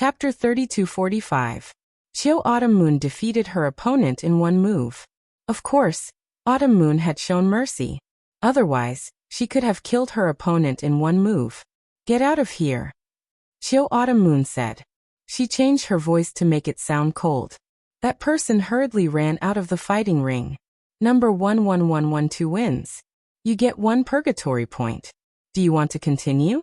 Chapter 32-45. Qiu Autumn Moon defeated her opponent in one move. Of course, Autumn Moon had shown mercy. Otherwise, she could have killed her opponent in one move. Get out of here, Qiu Autumn Moon said. She changed her voice to make it sound cold. That person hurriedly ran out of the fighting ring. Number 11112 wins. You get 1 purgatory point. Do you want to continue?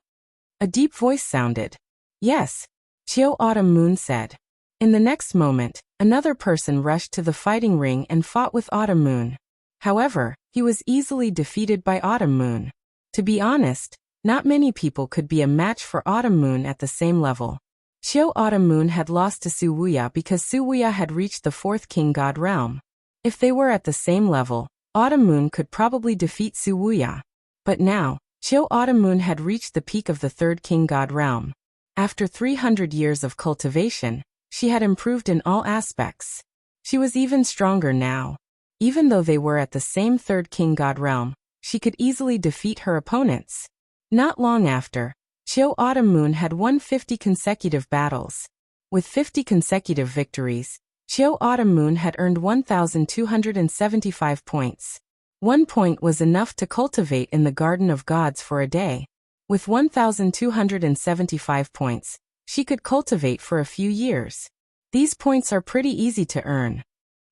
A deep voice sounded. Yes, Qiu Autumn Moon said. In the next moment, another person rushed to the fighting ring and fought with Autumn Moon. However, he was easily defeated by Autumn Moon. To be honest, not many people could be a match for Autumn Moon at the same level. Qiu Autumn Moon had lost to Wuxia because Wuxia had reached the 4th King God realm. If they were at the same level, Autumn Moon could probably defeat Wuxia. But now, Qiu Autumn Moon had reached the peak of the 3rd King God realm. After 300 years of cultivation, she had improved in all aspects. She was even stronger now. Even though they were at the same 3rd King God realm, she could easily defeat her opponents. Not long after, Qiu Autumn Moon had won 50 consecutive battles. With 50 consecutive victories, Qiu Autumn Moon had earned 1,275 points. 1 point was enough to cultivate in the Garden of Gods for a day. With 1,275 points, she could cultivate for a few years. These points are pretty easy to earn.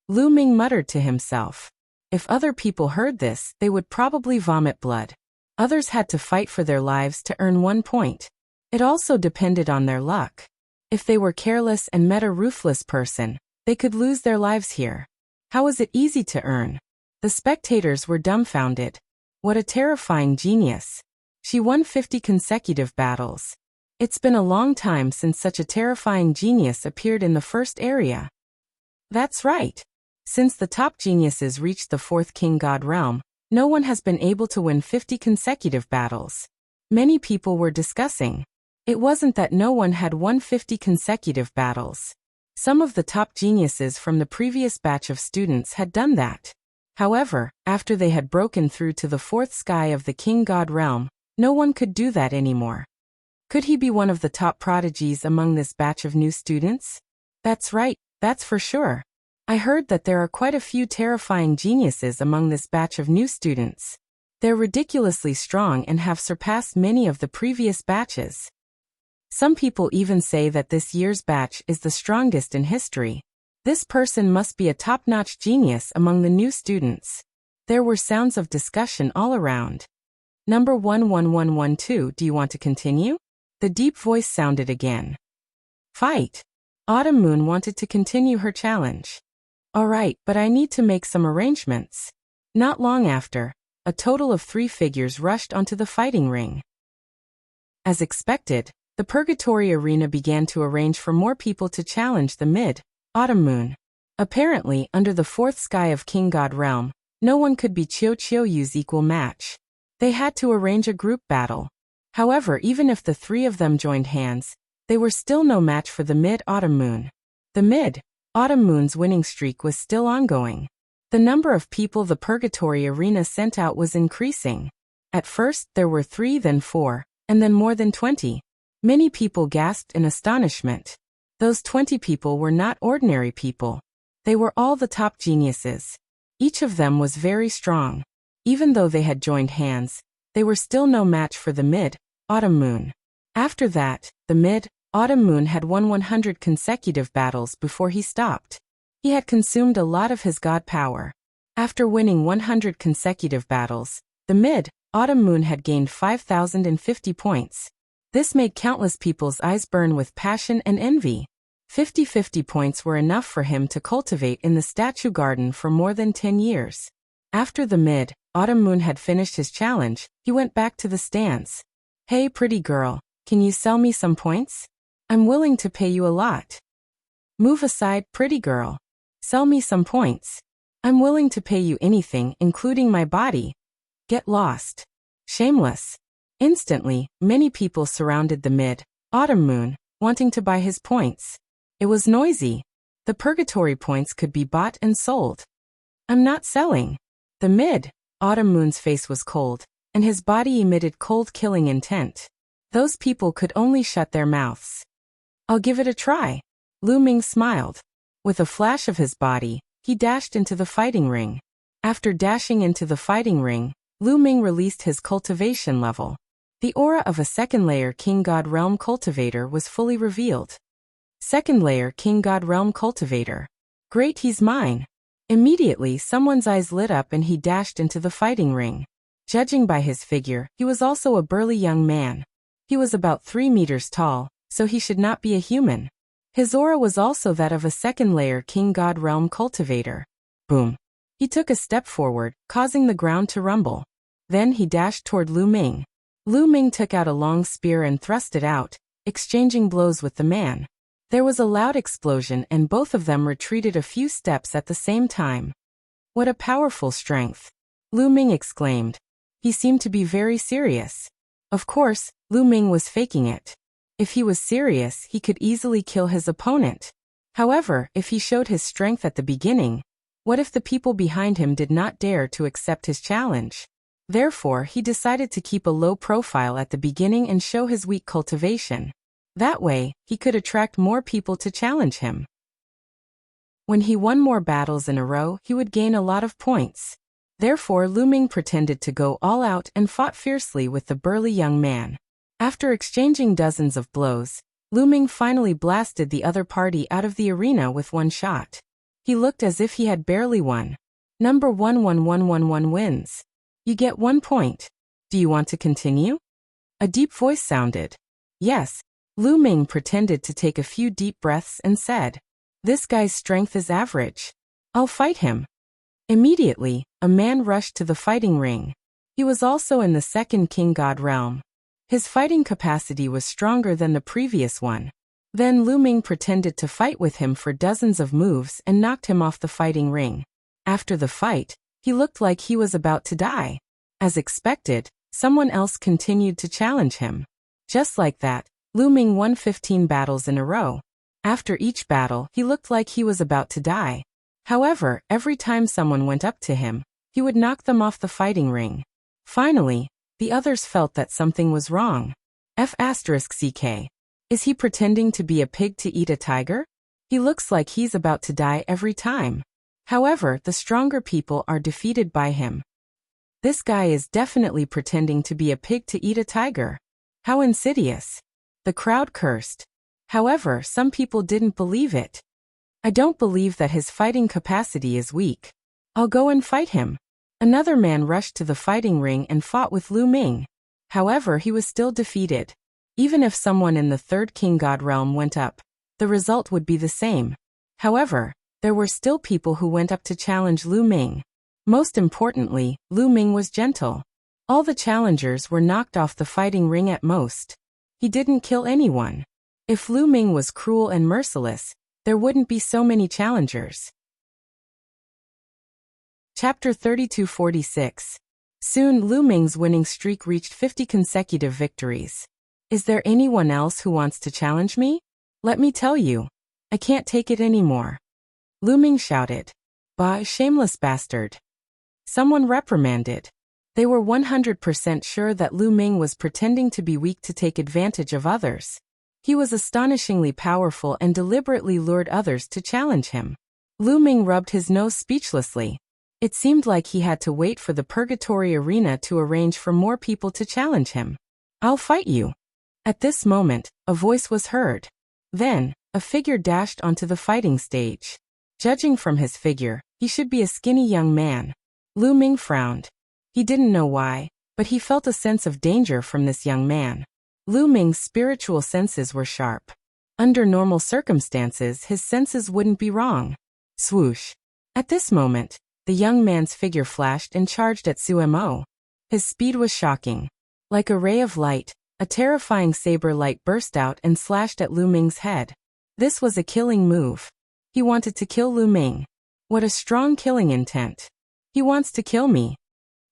Lu Ming muttered to himself. If other people heard this, they would probably vomit blood. Others had to fight for their lives to earn 1 point. It also depended on their luck. If they were careless and met a ruthless person, they could lose their lives here. How was it easy to earn? The spectators were dumbfounded. What a terrifying genius. She won 50 consecutive battles. It's been a long time since such a terrifying genius appeared in the first area. That's right. Since the top geniuses reached the 4th King God realm, no one has been able to win 50 consecutive battles. Many people were discussing. It wasn't that no one had won 50 consecutive battles. Some of the top geniuses from the previous batch of students had done that. However, after they had broken through to the 4th sky of the King God realm, no one could do that anymore. Could he be one of the top prodigies among this batch of new students? That's right, that's for sure. I heard that there are quite a few terrifying geniuses among this batch of new students. They're ridiculously strong and have surpassed many of the previous batches. Some people even say that this year's batch is the strongest in history. This person must be a top-notch genius among the new students. There were sounds of discussion all around. Number 11112, do you want to continue? The deep voice sounded again. Fight! Autumn Moon wanted to continue her challenge. Alright, but I need to make some arrangements. Not long after, a total of 3 figures rushed onto the fighting ring. As expected, the Purgatory Arena began to arrange for more people to challenge the Autumn Moon. Apparently, under the 4th sky of King God realm, no one could be Qiu's equal match. They had to arrange a group battle. However, even if the 3 of them joined hands, they were still no match for the Autumn Moon. The Autumn Moon's winning streak was still ongoing. The number of people the Purgatory Arena sent out was increasing. At first, there were 3, then 4, and then more than 20. Many people gasped in astonishment. Those 20 people were not ordinary people. They were all the top geniuses. Each of them was very strong. Even though they had joined hands, they were still no match for the Autumn Moon. After that, the Autumn Moon had won 100 consecutive battles before he stopped. He had consumed a lot of his god power. After winning 100 consecutive battles, the Autumn Moon had gained 5,050 points. This made countless people's eyes burn with passion and envy. 50 points were enough for him to cultivate in the statue garden for more than 10 years. After the Autumn Moon had finished his challenge, he went back to the stands. Hey pretty girl, can you sell me some points? I'm willing to pay you a lot. Move aside, pretty girl. Sell me some points. I'm willing to pay you anything, including my body. Get lost. Shameless. Instantly, many people surrounded the Autumn Moon, wanting to buy his points. It was noisy. The purgatory points could be bought and sold. I'm not selling. The Autumn Moon's face was cold, and his body emitted cold killing intent. Those people could only shut their mouths. I'll give it a try. Lu Ming smiled. With a flash of his body, he dashed into the fighting ring. After dashing into the fighting ring, Lu Ming released his cultivation level. The aura of a second-layer King God Realm Cultivator was fully revealed. Second-layer King God Realm Cultivator. Great, he's mine. Immediately, someone's eyes lit up and he dashed into the fighting ring. Judging by his figure, he was also a burly young man. He was about 3 meters tall, so he should not be a human. His aura was also that of a second-layer King God Realm Cultivator. Boom. He took a step forward, causing the ground to rumble. Then he dashed toward Lu Ming. Lu Ming took out a long spear and thrust it out, exchanging blows with the man. There was a loud explosion and both of them retreated a few steps at the same time. What a powerful strength! Lu Ming exclaimed. He seemed to be very serious. Of course, Lu Ming was faking it. If he was serious, he could easily kill his opponent. However, if he showed his strength at the beginning, what if the people behind him did not dare to accept his challenge? Therefore, he decided to keep a low profile at the beginning and show his weak cultivation. That way, he could attract more people to challenge him. When he won more battles in a row, he would gain a lot of points. Therefore, Lu Ming pretended to go all out and fought fiercely with the burly young man. After exchanging dozens of blows, Lu Ming finally blasted the other party out of the arena with one shot. He looked as if he had barely won. Number 11111 wins. You get 1 point. Do you want to continue? A deep voice sounded. Yes. Lu Ming pretended to take a few deep breaths and said, "This guy's strength is average. I'll fight him." Immediately, a man rushed to the fighting ring. He was also in the second King God realm. His fighting capacity was stronger than the previous one. Then Lu Ming pretended to fight with him for dozens of moves and knocked him off the fighting ring. After the fight, he looked like he was about to die. As expected, someone else continued to challenge him. Just like that, Lu Ming won 15 battles in a row. After each battle, he looked like he was about to die. However, every time someone went up to him, he would knock them off the fighting ring. Finally, the others felt that something was wrong. F***ck. Is he pretending to be a pig to eat a tiger? He looks like he's about to die every time. However, the stronger people are defeated by him. This guy is definitely pretending to be a pig to eat a tiger. How insidious. The crowd cursed. However, some people didn't believe it. I don't believe that his fighting capacity is weak. I'll go and fight him. Another man rushed to the fighting ring and fought with Lu Ming. However, he was still defeated. Even if someone in the third King God realm went up, the result would be the same. However, there were still people who went up to challenge Lu Ming. Most importantly, Lu Ming was gentle. All the challengers were knocked off the fighting ring at most. He didn't kill anyone. If Lu Ming was cruel and merciless, there wouldn't be so many challengers. Chapter 3246. Soon Lu Ming's winning streak reached 50 consecutive victories. Is there anyone else who wants to challenge me? Let me tell you. I can't take it anymore. Lu Ming shouted. Bah, shameless bastard. Someone reprimanded. They were 100% sure that Lu Ming was pretending to be weak to take advantage of others. He was astonishingly powerful and deliberately lured others to challenge him. Lu Ming rubbed his nose speechlessly. It seemed like he had to wait for the Purgatory Arena to arrange for more people to challenge him. I'll fight you. At this moment, a voice was heard. Then, a figure dashed onto the fighting stage. Judging from his figure, he should be a skinny young man. Lu Ming frowned. He didn't know why, but he felt a sense of danger from this young man. Lu Ming's spiritual senses were sharp. Under normal circumstances, his senses wouldn't be wrong. Swoosh. At this moment, the young man's figure flashed and charged at Sumo. His speed was shocking. Like a ray of light, a terrifying saber light burst out and slashed at Lu Ming's head. This was a killing move. He wanted to kill Lu Ming. What a strong killing intent. He wants to kill me.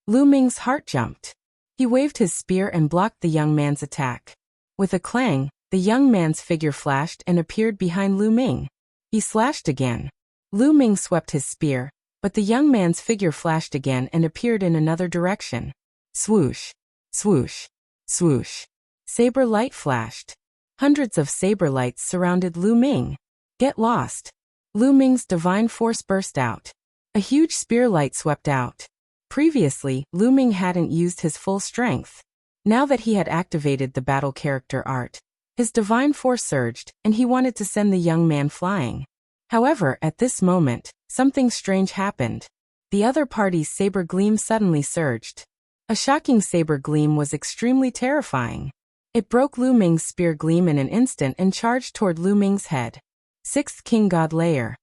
Lu Ming's heart jumped. He waved his spear and blocked the young man's attack. With a clang, the young man's figure flashed and appeared behind Lu Ming. He slashed again. Lu Ming swept his spear, but the young man's figure flashed again and appeared in another direction. Swoosh. Swoosh. Swoosh. Saber light flashed. Hundreds of saber lights surrounded Lu Ming. Get lost. Lu Ming's divine force burst out. A huge spear light swept out. Previously, Lu Ming hadn't used his full strength. Now that he had activated the battle character art, his divine force surged, and he wanted to send the young man flying. However, at this moment, something strange happened. The other party's saber gleam suddenly surged. A shocking saber gleam was extremely terrifying. It broke Lu Ming's spear gleam in an instant and charged toward Lu Ming's head. Sixth King God Layer.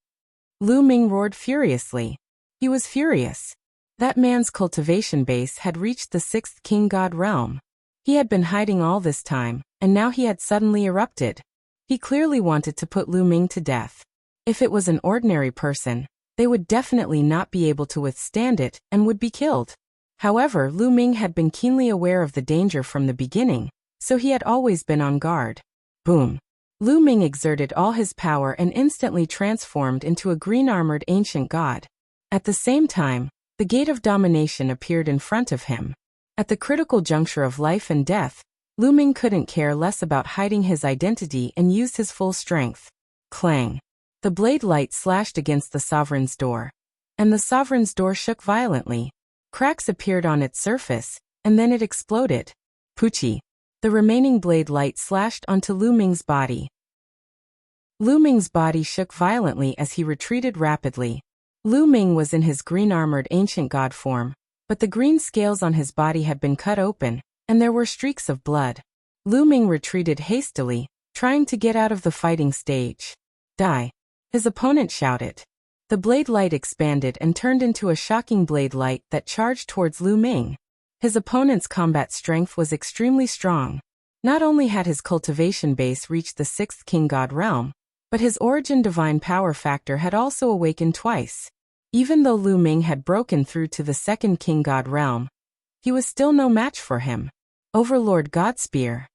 Lu Ming roared furiously. He was furious. That man's cultivation base had reached the sixth King God realm. He had been hiding all this time, and now he had suddenly erupted. He clearly wanted to put Lu Ming to death. If it was an ordinary person, they would definitely not be able to withstand it and would be killed. However, Lu Ming had been keenly aware of the danger from the beginning, so he had always been on guard. Boom! Lu Ming exerted all his power and instantly transformed into a green-armored ancient god. At the same time, the gate of domination appeared in front of him. At the critical juncture of life and death, Lu Ming couldn't care less about hiding his identity and used his full strength. Clang! The blade light slashed against the sovereign's door. And the sovereign's door shook violently. Cracks appeared on its surface, and then it exploded. Poochie! The remaining blade light slashed onto Lu Ming's body. Lu Ming's body shook violently as he retreated rapidly. Lu Ming was in his green-armored ancient god form, but the green scales on his body had been cut open, and there were streaks of blood. Lu Ming retreated hastily, trying to get out of the fighting stage. Die! His opponent shouted. The blade light expanded and turned into a shocking blade light that charged towards Lu Ming. His opponent's combat strength was extremely strong. Not only had his cultivation base reached the sixth King God realm, but his origin divine power factor had also awakened twice. Even though Lu Ming had broken through to the second King God realm, he was still no match for him. Overlord God Spear.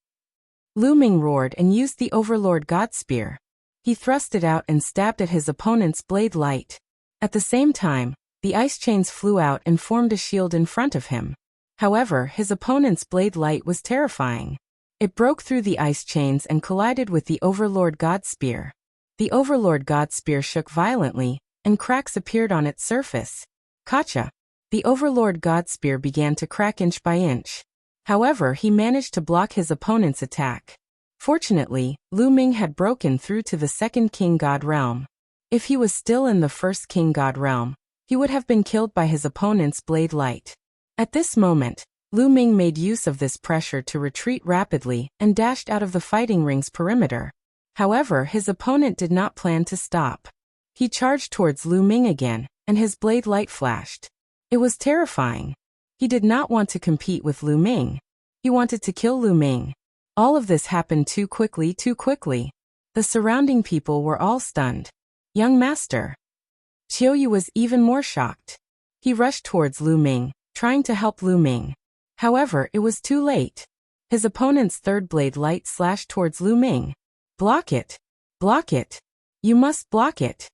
Lu Ming roared and used the Overlord God Spear. He thrust it out and stabbed at his opponent's blade light. At the same time, the ice chains flew out and formed a shield in front of him. However, his opponent's blade light was terrifying. It broke through the ice chains and collided with the Overlord God Spear. The Overlord God Spear shook violently, and cracks appeared on its surface. Gotcha! The Overlord God Spear began to crack inch by inch. However, he managed to block his opponent's attack. Fortunately, Lu Ming had broken through to the second King God realm. If he was still in the first King God realm, he would have been killed by his opponent's blade light. At this moment, Lu Ming made use of this pressure to retreat rapidly and dashed out of the fighting ring's perimeter. However, his opponent did not plan to stop. He charged towards Lu Ming again, and his blade light flashed. It was terrifying. He did not want to compete with Lu Ming. He wanted to kill Lu Ming. All of this happened too quickly. The surrounding people were all stunned. Young master. Qiuyu was even more shocked. He rushed towards Lu Ming, trying to help Lu Ming. However, it was too late. His opponent's third blade light slashed towards Lu Ming. Block it! Block it! You must block it!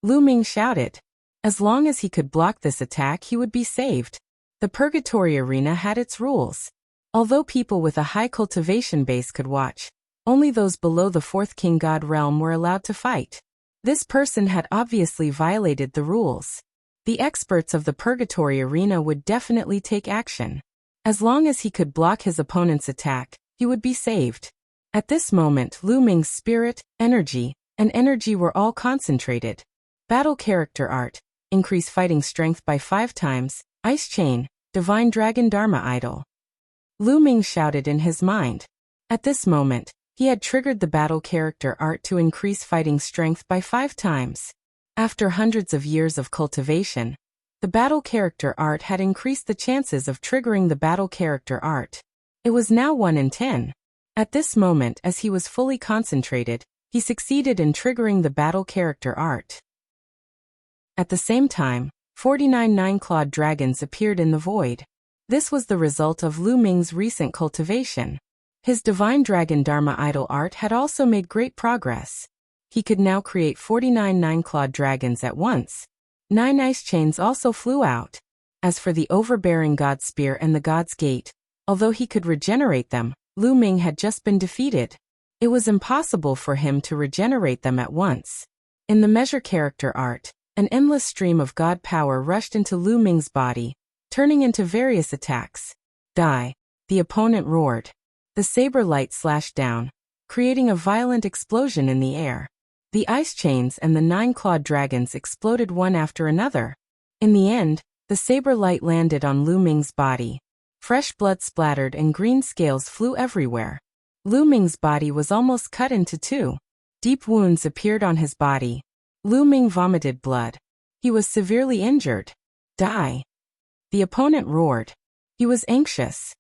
Lu Ming shouted. As long as he could block this attack, he would be saved. The Purgatory Arena had its rules. Although people with a high cultivation base could watch, only those below the fourth King God realm were allowed to fight. This person had obviously violated the rules. The experts of the Purgatory Arena would definitely take action. As long as he could block his opponent's attack, he would be saved. At this moment, Lu Ming's spirit, energy, and energy were all concentrated. Battle character art. Increase fighting strength by 5 times. Ice chain. Divine Dragon Dharma idol. Lu Ming shouted in his mind. At this moment, he had triggered the battle character art to increase fighting strength by 5 times. After hundreds of years of cultivation, the battle character art had increased the chances of triggering the battle character art. It was now 1 in 10. At this moment, as he was fully concentrated, he succeeded in triggering the battle character art. At the same time, 49 nine-clawed dragons appeared in the void. This was the result of Lu Ming's recent cultivation. His Divine Dragon Dharma idol art had also made great progress. He could now create 49 nine-clawed dragons at once. 9 ice chains also flew out. As for the overbearing God Spear and the God's Gate, although he could regenerate them, Lu Ming had just been defeated. It was impossible for him to regenerate them at once. In the measure character art, an endless stream of god power rushed into Lu Ming's body, turning into various attacks. Die! The opponent roared. The saber light slashed down, creating a violent explosion in the air. The ice chains and the 9-clawed dragons exploded one after another. In the end, the saber light landed on Lu Ming's body. Fresh blood splattered and green scales flew everywhere. Lu Ming's body was almost cut into two. Deep wounds appeared on his body. Lu Ming vomited blood. He was severely injured. Die! The opponent roared. He was anxious.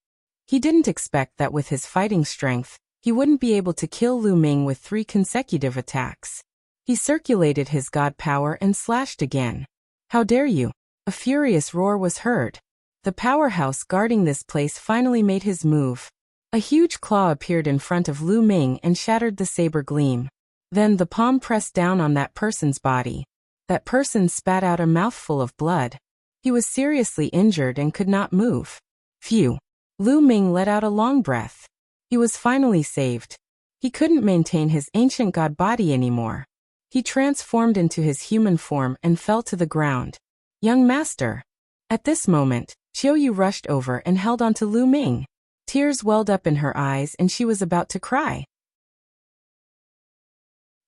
He didn't expect that with his fighting strength, he wouldn't be able to kill Lu Ming with 3 consecutive attacks. He circulated his god power and slashed again. How dare you! A furious roar was heard. The powerhouse guarding this place finally made his move. A huge claw appeared in front of Lu Ming and shattered the saber gleam. Then the palm pressed down on that person's body. That person spat out a mouthful of blood. He was seriously injured and could not move. Phew! Lu Ming let out a long breath. He was finally saved. He couldn't maintain his ancient god body anymore. He transformed into his human form and fell to the ground. Young master! At this moment, Qiuyu rushed over and held onto Lu Ming. Tears welled up in her eyes and she was about to cry.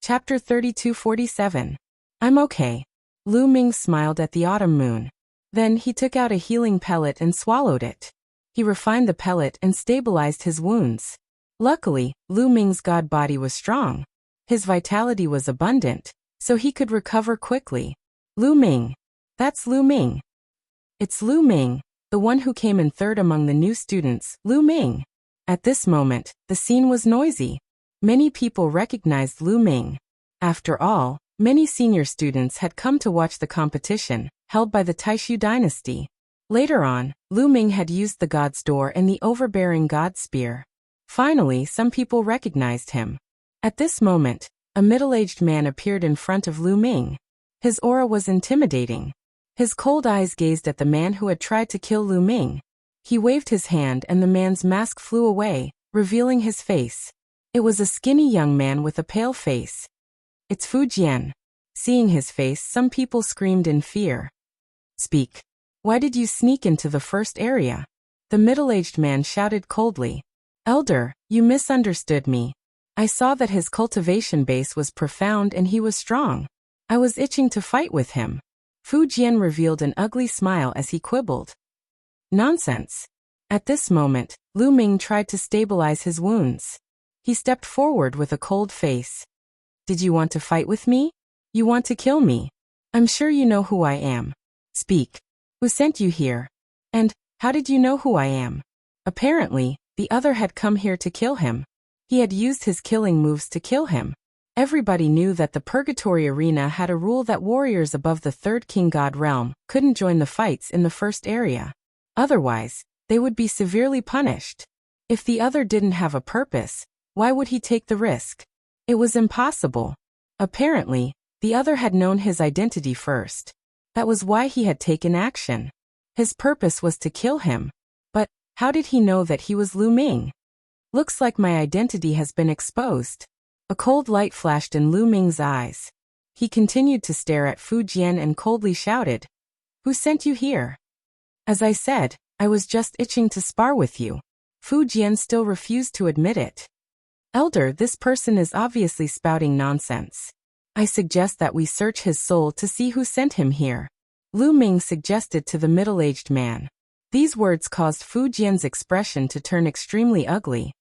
Chapter 3247. I'm okay. Lu Ming smiled at the autumn moon. Then he took out a healing pellet and swallowed it. He refined the pellet and stabilized his wounds. Luckily, Lu Ming's god body was strong. His vitality was abundant, so he could recover quickly. Lu Ming. That's Lu Ming. It's Lu Ming, the one who came in third among the new students, Lu Ming. At this moment, the scene was noisy. Many people recognized Lu Ming. After all, many senior students had come to watch the competition, held by the Taishu dynasty. Later on, Lu Ming had used the god's door and the overbearing god spear. Finally, some people recognized him. At this moment, a middle-aged man appeared in front of Lu Ming. His aura was intimidating. His cold eyes gazed at the man who had tried to kill Lu Ming. He waved his hand and the man's mask flew away, revealing his face. It was a skinny young man with a pale face. It's Fu Jian. Seeing his face, some people screamed in fear. Speak. Why did you sneak into the first area? The middle-aged man shouted coldly. Elder, you misunderstood me. I saw that his cultivation base was profound and he was strong. I was itching to fight with him. Fu Jian revealed an ugly smile as he quibbled. Nonsense. At this moment, Lu Ming tried to stabilize his wounds. He stepped forward with a cold face. Did you want to fight with me? You want to kill me? I'm sure you know who I am. Speak. Who sent you here? And, how did you know who I am? Apparently, the other had come here to kill him. He had used his killing moves to kill him. Everybody knew that the Purgatory Arena had a rule that warriors above the third King God realm couldn't join the fights in the first area. Otherwise, they would be severely punished. If the other didn't have a purpose, why would he take the risk? It was impossible. Apparently, the other had known his identity first. That was why he had taken action. His purpose was to kill him. But, how did he know that he was Lu Ming? Looks like my identity has been exposed. A cold light flashed in Lu Ming's eyes. He continued to stare at Fu Jian and coldly shouted, Who sent you here? As I said, I was just itching to spar with you. Fu Jian still refused to admit it. Elder, this person is obviously spouting nonsense. I suggest that we search his soul to see who sent him here. Lu Ming suggested to the middle-aged man. These words caused Fu Jian's expression to turn extremely ugly.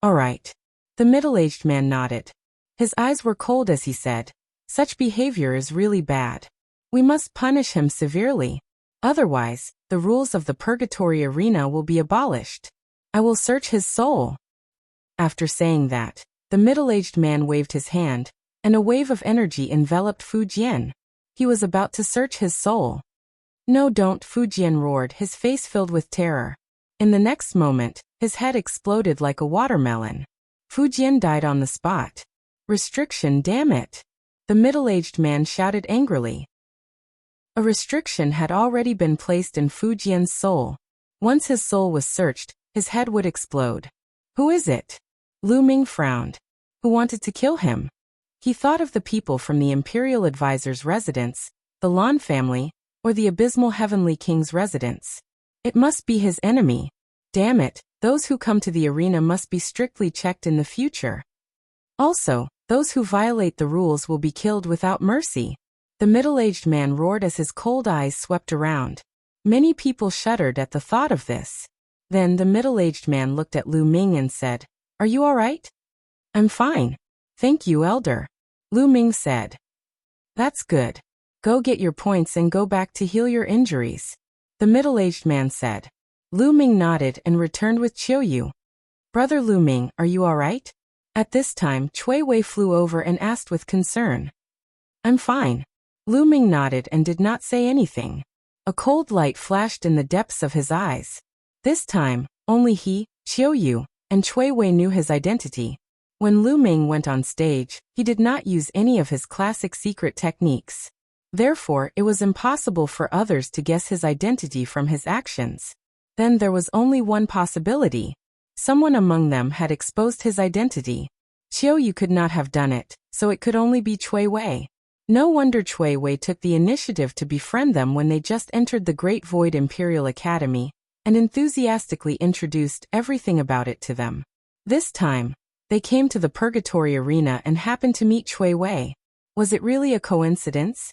All right. The middle-aged man nodded. His eyes were cold as he said, Such behavior is really bad. We must punish him severely. Otherwise, the rules of the Purgatory Arena will be abolished. I will search his soul. After saying that, the middle-aged man waved his hand, and a wave of energy enveloped Fu Jian. He was about to search his soul. No, don't, Fu Jian roared, his face filled with terror. In the next moment, his head exploded like a watermelon. Fu Jian died on the spot. Restriction, damn it! The middle-aged man shouted angrily. A restriction had already been placed in Fu Jian's soul. Once his soul was searched, his head would explode. Who is it? Lu Ming frowned. who wanted to kill him. He thought of the people from the Imperial Advisor's residence, the Lan family, or the Abysmal Heavenly King's residence. It must be his enemy. Damn it, those who come to the arena must be strictly checked in the future. Also, those who violate the rules will be killed without mercy. The middle-aged man roared as his cold eyes swept around. Many people shuddered at the thought of this. Then the middle-aged man looked at Lu Ming and said, "Are you all right?" "I'm fine. Thank you, Elder," Lu Ming said. "That's good. Go get your points and go back to heal your injuries," the middle-aged man said. Lu Ming nodded and returned with Qiuyu. "Brother Lu Ming, are you all right?" At this time, Cui Wei flew over and asked with concern. "I'm fine." Lu Ming nodded and did not say anything. A cold light flashed in the depths of his eyes. This time, only he, Qiuyu, and Cui Wei knew his identity. When Lu Ming went on stage, he did not use any of his classic secret techniques. Therefore, it was impossible for others to guess his identity from his actions. Then there was only one possibility. Someone among them had exposed his identity. Qiuyu could not have done it, so it could only be Cui Wei. No wonder Cui Wei took the initiative to befriend them when they just entered the Great Void Imperial Academy, and enthusiastically introduced everything about it to them. This time, they came to the Purgatory Arena and happened to meet Cui Wei. Was it really a coincidence?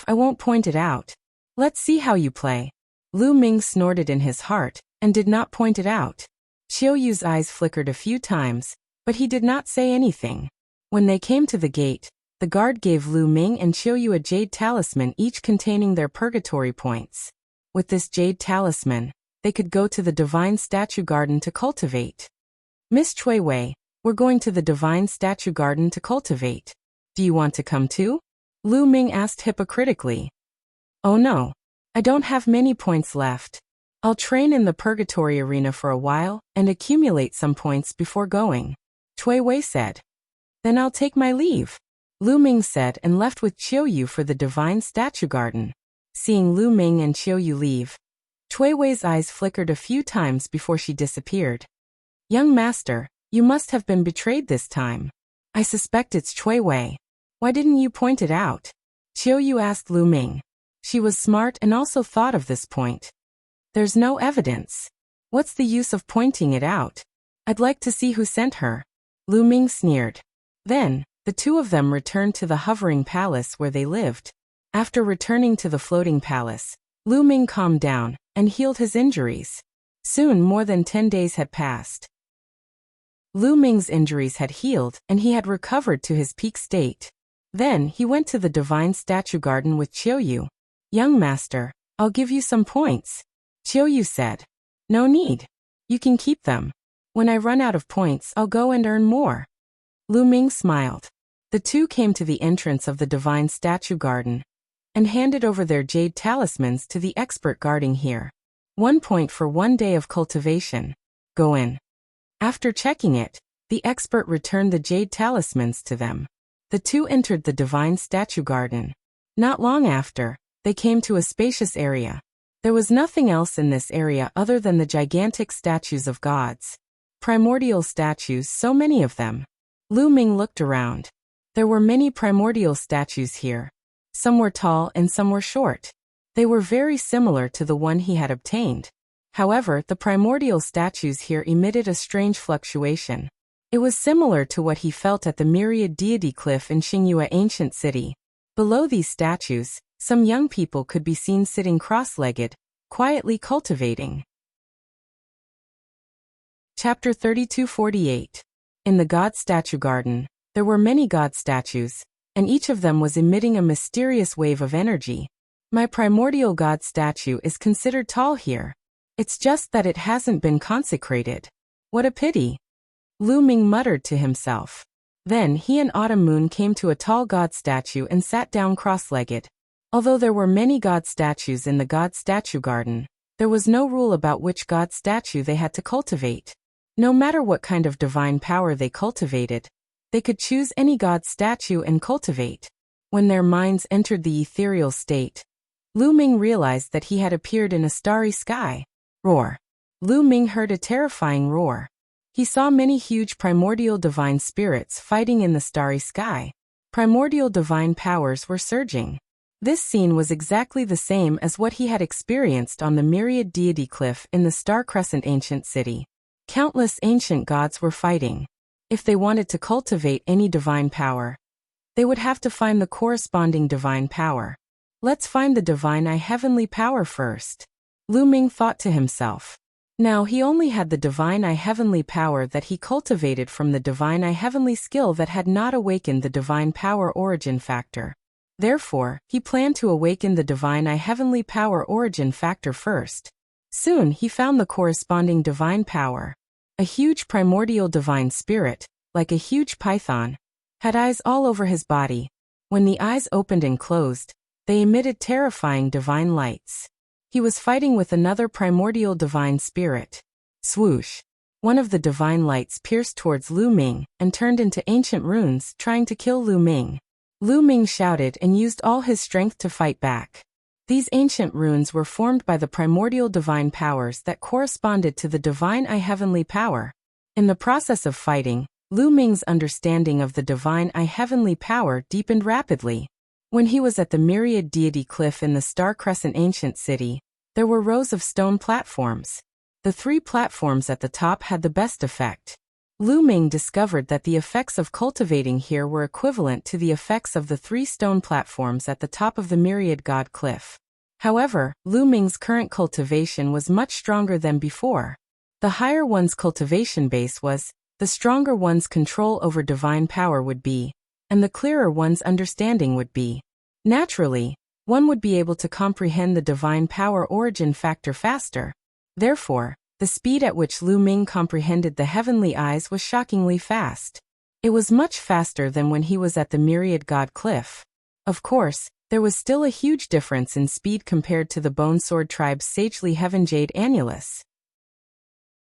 I won't point it out. Let's see how you play. Lu Ming snorted in his heart, and did not point it out. Qiuyu's eyes flickered a few times, but he did not say anything. When they came to the gate, the guard gave Lu Ming and Qiuyu a jade talisman, each containing their purgatory points. With this jade talisman, they could go to the Divine Statue Garden to cultivate. "Miss Cui Wei, we're going to the Divine Statue Garden to cultivate. Do you want to come too?" Lu Ming asked hypocritically. "Oh no. I don't have many points left. I'll train in the Purgatory Arena for a while and accumulate some points before going," Cui Wei said. "Then I'll take my leave," Lu Ming said and left with Qiuyu for the Divine Statue Garden. Seeing Lu Ming and Qiuyu leave, Cui Wei's eyes flickered a few times before she disappeared. "Young master, you must have been betrayed this time. I suspect it's Cui Wei. Why didn't you point it out?" Qiuyu asked Lu Ming. She was smart and also thought of this point. "There's no evidence. What's the use of pointing it out? I'd like to see who sent her," Lu Ming sneered. Then, the two of them returned to the hovering palace where they lived. After returning to the floating palace, Lu Ming calmed down and healed his injuries. Soon more than 10 days had passed. Lu Ming's injuries had healed and he had recovered to his peak state. Then he went to the Divine Statue Garden with Qiuyu. "Young master, I'll give you some points," Qiuyu said. "No need. You can keep them. When I run out of points, I'll go and earn more." Lu Ming smiled. The two came to the entrance of the Divine Statue Garden and handed over their jade talismans to the expert guarding here. 1 point for 1 day of cultivation. Go in. After checking it, the expert returned the jade talismans to them. The two entered the Divine Statue Garden. Not long after, they came to a spacious area. There was nothing else in this area other than the gigantic statues of gods. Primordial statues, so many of them. Lu Ming looked around. There were many primordial statues here. Some were tall and some were short. They were very similar to the one he had obtained. However, the primordial statues here emitted a strange fluctuation. It was similar to what he felt at the Myriad Deity Cliff in Xingyue Ancient City. Below these statues, some young people could be seen sitting cross-legged, quietly cultivating. Chapter 3248. In the God Statue Garden, there were many god statues, and each of them was emitting a mysterious wave of energy. My primordial god statue is considered tall here. It's just that it hasn't been consecrated. What a pity. Lu Ming muttered to himself. Then he and Autumn Moon came to a tall god statue and sat down cross-legged. Although there were many god statues in the God Statue Garden, there was no rule about which god statue they had to cultivate. No matter what kind of divine power they cultivated, they could choose any god statue and cultivate. When their minds entered the ethereal state, Lu Ming realized that he had appeared in a starry sky. Roar. Lu Ming heard a terrifying roar. He saw many huge primordial divine spirits fighting in the starry sky. Primordial divine powers were surging. This scene was exactly the same as what he had experienced on the myriad deity cliff in the star-crescent ancient city. Countless ancient gods were fighting. If they wanted to cultivate any divine power, they would have to find the corresponding divine power. Let's find the divine heavenly power first, Lu Ming thought to himself. Now he only had the divine heavenly power that he cultivated from the divine heavenly skill that had not awakened the divine power origin factor. Therefore, he planned to awaken the divine heavenly power origin factor first. Soon he found the corresponding divine power. A huge primordial divine spirit, like a huge python, had eyes all over his body. When the eyes opened and closed, they emitted terrifying divine lights. He was fighting with another primordial divine spirit. Swoosh! One of the divine lights pierced towards Lu Ming and turned into ancient runes, trying to kill Lu Ming. Lu Ming shouted and used all his strength to fight back. These ancient runes were formed by the primordial divine powers that corresponded to the divine heavenly power. In the process of fighting, Lu Ming's understanding of the divine heavenly power deepened rapidly. When he was at the myriad deity cliff in the star-crescent ancient city, there were rows of stone platforms. The 3 platforms at the top had the best effect. Lu Ming discovered that the effects of cultivating here were equivalent to the effects of the 3 stone platforms at the top of the myriad god cliff. However, Lu Ming's current cultivation was much stronger than before. The higher one's cultivation base was, the stronger one's control over divine power would be, and the clearer one's understanding would be. Naturally, one would be able to comprehend the divine power origin factor faster. Therefore, the speed at which Lu Ming comprehended the heavenly eyes was shockingly fast. It was much faster than when he was at the myriad god cliff. Of course, there was still a huge difference in speed compared to the Bone Sword tribe's sagely Heaven Jade Annulus.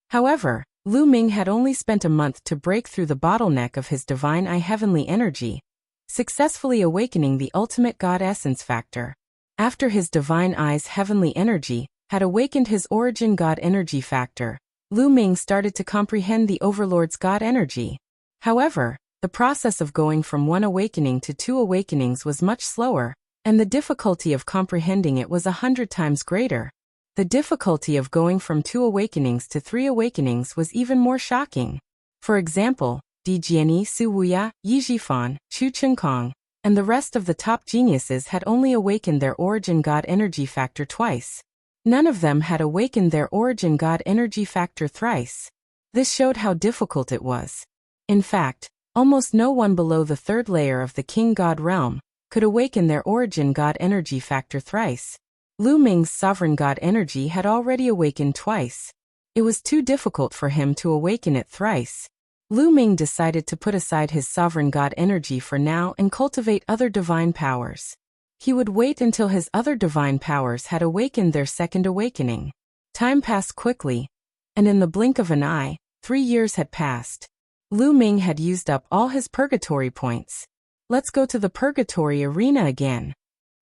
However, Lu Ming had only spent a month to break through the bottleneck of his divine heavenly energy, successfully awakening the ultimate god essence factor. After his divine eye's heavenly energy had awakened his origin god energy factor, Lu Ming started to comprehend the overlord's god energy. However, the process of going from 1 awakening to 2 awakenings was much slower, and the difficulty of comprehending it was 100 times greater. The difficulty of going from 2 awakenings to 3 awakenings was even more shocking. For example, Di Jianyi, Su Wuya, Yi Jifan, Chu Chengkong, and the rest of the top geniuses had only awakened their origin god energy factor twice. None of them had awakened their origin god energy factor thrice. This showed how difficult it was. In fact, almost no one below the 3rd layer of the king god realm could awaken their origin god energy factor thrice. Lu Ming's sovereign god energy had already awakened twice. It was too difficult for him to awaken it thrice. Lu Ming decided to put aside his sovereign god energy for now and cultivate other divine powers. He would wait until his other divine powers had awakened their 2nd awakening. Time passed quickly, and in the blink of an eye, 3 years had passed. Lu Ming had used up all his purgatory points. Let's go to the purgatory arena again.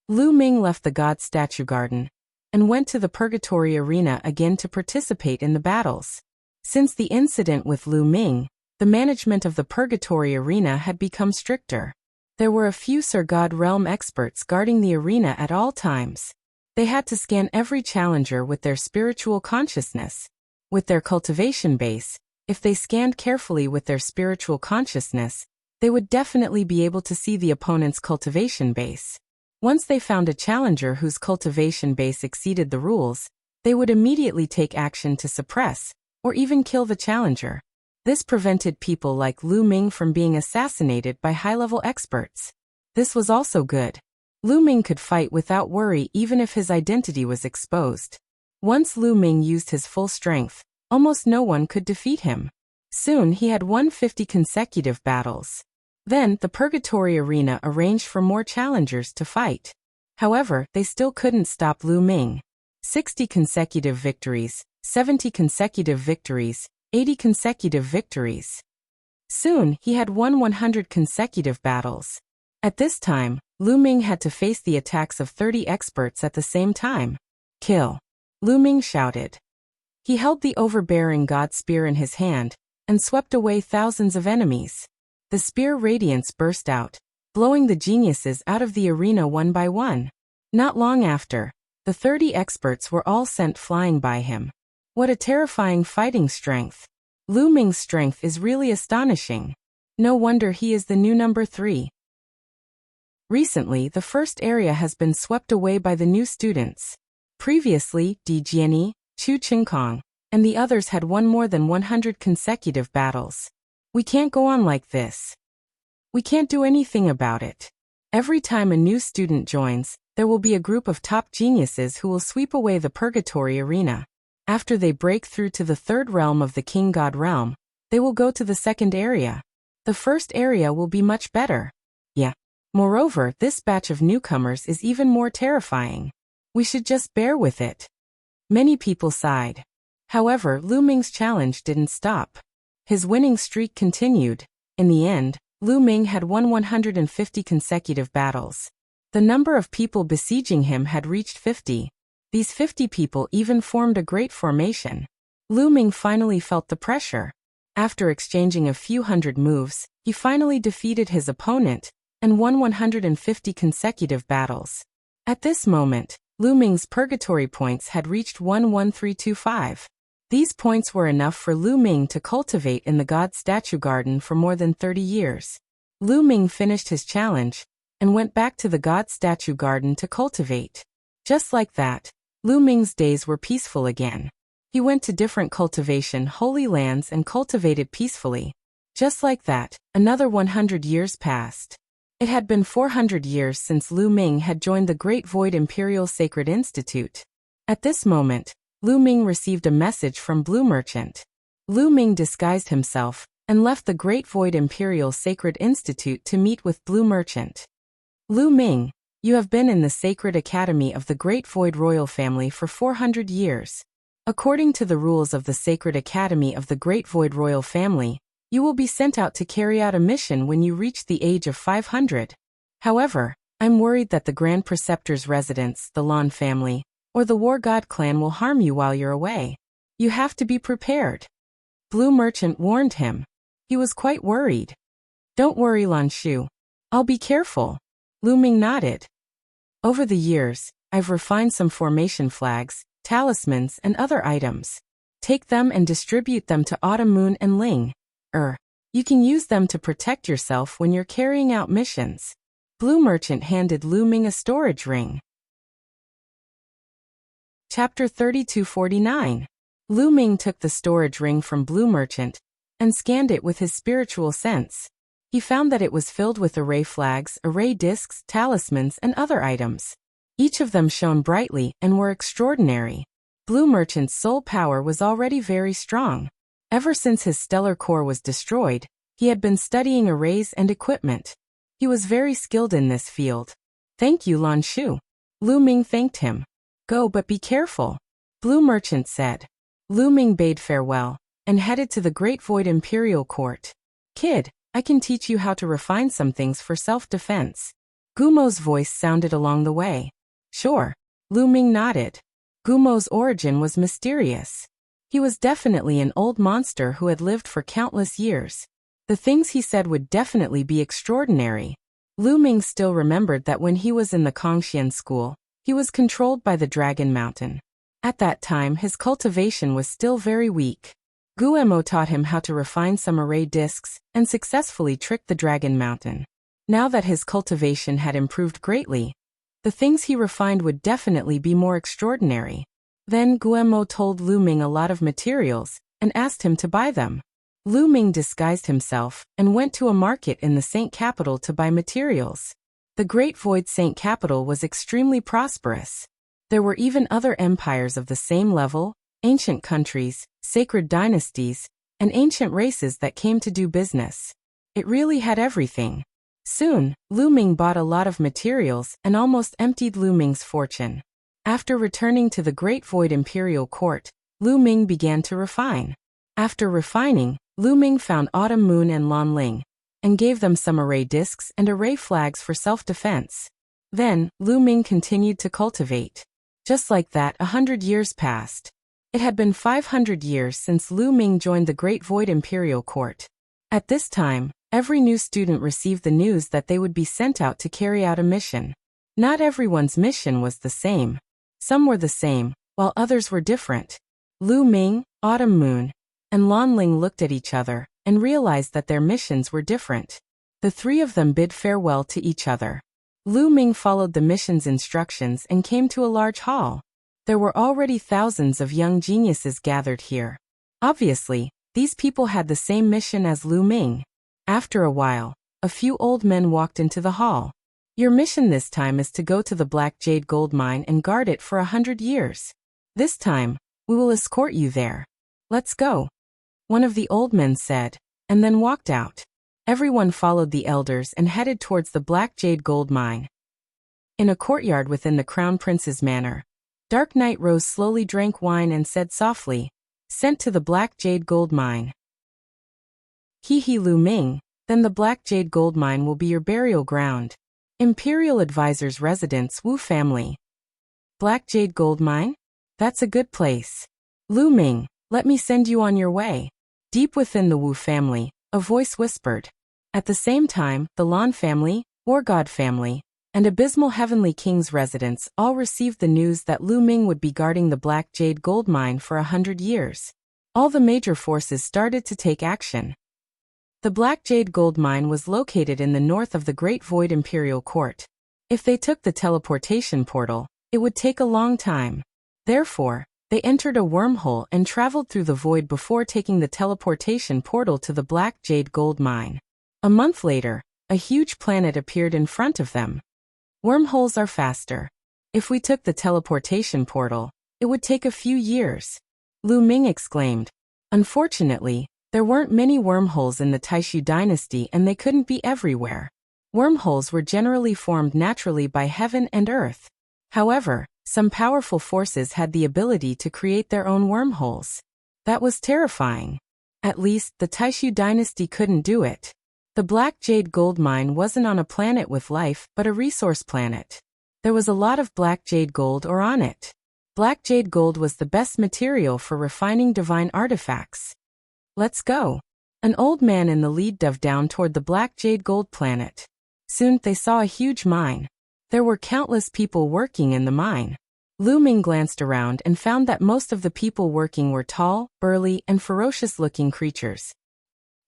Lu Ming left the god statue garden and went to the purgatory arena again to participate in the battles. Since the incident with Lu Ming, the management of the purgatory arena had become stricter. There were a few Sir God realm experts guarding the arena at all times. They had to scan every challenger with their spiritual consciousness. With their cultivation base, if they scanned carefully with their spiritual consciousness, they would definitely be able to see the opponent's cultivation base. Once they found a challenger whose cultivation base exceeded the rules, they would immediately take action to suppress, or even kill the challenger. This prevented people like Lu Ming from being assassinated by high-level experts. This was also good. Lu Ming could fight without worry even if his identity was exposed. Once Lu Ming used his full strength, almost no one could defeat him. Soon he had won 50 consecutive battles. Then, the Purgatory Arena arranged for more challengers to fight. However, they still couldn't stop Lu Ming. 60 consecutive victories, 70 consecutive victories, 80 consecutive victories. Soon, he had won 100 consecutive battles. At this time, Lu Ming had to face the attacks of 30 experts at the same time. Kill! Lu Ming shouted. He held the overbearing god spear in his hand, and swept away thousands of enemies. The spear radiance burst out, blowing the geniuses out of the arena one by one. Not long after, the 30 experts were all sent flying by him. What a terrifying fighting strength! Lu Ming's strength is really astonishing. No wonder he is the new number 3. Recently, the first area has been swept away by the new students. Previously, Di Jianyi, Chu Qingkong, and the others had won more than 100 consecutive battles. We can't go on like this. We can't do anything about it. Every time a new student joins, there will be a group of top geniuses who will sweep away the purgatory arena. After they break through to the third realm of the King God realm, they will go to the second area. The first area will be much better. Yeah. Moreover, this batch of newcomers is even more terrifying. We should just bear with it. Many people sighed. However, Lu Ming's challenge didn't stop. His winning streak continued. In the end, Lu Ming had won 150 consecutive battles. The number of people besieging him had reached 50. These 50 people even formed a great formation. Lu Ming finally felt the pressure. After exchanging a few hundred moves, he finally defeated his opponent and won 150 consecutive battles. At this moment, Lu Ming's purgatory points had reached 11325. These points were enough for Lu Ming to cultivate in the God Statue Garden for more than 30 years. Lu Ming finished his challenge and went back to the God Statue Garden to cultivate. Just like that, Lu Ming's days were peaceful again. He went to different cultivation holy lands and cultivated peacefully. Just like that, another 100 years passed. It had been 400 years since Lu Ming had joined the Great Void Imperial Sacred Institute. At this moment, Lu Ming received a message from Blue Merchant. Lu Ming disguised himself and left the Great Void Imperial Sacred Institute to meet with Blue Merchant. Lu Ming, you have been in the Sacred Academy of the Great Void Royal Family for 400 years. According to the rules of the Sacred Academy of the Great Void Royal Family, you will be sent out to carry out a mission when you reach the age of 500. However, I'm worried that the Grand Preceptor's residence, the Lan family, or the War God clan will harm you while you're away. You have to be prepared. Blue Merchant warned him. He was quite worried. Don't worry, Lan Shu. I'll be careful. Lu Ming nodded. Over the years, I've refined some formation flags, talismans, and other items. Take them and distribute them to Autumn Moon and Ling. You can use them to protect yourself when you're carrying out missions. Blue Merchant handed Lu Ming a storage ring. Chapter 3249. Lu Ming took the storage ring from Blue Merchant and scanned it with his spiritual sense. He found that it was filled with array flags, array discs, talismans, and other items. Each of them shone brightly and were extraordinary. Blue Merchant's soul power was already very strong. Ever since his stellar core was destroyed, he had been studying arrays and equipment. He was very skilled in this field. Thank you, Lan Shu. Lu Ming thanked him. Go, but be careful, Blue Merchant said. Lu Ming bade farewell and headed to the Great Void Imperial Court. Kid, I can teach you how to refine some things for self-defense. Gumo's voice sounded along the way. Sure. Lu Ming nodded. Gumo's origin was mysterious. He was definitely an old monster who had lived for countless years. The things he said would definitely be extraordinary. Lu Ming still remembered that when he was in the Kongxian school, he was controlled by the Dragon Mountain. At that time, his cultivation was still very weak. Guemo taught him how to refine some array discs and successfully trick the Dragon Mountain. Now that his cultivation had improved greatly, the things he refined would definitely be more extraordinary. Then Guemo told Lu Ming a lot of materials and asked him to buy them. Lu Ming disguised himself and went to a market in the Saint Capital to buy materials. The Great Void Saint Capital was extremely prosperous. There were even other empires of the same level, ancient countries, sacred dynasties, and ancient races that came to do business. It really had everything. Soon, Lu Ming bought a lot of materials and almost emptied Lu Ming's fortune. After returning to the Great Void Imperial Court, Lu Ming began to refine. After refining, Lu Ming found Autumn Moon and Lan Ling, and gave them some array discs and array flags for self-defense. Then, Lu Ming continued to cultivate. Just like that, 100 years passed. It had been 500 years since Lu Ming joined the Great Void Imperial Court. At this time, every new student received the news that they would be sent out to carry out a mission. Not everyone's mission was the same. Some were the same, while others were different. Lu Ming, Autumn Moon, and Lan Ling looked at each other and realized that their missions were different. The three of them bid farewell to each other. Lu Ming followed the mission's instructions and came to a large hall. There were already thousands of young geniuses gathered here. Obviously, these people had the same mission as Lu Ming. After a while, a few old men walked into the hall. Your mission this time is to go to the Black Jade Gold Mine and guard it for 100 years. This time, we will escort you there. Let's go. One of the old men said, and then walked out. Everyone followed the elders and headed towards the Black Jade Gold Mine. In a courtyard within the Crown Prince's manor, Dark Knight Rose slowly drank wine and said softly, "Sent to the Black Jade Gold Mine." "He Lu Ming, then the Black Jade Gold Mine will be your burial ground. Imperial Advisor's residence, Wu family." "Black Jade Gold Mine? That's a good place. Lu Ming, let me send you on your way." Deep within the Wu family, a voice whispered. At the same time, the Lan family, War God family, and Abysmal Heavenly King's residence all received the news that Lu Ming would be guarding the Black Jade Gold Mine for 100 years. All the major forces started to take action. The Black Jade Gold Mine was located in the north of the Great Void Imperial Court. If they took the teleportation portal, it would take a long time. Therefore, they entered a wormhole and traveled through the void before taking the teleportation portal to the Black Jade Gold Mine. A month later, a huge planet appeared in front of them. Wormholes are faster. If we took the teleportation portal, it would take a few years. Lu Ming exclaimed. Unfortunately, there weren't many wormholes in the Taishu dynasty and they couldn't be everywhere. Wormholes were generally formed naturally by heaven and earth. However, some powerful forces had the ability to create their own wormholes. That was terrifying. At least, the Taishu dynasty couldn't do it. The Black Jade Gold Mine wasn't on a planet with life, but a resource planet. There was a lot of black jade gold ore on it. Black jade gold was the best material for refining divine artifacts. Let's go. An old man in the lead dove down toward the Black Jade Gold planet. Soon they saw a huge mine. There were countless people working in the mine. Lu Ming glanced around and found that most of the people working were tall, burly, and ferocious-looking creatures.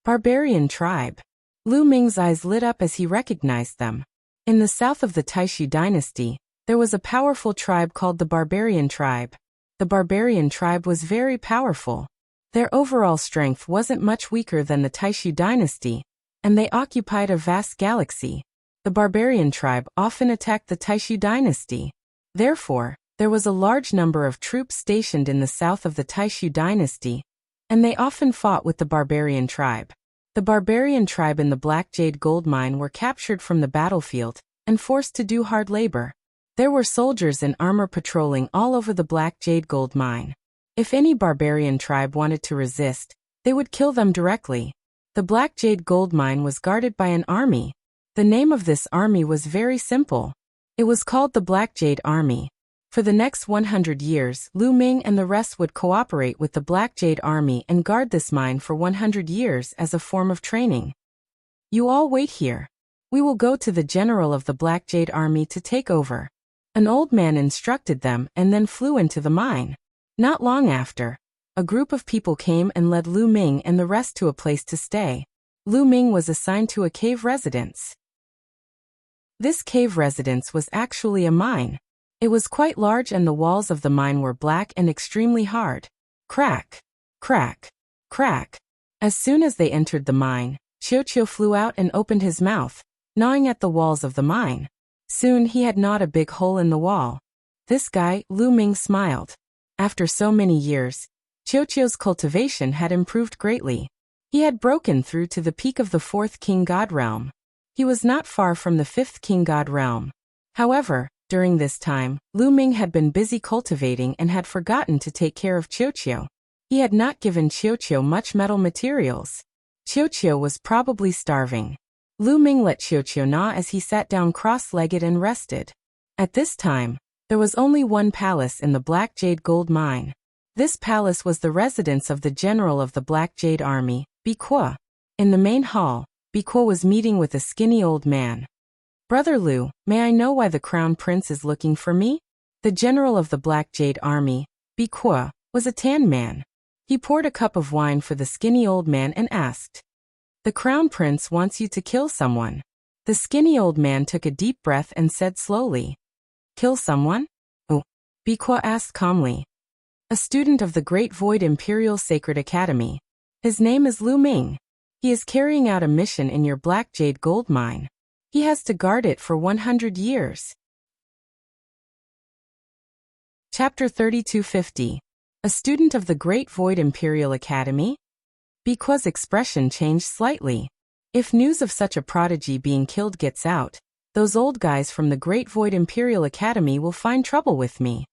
Barbarian tribe. Lu Ming's eyes lit up as he recognized them. In the south of the Taishu dynasty, there was a powerful tribe called the Barbarian tribe. The Barbarian tribe was very powerful. Their overall strength wasn't much weaker than the Taishu dynasty, and they occupied a vast galaxy. The Barbarian tribe often attacked the Taishu dynasty. Therefore, there was a large number of troops stationed in the south of the Taishu dynasty, and they often fought with the Barbarian tribe. The Barbarian tribe in the Black Jade Gold Mine were captured from the battlefield and forced to do hard labor. There were soldiers in armor patrolling all over the Black Jade Gold Mine. If any Barbarian tribe wanted to resist, they would kill them directly. The Black Jade Gold Mine was guarded by an army. The name of this army was very simple. It was called the Black Jade Army. For the next 100 years, Lu Ming and the rest would cooperate with the Black Jade Army and guard this mine for 100 years as a form of training. You all wait here. We will go to the general of the Black Jade Army to take over. An old man instructed them and then flew into the mine. Not long after, a group of people came and led Lu Ming and the rest to a place to stay. Lu Ming was assigned to a cave residence. This cave residence was actually a mine. It was quite large and the walls of the mine were black and extremely hard. Crack, crack, crack. As soon as they entered the mine, Qiu flew out and opened his mouth, gnawing at the walls of the mine. Soon he had gnawed a big hole in the wall. This guy, Lu Ming, smiled. After so many years, Qiu's cultivation had improved greatly. He had broken through to the peak of the 4th King God realm. He was not far from the 5th King God realm. However, during this time, Lu Ming had been busy cultivating and had forgotten to take care of Qiu. He had not given Qiu much metal materials. Qiu was probably starving. Lu Ming let Qiu gnaw as he sat down cross-legged and rested. At this time, there was only one palace in the Black Jade Gold Mine. This palace was the residence of the general of the Black Jade Army, Wuxia. In the main hall, Wuxia was meeting with a skinny old man. "Brother Liu, may I know why the crown prince is looking for me?" The general of the Black Jade Army, Wuxia, was a tan man. He poured a cup of wine for the skinny old man and asked, "The crown prince wants you to kill someone." The skinny old man took a deep breath and said slowly, "Kill someone?" "Oh," Wuxia asked calmly. "A student of the Great Void Imperial Sacred Academy. His name is Lu Ming. He is carrying out a mission in your Black Jade gold mine. He has to guard it for 100 years. Chapter 3250. A student of the Great Void Imperial Academy? Wuxia's expression changed slightly. If news of such a prodigy being killed gets out, those old guys from the Great Void Imperial Academy will find trouble with me.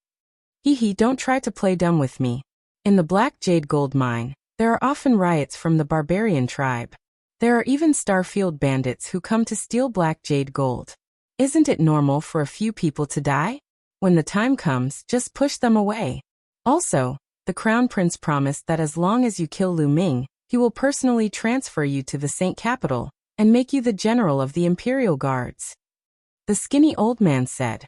Hee, don't try to play dumb with me. In the Black Jade gold mine, there are often riots from the barbarian tribe. There are even Starfield bandits who come to steal Black Jade gold. Isn't it normal for a few people to die? When the time comes, just push them away. Also, the Crown Prince promised that as long as you kill Lu Ming, he will personally transfer you to the Saint Capital and make you the general of the Imperial Guards." The skinny old man said.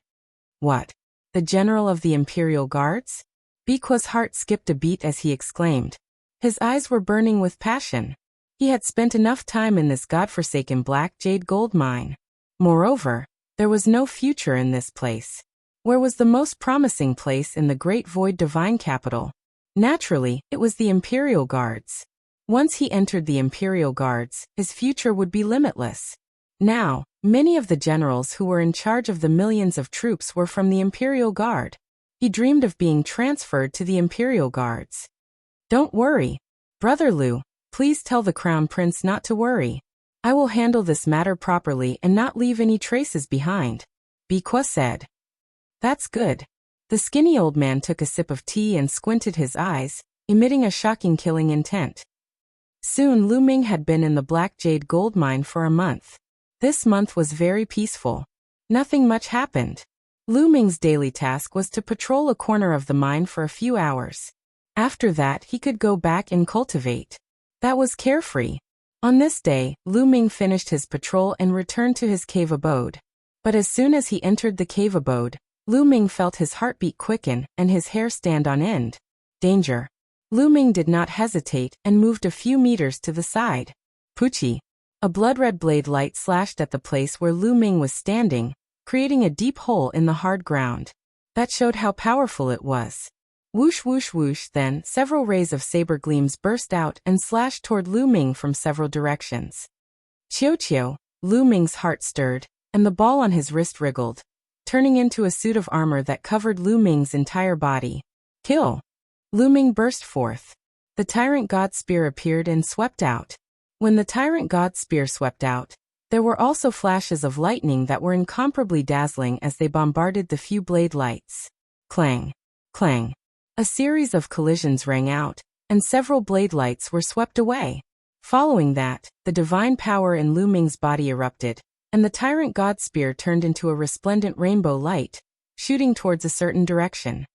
"What? The general of the Imperial Guards?" Wuxia's heart skipped a beat as he exclaimed. His eyes were burning with passion. He had spent enough time in this godforsaken Black Jade gold mine. Moreover, there was no future in this place. Where was the most promising place in the Great Void Divine Capital? Naturally, it was the Imperial Guards. Once he entered the Imperial Guards, his future would be limitless. Now, many of the generals who were in charge of the millions of troops were from the Imperial Guard. He dreamed of being transferred to the Imperial Guards. "Don't worry. Brother Liu, please tell the Crown Prince not to worry. I will handle this matter properly and not leave any traces behind," Wuxia said. "That's good." The skinny old man took a sip of tea and squinted his eyes, emitting a shocking killing intent. Soon Lu Ming had been in the Black Jade gold mine for a month. This month was very peaceful. Nothing much happened. Lu Ming's daily task was to patrol a corner of the mine for a few hours. After that, he could go back and cultivate. That was carefree. On this day, Lu Ming finished his patrol and returned to his cave abode. But as soon as he entered the cave abode, Lu Ming felt his heartbeat quicken and his hair stand on end. Danger. Lu Ming did not hesitate and moved a few meters to the side. Poochie. A blood-red blade light slashed at the place where Lu Ming was standing, creating a deep hole in the hard ground. That showed how powerful it was. Whoosh whoosh whoosh, then several rays of saber gleams burst out and slashed toward Lu Ming from several directions. Chiu, Lu Ming's heart stirred, and the ball on his wrist wriggled, turning into a suit of armor that covered Lu Ming's entire body. Kill! Lu Ming burst forth. The Tyrant God Spear appeared and swept out. When the Tyrant God Spear swept out, there were also flashes of lightning that were incomparably dazzling as they bombarded the few blade lights. Clang! Clang! A series of collisions rang out, and several blade lights were swept away. Following that, the divine power in Lu Ming's body erupted, and the Tyrant God Spear turned into a resplendent rainbow light, shooting towards a certain direction.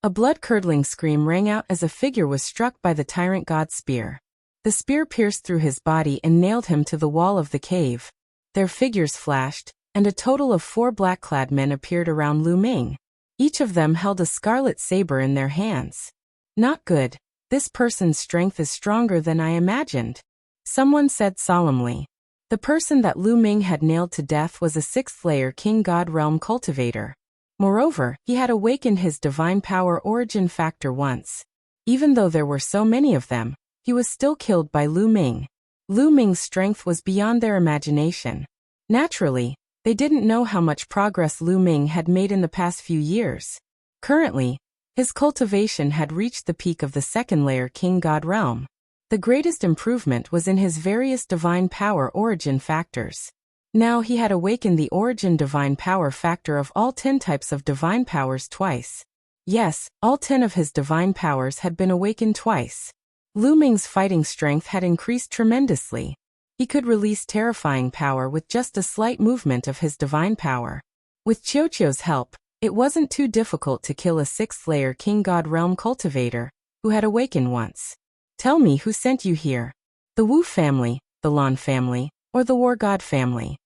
A blood-curdling scream rang out as a figure was struck by the Tyrant God Spear. The spear pierced through his body and nailed him to the wall of the cave. Their figures flashed, and a total of 4 black-clad men appeared around Lu Ming. Each of them held a scarlet saber in their hands. Not good. This person's strength is stronger than I imagined. Someone said solemnly. The person that Lu Ming had nailed to death was a 6th-layer King God Realm cultivator. Moreover, he had awakened his divine power origin factor once. Even though there were so many of them, he was still killed by Lu Ming. Lu Ming's strength was beyond their imagination. Naturally, they didn't know how much progress Lu Ming had made in the past few years. Currently, his cultivation had reached the peak of the 2nd-layer King God Realm. The greatest improvement was in his various divine power origin factors. Now he had awakened the origin divine power factor of all 10 types of divine powers twice. Yes, all 10 of his divine powers had been awakened twice. Lu Ming's fighting strength had increased tremendously. He could release terrifying power with just a slight movement of his divine power. With Chiu's help, It wasn't too difficult to kill a 6th-layer King God Realm cultivator, who had awakened once. Tell me who sent you here. The Wu family, the Lan family, or the War God family?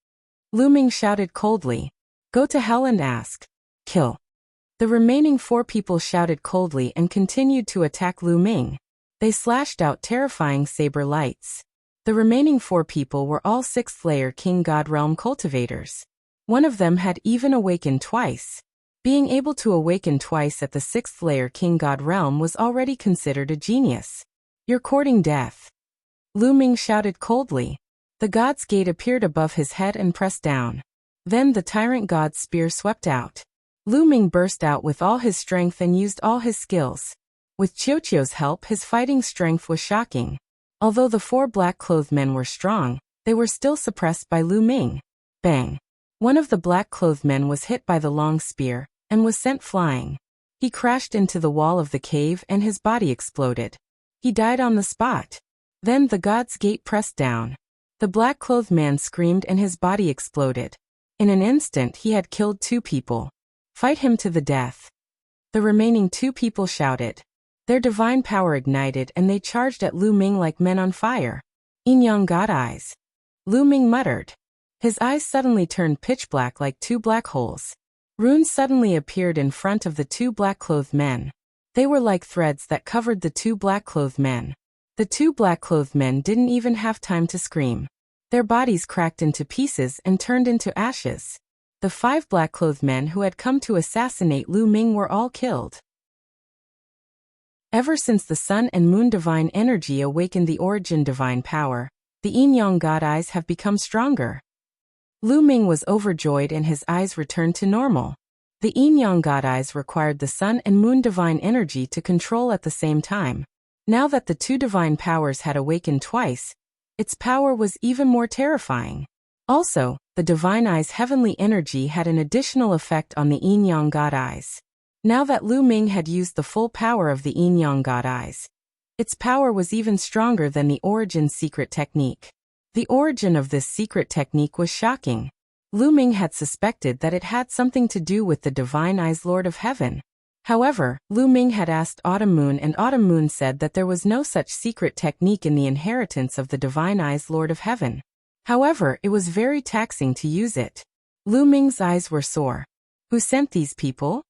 Lu Ming shouted coldly. Go to hell and ask. Kill. The remaining 4 people shouted coldly and continued to attack Lu Ming. They slashed out terrifying saber lights. The remaining 4 people were all 6th-layer King God Realm cultivators. One of them had even awakened twice. Being able to awaken twice at the 6th-layer King God Realm was already considered a genius. You're courting death. Lu Ming shouted coldly. The God's Gate appeared above his head and pressed down. Then the Tyrant God's spear swept out. Lu Ming burst out with all his strength and used all his skills. With Qiuqiu's help, his fighting strength was shocking. Although the 4 black-clothed men were strong, they were still suppressed by Lu Ming. Bang! One of the black-clothed men was hit by the long spear and was sent flying. He crashed into the wall of the cave and his body exploded. He died on the spot. Then the God's Gate pressed down. The black-clothed man screamed and his body exploded. In an instant he had killed 2 people. Fight him to the death. The remaining 2 people shouted. Their divine power ignited and they charged at Lu Ming like men on fire. Yin Yang God eyes. Lu Ming muttered. His eyes suddenly turned pitch black like 2 black holes. Runes suddenly appeared in front of the 2 black-clothed men. They were like threads that covered the 2 black-clothed men. The 2 black-clothed men didn't even have time to scream. Their bodies cracked into pieces and turned into ashes. The 5 black-clothed men who had come to assassinate Lu Ming were all killed. Ever since the Sun and Moon divine energy awakened the origin divine power, the Yin Yang God eyes have become stronger. Lu Ming was overjoyed and his eyes returned to normal. The Yin Yang God eyes required the Sun and Moon divine energy to control at the same time. Now that the 2 divine powers had awakened twice, its power was even more terrifying. Also, the divine eye's heavenly energy had an additional effect on the Yin Yang God eyes. Now that Lu Ming had used the full power of the Yin Yang God eyes, its power was even stronger than the origin secret technique. The origin of this secret technique was shocking. Lu Ming had suspected that it had something to do with the Divine Eyes Lord of Heaven. However, Lu Ming had asked Autumn Moon and Autumn Moon said that there was no such secret technique in the inheritance of the Divine Eyes Lord of Heaven. However, it was very taxing to use it. Lu Ming's eyes were sore. Who sent these people?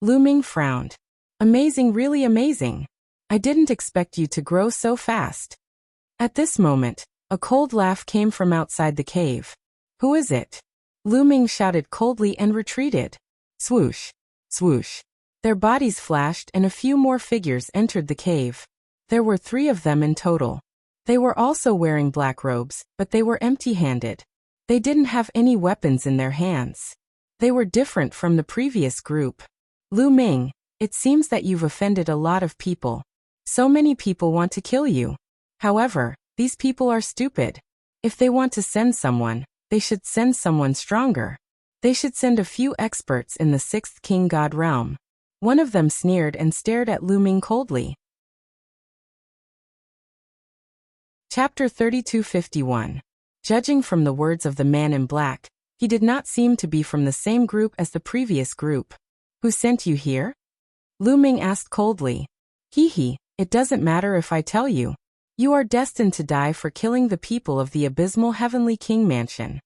Lu Ming frowned. Amazing, really amazing. I didn't expect you to grow so fast. At this moment, a cold laugh came from outside the cave. Who is it? Lu Ming shouted coldly and retreated. Swoosh. Swoosh. Their bodies flashed and a few more figures entered the cave. There were 3 of them in total. They were also wearing black robes, but they were empty-handed. They didn't have any weapons in their hands. They were different from the previous group. Lu Ming, it seems that you've offended a lot of people. So many people want to kill you. However, these people are stupid. If they want to send someone, they should send someone stronger. They should send a few experts in the 6th King God realm. One of them sneered and stared at Lu Ming coldly. Chapter 3251. Judging from the words of the man in black, he did not seem to be from the same group as the previous group. Who sent you here? Lu Ming asked coldly. Hee, it doesn't matter if I tell you. You are destined to die for killing the people of the abysmal heavenly king mansion.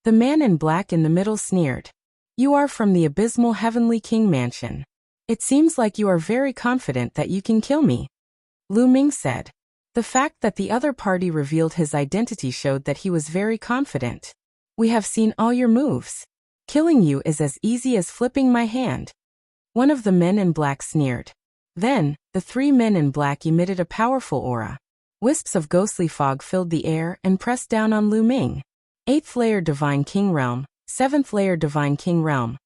The man in black in the middle sneered. You are from the abysmal heavenly king mansion. It seems like you are very confident that you can kill me. Lu Ming said. The fact that the other party revealed his identity showed that he was very confident. We have seen all your moves. Killing you is as easy as flipping my hand. One of the men in black sneered. Then, the 3 men in black emitted a powerful aura. Wisps of ghostly fog filled the air and pressed down on Lu Ming. 8th layer Divine King Realm, 7th layer Divine King Realm.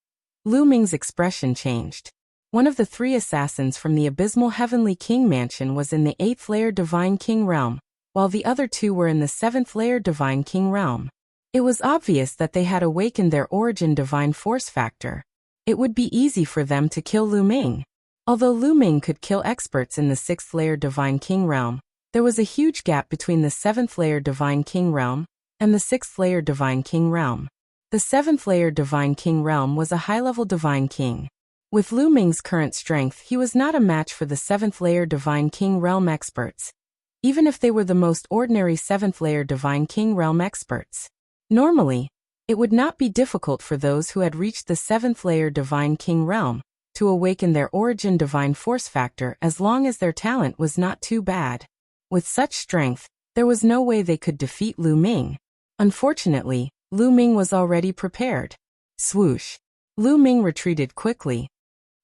Lu Ming's expression changed. One of the 3 assassins from the abysmal heavenly king mansion was in the 8th layer Divine King Realm, while the other 2 were in the 7th layer Divine King Realm. It was obvious that they had awakened their origin divine force factor. It would be easy for them to kill Lu Ming. Although Lu Ming could kill experts in the 6th layer Divine King Realm, there was a huge gap between the 7th layer Divine King Realm and the 6th layer Divine King Realm. The 7th-layer Divine King realm was a high-level Divine King. With Lu Ming's current strength, he was not a match for the 7th-layer Divine King realm experts, even if they were the most ordinary 7th-layer Divine King realm experts. Normally, it would not be difficult for those who had reached the 7th-layer Divine King realm to awaken their origin divine force factor as long as their talent was not too bad. With such strength, there was no way they could defeat Lu Ming. Unfortunately, Lu Ming was already prepared. Swoosh. Lu Ming retreated quickly.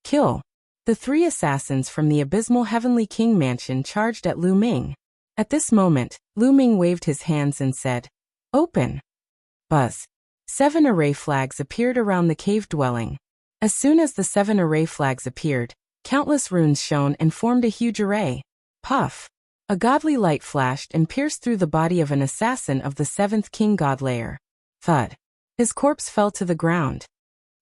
Kill. The 3 assassins from the abysmal Heavenly King mansion charged at Lu Ming. At this moment, Lu Ming waved his hands and said, "Open." Buzz. 7 array flags appeared around the cave dwelling. As soon as the 7 array flags appeared, countless runes shone and formed a huge array. Puff. A godly light flashed and pierced through the body of an assassin of the 7th King God layer. Thud. His corpse fell to the ground.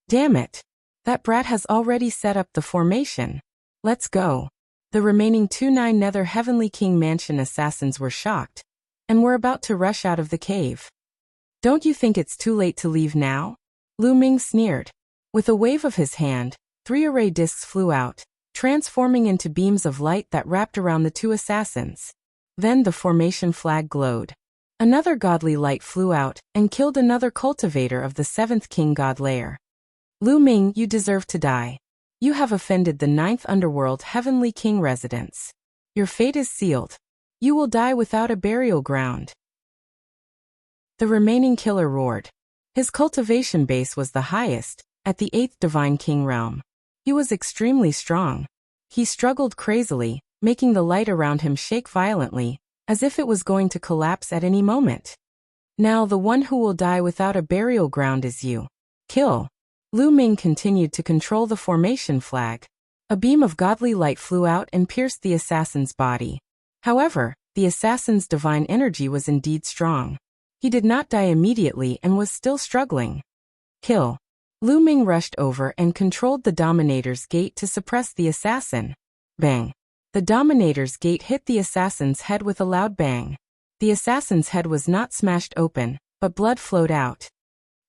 Damn it. That brat has already set up the formation. Let's go. The remaining 2 Nether Heavenly King Mansion assassins were shocked and were about to rush out of the cave. Don't you think it's too late to leave now? Lu Ming sneered. With a wave of his hand, 3 array discs flew out, transforming into beams of light that wrapped around the 2 assassins. Then the formation flag glowed. Another godly light flew out and killed another cultivator of the 7th King God layer. Lu Ming, you deserve to die. You have offended the 9th Underworld Heavenly King residence. Your fate is sealed. You will die without a burial ground. The remaining killer roared. His cultivation base was the highest, at the 8th Divine King realm. He was extremely strong. He struggled crazily, making the light around him shake violently, as if it was going to collapse at any moment. Now the one who will die without a burial ground is you. Kill. Lu Ming continued to control the formation flag. A beam of godly light flew out and pierced the assassin's body. However, the assassin's divine energy was indeed strong. He did not die immediately and was still struggling. Kill. Lu Ming rushed over and controlled the Dominator's Gate to suppress the assassin. Bang. The Dominator's Gate hit the assassin's head with a loud bang. The assassin's head was not smashed open, but blood flowed out.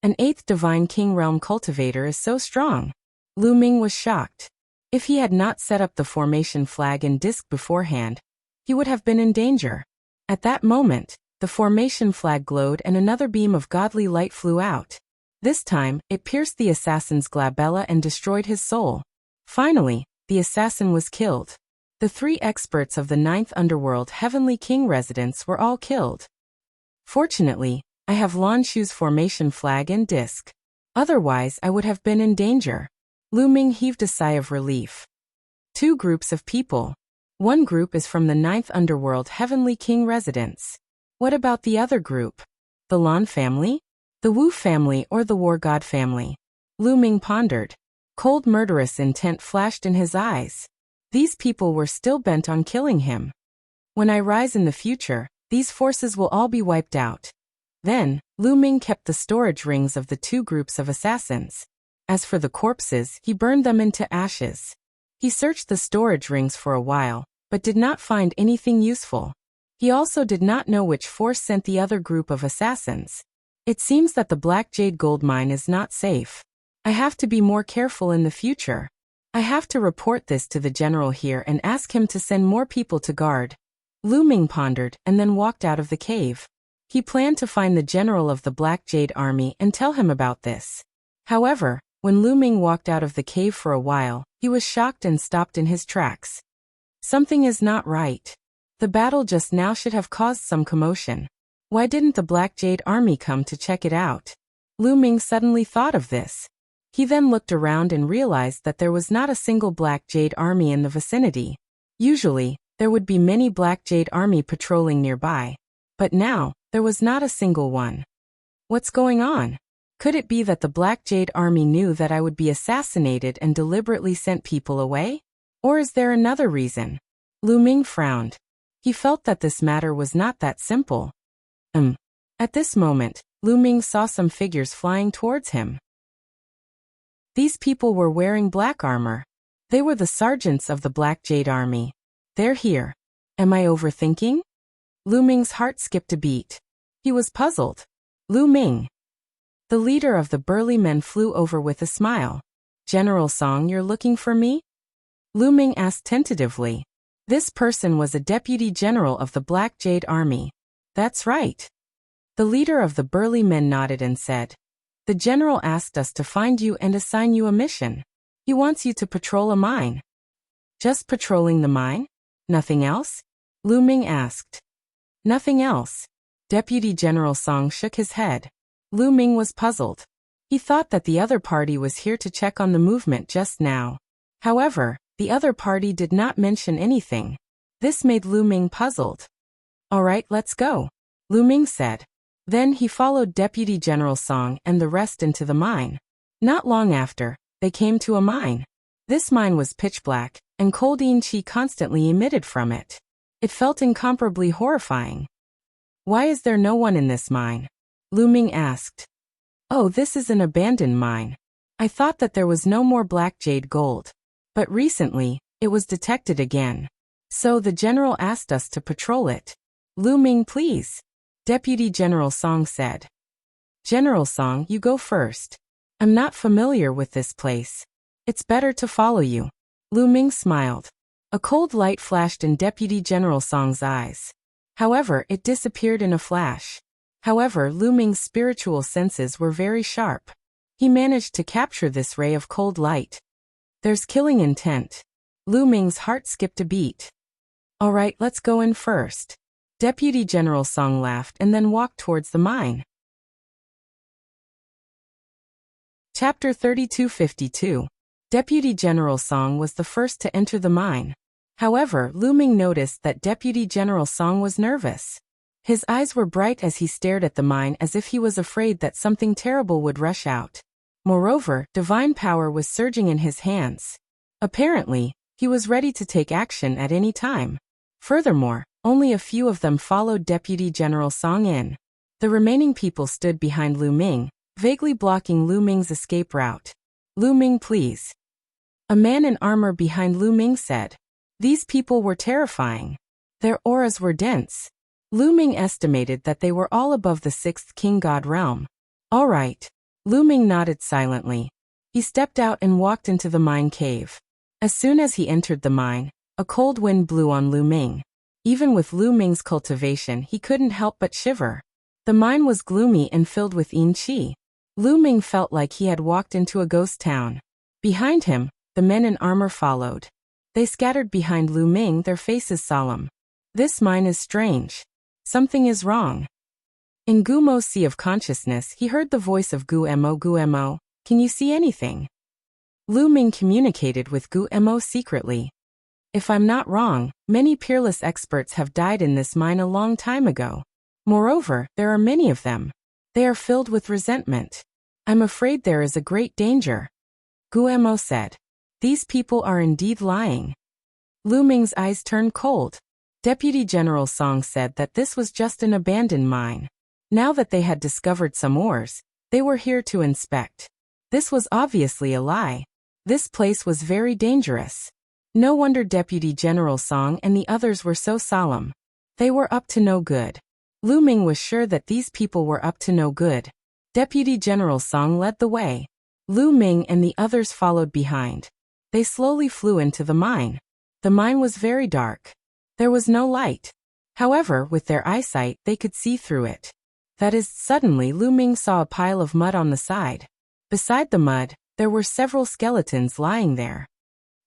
An 8th Divine King Realm cultivator is so strong. Lu Ming was shocked. If he had not set up the formation flag and disc beforehand, he would have been in danger. At that moment, the formation flag glowed and another beam of godly light flew out. This time, it pierced the assassin's glabella and destroyed his soul. Finally, the assassin was killed. The 3 experts of the 9th Underworld Heavenly King residence were all killed. Fortunately, I have Lan Shu's formation flag and disc. Otherwise, I would have been in danger. Lu Ming heaved a sigh of relief. 2 groups of people. One group is from the 9th Underworld Heavenly King residence. What about the other group? The Lan family? The Wu family or the War God family? Lu Ming pondered. Cold murderous intent flashed in his eyes. These people were still bent on killing him. When I rise in the future, these forces will all be wiped out. Then, Lu Ming kept the storage rings of the 2 groups of assassins. As for the corpses, he burned them into ashes. He searched the storage rings for a while, but did not find anything useful. He also did not know which force sent the other group of assassins. It seems that the Black Jade gold mine is not safe. I have to be more careful in the future. I have to report this to the general here and ask him to send more people to guard. Lu Ming pondered and then walked out of the cave. He planned to find the general of the Black Jade army and tell him about this. However, when Lu Ming walked out of the cave for a while, he was shocked and stopped in his tracks. Something is not right. The battle just now should have caused some commotion. Why didn't the Black Jade army come to check it out? Lu Ming suddenly thought of this. He then looked around and realized that there was not a single Black Jade army in the vicinity. Usually, there would be many Black Jade army patrolling nearby. But now, there was not a single one. What's going on? Could it be that the Black Jade army knew that I would be assassinated and deliberately sent people away? Or is there another reason? Lu Ming frowned. He felt that this matter was not that simple. At this moment, Lu Ming saw some figures flying towards him. These people were wearing black armor. They were the sergeants of the Black Jade army. They're here. Am I overthinking? Lu Ming's heart skipped a beat. He was puzzled. Lu Ming. The leader of the burly men flew over with a smile. General Song, you're looking for me? Lu Ming asked tentatively. This person was a deputy general of the Black Jade Army. That's right. The leader of the burly men nodded and said, the general asked us to find you and assign you a mission. He wants you to patrol a mine. Just patrolling the mine? Nothing else? Lu Ming asked. Nothing else. Deputy General Song shook his head. Lu Ming was puzzled. He thought that the other party was here to check on the movement just now. However, the other party did not mention anything. This made Lu Ming puzzled. All right, let's go, Lu Ming said. Then he followed Deputy General Song and the rest into the mine. Not long after, they came to a mine. This mine was pitch black, and cold qi constantly emitted from it. It felt incomparably horrifying. Why is there no one in this mine? Lu Ming asked. Oh, this is an abandoned mine. I thought that there was no more black jade gold. But recently, it was detected again. So the general asked us to patrol it. Lu Ming, please. Deputy General Song said. General Song, you go first. I'm not familiar with this place. It's better to follow you. Lu Ming smiled. A cold light flashed in Deputy General Song's eyes. However, it disappeared in a flash. However, Lu Ming's spiritual senses were very sharp. He managed to capture this ray of cold light. There's killing intent. Lu Ming's heart skipped a beat. All right, let's go in first. Deputy General Song laughed and then walked towards the mine. Chapter 3252. Deputy General Song was the first to enter the mine. However, Lu Ming noticed that Deputy General Song was nervous. His eyes were bright as he stared at the mine as if he was afraid that something terrible would rush out. Moreover, divine power was surging in his hands. Apparently, he was ready to take action at any time. Furthermore, only a few of them followed Deputy General Song in. The remaining people stood behind Lu Ming, vaguely blocking Lu Ming's escape route. Lu Ming, please. A man in armor behind Lu Ming said. These people were terrifying. Their auras were dense. Lu Ming estimated that they were all above the 6th King God realm. All right. Lu Ming nodded silently. He stepped out and walked into the mine cave. As soon as he entered the mine, a cold wind blew on Lu Ming. Even with Lu Ming's cultivation, he couldn't help but shiver. The mine was gloomy and filled with qi. Lu Ming felt like he had walked into a ghost town. Behind him, the men in armor followed. They scattered behind Lu Ming, their faces solemn. This mine is strange. Something is wrong. In Gumo's sea of consciousness, he heard the voice of Gumo, can you see anything? Lu Ming communicated with Gumo secretly. If I'm not wrong, many peerless experts have died in this mine a long time ago. Moreover, there are many of them. They are filled with resentment. I'm afraid there is a great danger. Gumo said. These people are indeed lying. Lu Ming's eyes turned cold. Deputy General Song said that this was just an abandoned mine. Now that they had discovered some ores, they were here to inspect. This was obviously a lie. This place was very dangerous. No wonder Deputy General Song and the others were so solemn. They were up to no good. Lu Ming was sure that these people were up to no good. Deputy General Song led the way. Lu Ming and the others followed behind. They slowly flew into the mine. The mine was very dark. There was no light. However, with their eyesight, they could see through it. That is, suddenly Lu Ming saw a pile of mud on the side. Beside the mud, there were several skeletons lying there.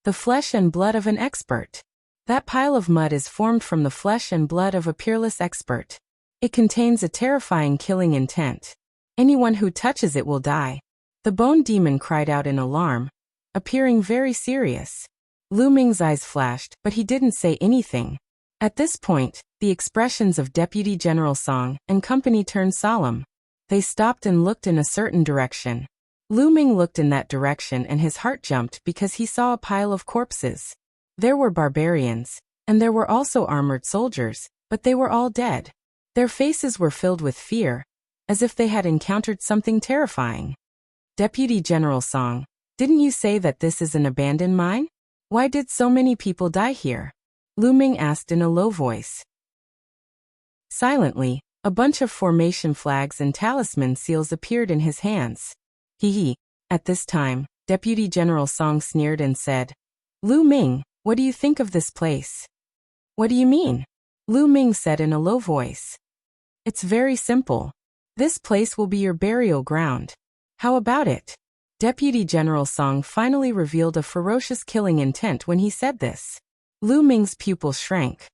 The flesh and blood of an expert. That pile of mud is formed from the flesh and blood of a peerless expert. It contains a terrifying killing intent. Anyone who touches it will die. The bone demon cried out in alarm, appearing very serious. Lu Ming's eyes flashed, but he didn't say anything. At this point, the expressions of Deputy General Song and company turned solemn. They stopped and looked in a certain direction. Lu Ming looked in that direction and his heart jumped because he saw a pile of corpses. There were barbarians, and there were also armored soldiers, but they were all dead. Their faces were filled with fear, as if they had encountered something terrifying. Deputy General Song, didn't you say that this is an abandoned mine? Why did so many people die here? Lu Ming asked in a low voice. Silently, A bunch of formation flags and talisman seals appeared in his hands. Hee hee. At this time, Deputy General Song sneered and said, Lu Ming, what do you think of this place? What do you mean? Lu Ming said in a low voice. It's very simple. This place will be your burial ground. How about it? Deputy General Song finally revealed a ferocious killing intent when he said this. Lu Ming's pupils shrank.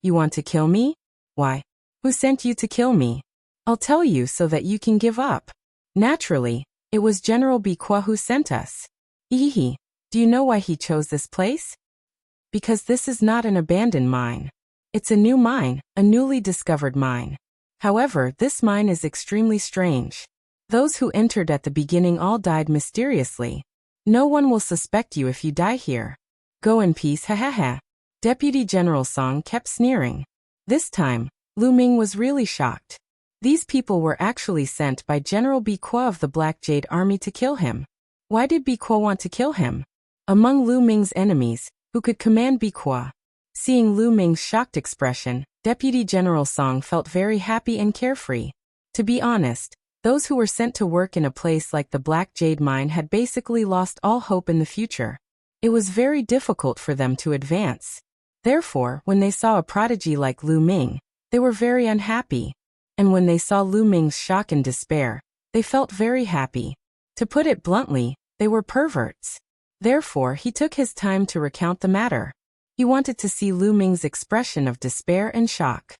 You want to kill me? Why? Who sent you to kill me? I'll tell you so that you can give up. Naturally, it was General Bikwa who sent us. Hehe. Do you know why he chose this place? Because this is not an abandoned mine. It's a new mine, a newly discovered mine. However, this mine is extremely strange. Those who entered at the beginning all died mysteriously. No one will suspect you if you die here. Go in peace, ha ha ha. Deputy General Song kept sneering. This time, Lu Ming was really shocked. These people were actually sent by General Bikwa of the Black Jade Army to kill him. Why did Bikwa want to kill him? Among Lu Ming's enemies, who could command Bikwa? Seeing Lu Ming's shocked expression, Deputy General Song felt very happy and carefree. To be honest, those who were sent to work in a place like the Black Jade Mine had basically lost all hope in the future. It was very difficult for them to advance. Therefore, when they saw a prodigy like Lu Ming, they were very unhappy. And when they saw Lu Ming's shock and despair, they felt very happy. To put it bluntly, they were perverts. Therefore, he took his time to recount the matter. He wanted to see Lu Ming's expression of despair and shock.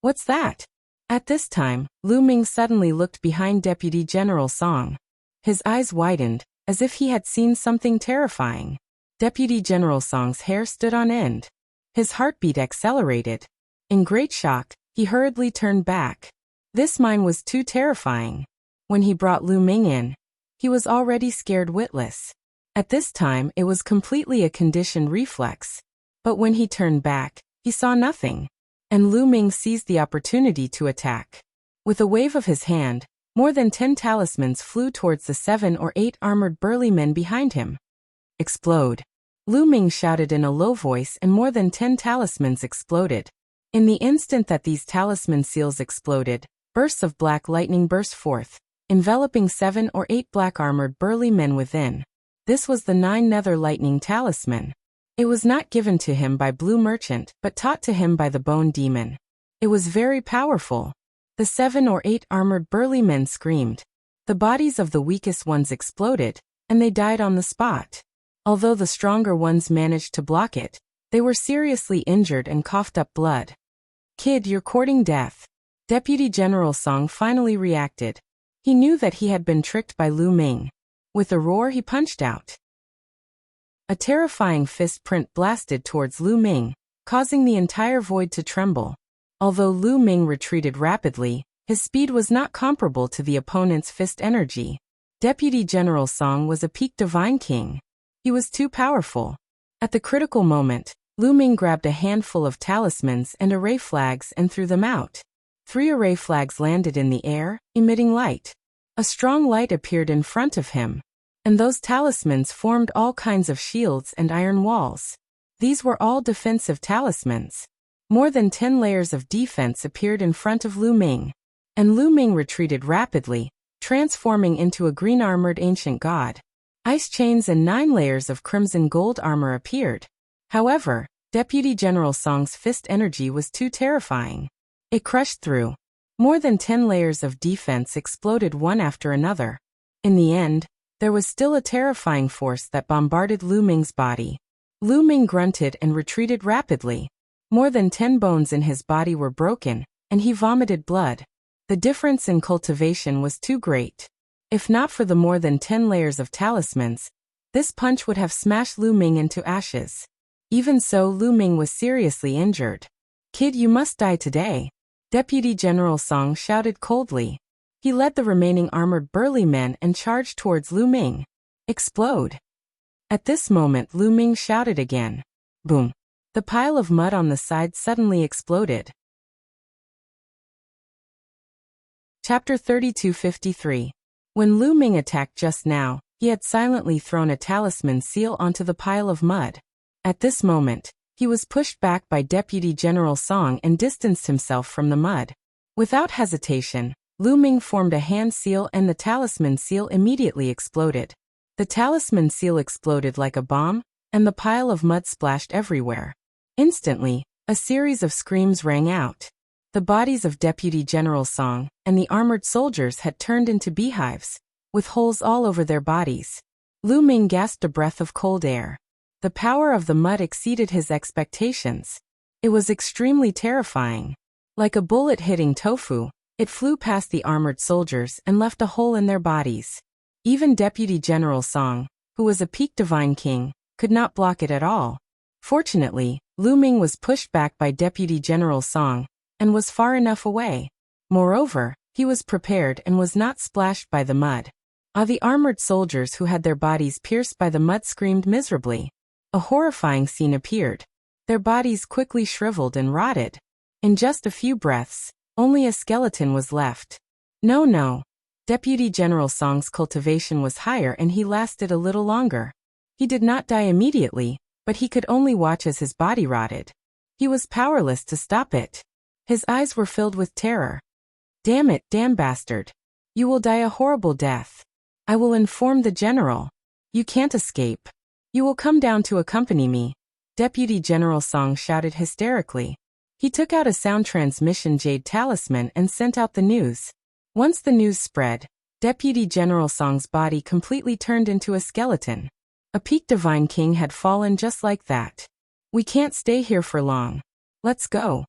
What's that? At this time, Lu Ming suddenly looked behind Deputy General Song. His eyes widened, as if he had seen something terrifying. Deputy General Song's hair stood on end. His heartbeat accelerated. In great shock, he hurriedly turned back. This mine was too terrifying. When he brought Lu Ming in, he was already scared witless. At this time, it was completely a conditioned reflex. But when he turned back, he saw nothing. And Lu Ming seized the opportunity to attack. With a wave of his hand, more than 10 talismans flew towards the 7 or 8 armored burly men behind him. Explode. Lu Ming shouted in a low voice and more than 10 talismans exploded. In the instant that these talisman seals exploded, bursts of black lightning burst forth, enveloping 7 or 8 black armored burly men within. This was the 9 nether lightning talisman. It was not given to him by Blue Merchant, but taught to him by the Bone Demon. It was very powerful. The 7 or 8 armored burly men screamed. The bodies of the weakest ones exploded, and they died on the spot. Although the stronger ones managed to block it, they were seriously injured and coughed up blood. Kid, you're courting death. Deputy General Song finally reacted. He knew that he had been tricked by Lu Ming. With a roar, he punched out. A terrifying fist print blasted towards Lu Ming, causing the entire void to tremble. Although Lu Ming retreated rapidly, his speed was not comparable to the opponent's fist energy. Deputy General Song was a peak divine king. He was too powerful. At the critical moment, Lu Ming grabbed a handful of talismans and array flags and threw them out. 3 array flags landed in the air, emitting light. A strong light appeared in front of him. And those talismans formed all kinds of shields and iron walls. These were all defensive talismans. More than 10 layers of defense appeared in front of Lu Ming. And Lu Ming retreated rapidly, transforming into a green-armored ancient god. Ice chains and 9 layers of crimson gold armor appeared. However, Deputy General Song's fist energy was too terrifying. It crushed through. More than 10 layers of defense exploded one after another. In the end, there was still a terrifying force that bombarded Lu Ming's body. Lu Ming grunted and retreated rapidly. More than 10 bones in his body were broken, and he vomited blood. The difference in cultivation was too great. If not for the more than 10 layers of talismans, this punch would have smashed Lu Ming into ashes. Even so, Lu Ming was seriously injured. Kid, you must die today. Deputy General Song shouted coldly. He led the remaining armored burly men and charged towards Lu Ming. Explode. At this moment, Lu Ming shouted again. Boom. The pile of mud on the side suddenly exploded. Chapter 3253. When Lu Ming attacked just now, he had silently thrown a talisman seal onto the pile of mud. At this moment, he was pushed back by Deputy General Song and distanced himself from the mud. Without hesitation, Lu Ming formed a hand seal and the talisman seal immediately exploded. The talisman seal exploded like a bomb, and the pile of mud splashed everywhere. Instantly, a series of screams rang out. The bodies of Deputy General Song and the armored soldiers had turned into beehives, with holes all over their bodies. Lu Ming gasped a breath of cold air. The power of the mud exceeded his expectations. It was extremely terrifying. Like a bullet hitting tofu, it flew past the armored soldiers and left a hole in their bodies. Even Deputy General Song, who was a peak divine king, could not block it at all. Fortunately, Lu Ming was pushed back by Deputy General Song and was far enough away. Moreover, he was prepared and was not splashed by the mud. The armored soldiers who had their bodies pierced by the mud screamed miserably. A horrifying scene appeared. Their bodies quickly shriveled and rotted. In just a few breaths, only a skeleton was left. No. Deputy General Song's cultivation was higher and he lasted a little longer. He did not die immediately, but he could only watch as his body rotted. He was powerless to stop it. His eyes were filled with terror. Damn it, damn bastard. You will die a horrible death. I will inform the general. You can't escape. You will come down to accompany me. Deputy General Song shouted hysterically. He took out a sound transmission jade talisman and sent out the news. Once the news spread, Deputy General Song's body completely turned into a skeleton. A peak divine king had fallen just like that. We can't stay here for long. Let's go.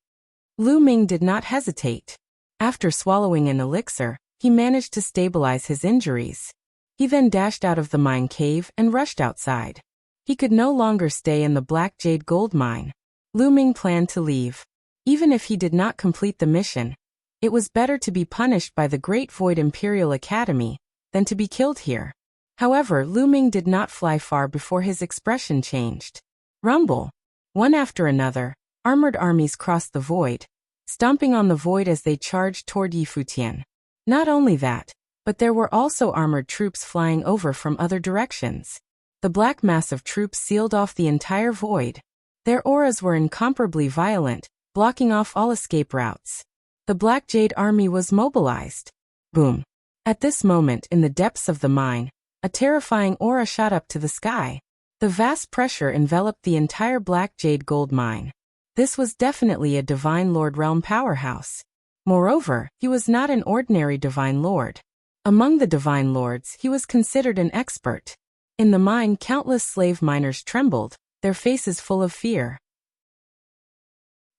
Lu Ming did not hesitate. After swallowing an elixir, he managed to stabilize his injuries. He then dashed out of the mine cave and rushed outside. He could no longer stay in the Black Jade gold mine. Lu Ming planned to leave. Even if he did not complete the mission, it was better to be punished by the Great Void Imperial Academy than to be killed here. However, Lu Ming did not fly far before his expression changed. Rumble. One after another, armored armies crossed the void, stomping on the void as they charged toward Yifutian. Not only that, but there were also armored troops flying over from other directions. The black mass of troops sealed off the entire void. Their auras were incomparably violent, blocking off all escape routes. The Black Jade army was mobilized. Boom. At this moment in the depths of the mine, a terrifying aura shot up to the sky. The vast pressure enveloped the entire Black Jade gold mine. This was definitely a Divine Lord realm powerhouse. Moreover, he was not an ordinary Divine Lord. Among the Divine Lords, he was considered an expert. In the mine, countless slave miners trembled, their faces full of fear.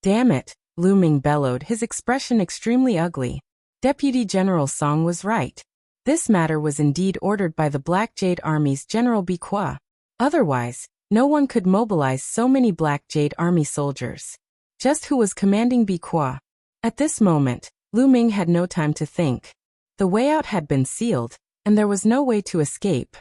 Damn it, Lu Ming bellowed, his expression extremely ugly. Deputy General Song was right. This matter was indeed ordered by the Black Jade Army's General Biqua. Otherwise, no one could mobilize so many Black Jade Army soldiers. Just who was commanding Biqua? At this moment, Lu Ming had no time to think. The way out had been sealed, and there was no way to escape.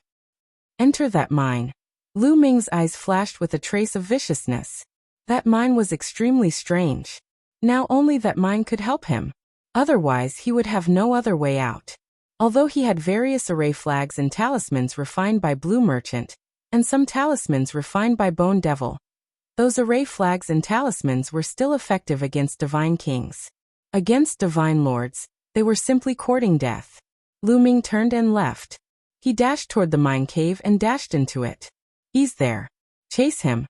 Enter that mine. Lu Ming's eyes flashed with a trace of viciousness. That mine was extremely strange. Now only that mine could help him. Otherwise, he would have no other way out. Although he had various array flags and talismans refined by Blue Merchant, and some talismans refined by Bone Devil, those array flags and talismans were still effective against divine kings. Against divine lords, they were simply courting death. Lu Ming turned and left. He dashed toward the mine cave and dashed into it. He's there. Chase him.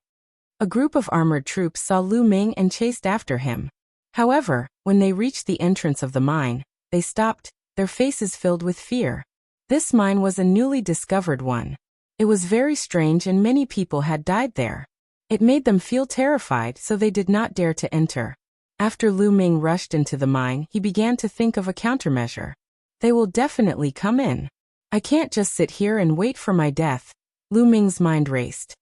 A group of armored troops saw Lu Ming and chased after him. However, when they reached the entrance of the mine, they stopped, their faces filled with fear. This mine was a newly discovered one. It was very strange and many people had died there. It made them feel terrified, so they did not dare to enter. After Lu Ming rushed into the mine, he began to think of a countermeasure. They will definitely come in. I can't just sit here and wait for my death. Lu Ming's mind raced.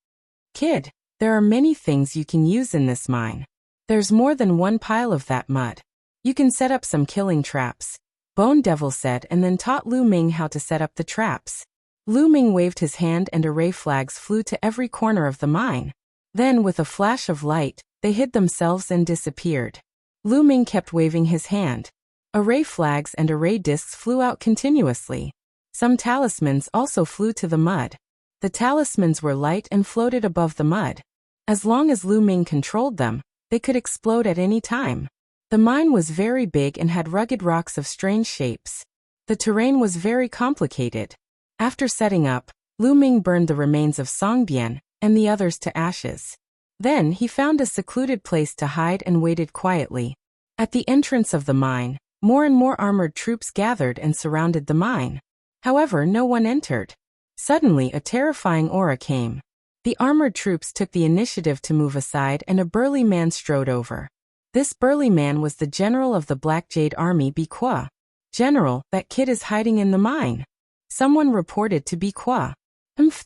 Kid, there are many things you can use in this mine. There's more than one pile of that mud. You can set up some killing traps, Bone Devil said, and then taught Lu Ming how to set up the traps. Lu Ming waved his hand and array flags flew to every corner of the mine. Then, with a flash of light, they hid themselves and disappeared. Lu Ming kept waving his hand. Array flags and array discs flew out continuously. Some talismans also flew to the mud. The talismans were light and floated above the mud. As long as Lu Ming controlled them, they could explode at any time. The mine was very big and had rugged rocks of strange shapes. The terrain was very complicated. After setting up, Lu Ming burned the remains of Song Bian and the others to ashes. Then he found a secluded place to hide and waited quietly. At the entrance of the mine, more and more armored troops gathered and surrounded the mine. However, no one entered. Suddenly, a terrifying aura came. The armored troops took the initiative to move aside and a burly man strode over. This burly man was the general of the Black Jade Army, Biqua. "General, that kid is hiding in the mine," someone reported to Biqua.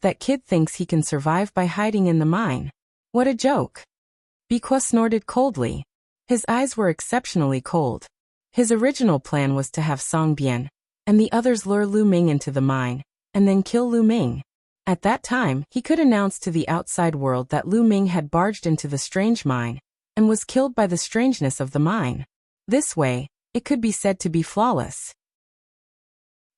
That kid thinks he can survive by hiding in the mine. What a joke." Biqua snorted coldly. His eyes were exceptionally cold. His original plan was to have Song Bian and the others lure Lu Ming into the mine, and then kill Lu Ming. At that time, he could announce to the outside world that Lu Ming had barged into the strange mine and was killed by the strangeness of the mine. This way, it could be said to be flawless.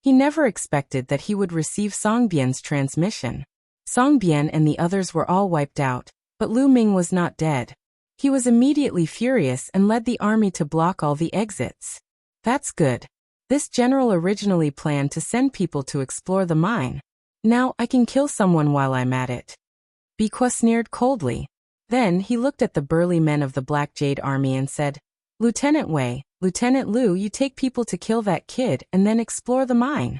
He never expected that he would receive Song Bian's transmission. Song Bian and the others were all wiped out, but Lu Ming was not dead. He was immediately furious and led the army to block all the exits. That's good. This general originally planned to send people to explore the mine. Now I can kill someone while I'm at it. Biqua sneered coldly. Then he looked at the burly men of the Black Jade Army and said, "Lieutenant Wei, Lieutenant Lu, you take people to kill that kid and then explore the mine."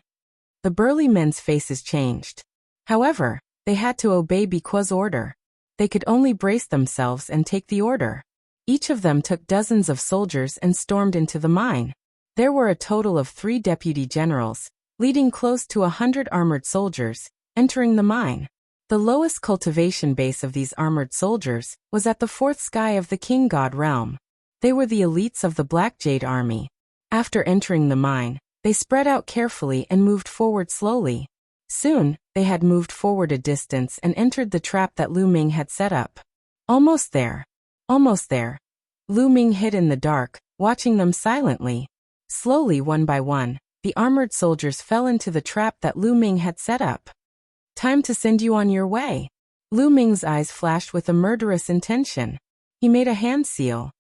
The burly men's faces changed. However, they had to obey Biqua's order. They could only brace themselves and take the order. Each of them took dozens of soldiers and stormed into the mine. There were a total of 3 deputy generals, leading close to 100 armored soldiers, entering the mine. The lowest cultivation base of these armored soldiers was at the 4th sky of the King God realm. They were the elites of the Black Jade Army. After entering the mine, they spread out carefully and moved forward slowly. Soon, they had moved forward a distance and entered the trap that Lu Ming had set up. Almost there. Almost there. Lu Ming hid in the dark, watching them silently. Slowly, one by one, the armored soldiers fell into the trap that Lu Ming had set up. "Time to send you on your way." Lu Ming's eyes flashed with a murderous intention. He made a hand seal.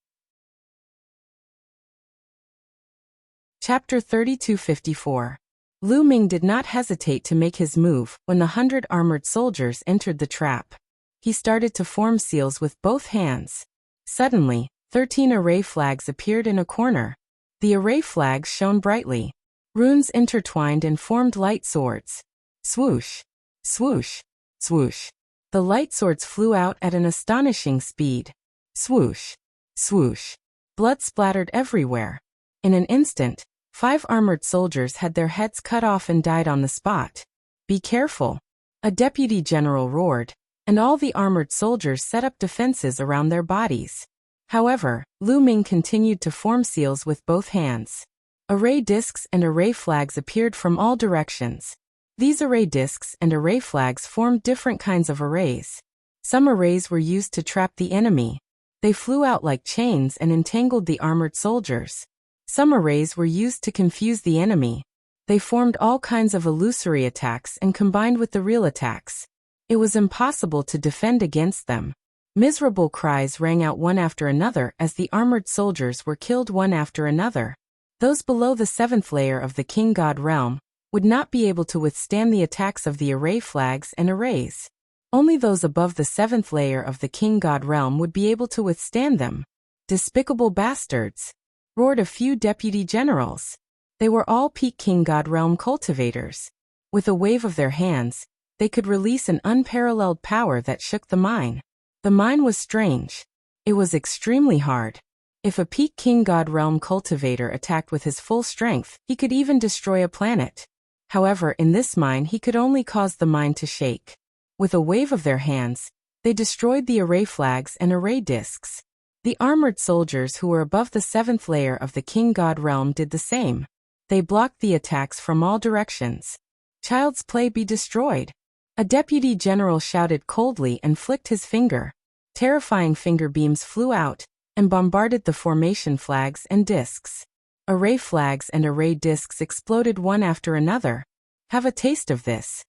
Chapter 3254. Lu Ming did not hesitate to make his move when the 100 armored soldiers entered the trap. He started to form seals with both hands. Suddenly, 13 array flags appeared in a corner. The array flags shone brightly. Runes intertwined and formed light swords. Swoosh, swoosh, swoosh. The light swords flew out at an astonishing speed. Swoosh, swoosh. Blood splattered everywhere. In an instant, 5 armored soldiers had their heads cut off and died on the spot. "Be careful," a deputy general roared, and all the armored soldiers set up defenses around their bodies. However, Lu Ming continued to form seals with both hands. Array discs and array flags appeared from all directions. These array discs and array flags formed different kinds of arrays. Some arrays were used to trap the enemy. They flew out like chains and entangled the armored soldiers. Some arrays were used to confuse the enemy. They formed all kinds of illusory attacks and combined with the real attacks. It was impossible to defend against them. Miserable cries rang out one after another as the armored soldiers were killed one after another. Those below the 7th layer of the King God realm would not be able to withstand the attacks of the array flags and arrays. Only those above the 7th layer of the King God realm would be able to withstand them. "Despicable bastards!" roared a few deputy generals. They were all peak King God realm cultivators. With a wave of their hands, they could release an unparalleled power that shook the mine. The mine was strange. It was extremely hard. If a peak King God realm cultivator attacked with his full strength, he could even destroy a planet. However, in this mine he could only cause the mine to shake. With a wave of their hands, they destroyed the array flags and array discs. The armored soldiers who were above the 7th layer of the King God realm did the same. They blocked the attacks from all directions. "Child's play be destroyed." A deputy general shouted coldly and flicked his finger. Terrifying finger beams flew out and bombarded the formation flags and discs. Array flags and array discs exploded one after another. "Have a taste of this."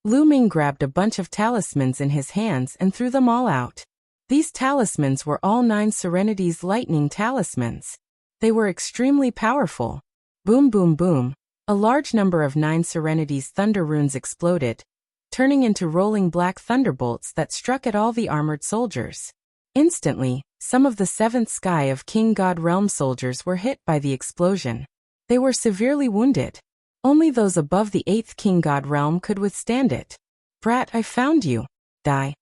Lu Ming grabbed a bunch of talismans in his hands and threw them all out. These talismans were all 9 Serenity's lightning talismans. They were extremely powerful. Boom boom boom. A large number of 9 Serenity's thunder runes exploded, turning into rolling black thunderbolts that struck at all the armored soldiers. Instantly, some of the 7th Sky of King God Realm soldiers were hit by the explosion. They were severely wounded. Only those above the 8th King God Realm could withstand it. Brat, I found you. Die.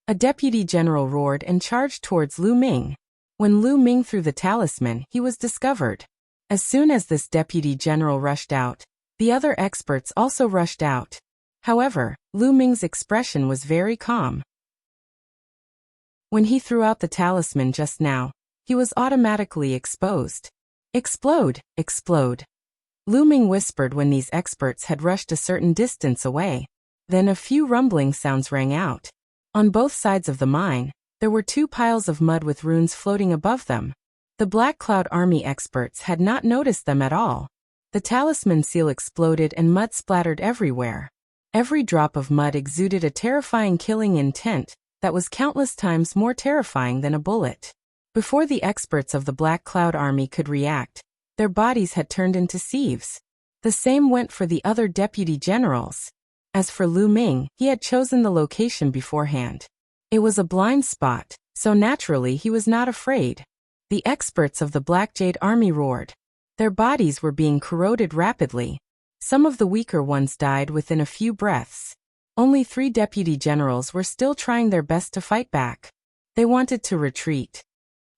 A deputy general roared and charged towards Lu Ming. When Lu Ming threw the talisman, he was discovered. As soon as this deputy general rushed out, the other experts also rushed out. However, Lu Ming's expression was very calm. When he threw out the talisman just now, he was automatically exposed. Explode, explode. Lu Ming whispered when these experts had rushed a certain distance away. Then a few rumbling sounds rang out. On both sides of the mine, there were 2 piles of mud with runes floating above them. The Black Cloud Army experts had not noticed them at all. The talisman seal exploded and mud splattered everywhere. Every drop of mud exuded a terrifying killing intent that was countless times more terrifying than a bullet. Before the experts of the Black Cloud Army could react, their bodies had turned into sieves. The same went for the other deputy generals. As for Lu Ming, he had chosen the location beforehand. It was a blind spot, so naturally he was not afraid. The experts of the Black Jade Army roared. Their bodies were being corroded rapidly. Some of the weaker ones died within a few breaths. Only 3 deputy generals were still trying their best to fight back. They wanted to retreat.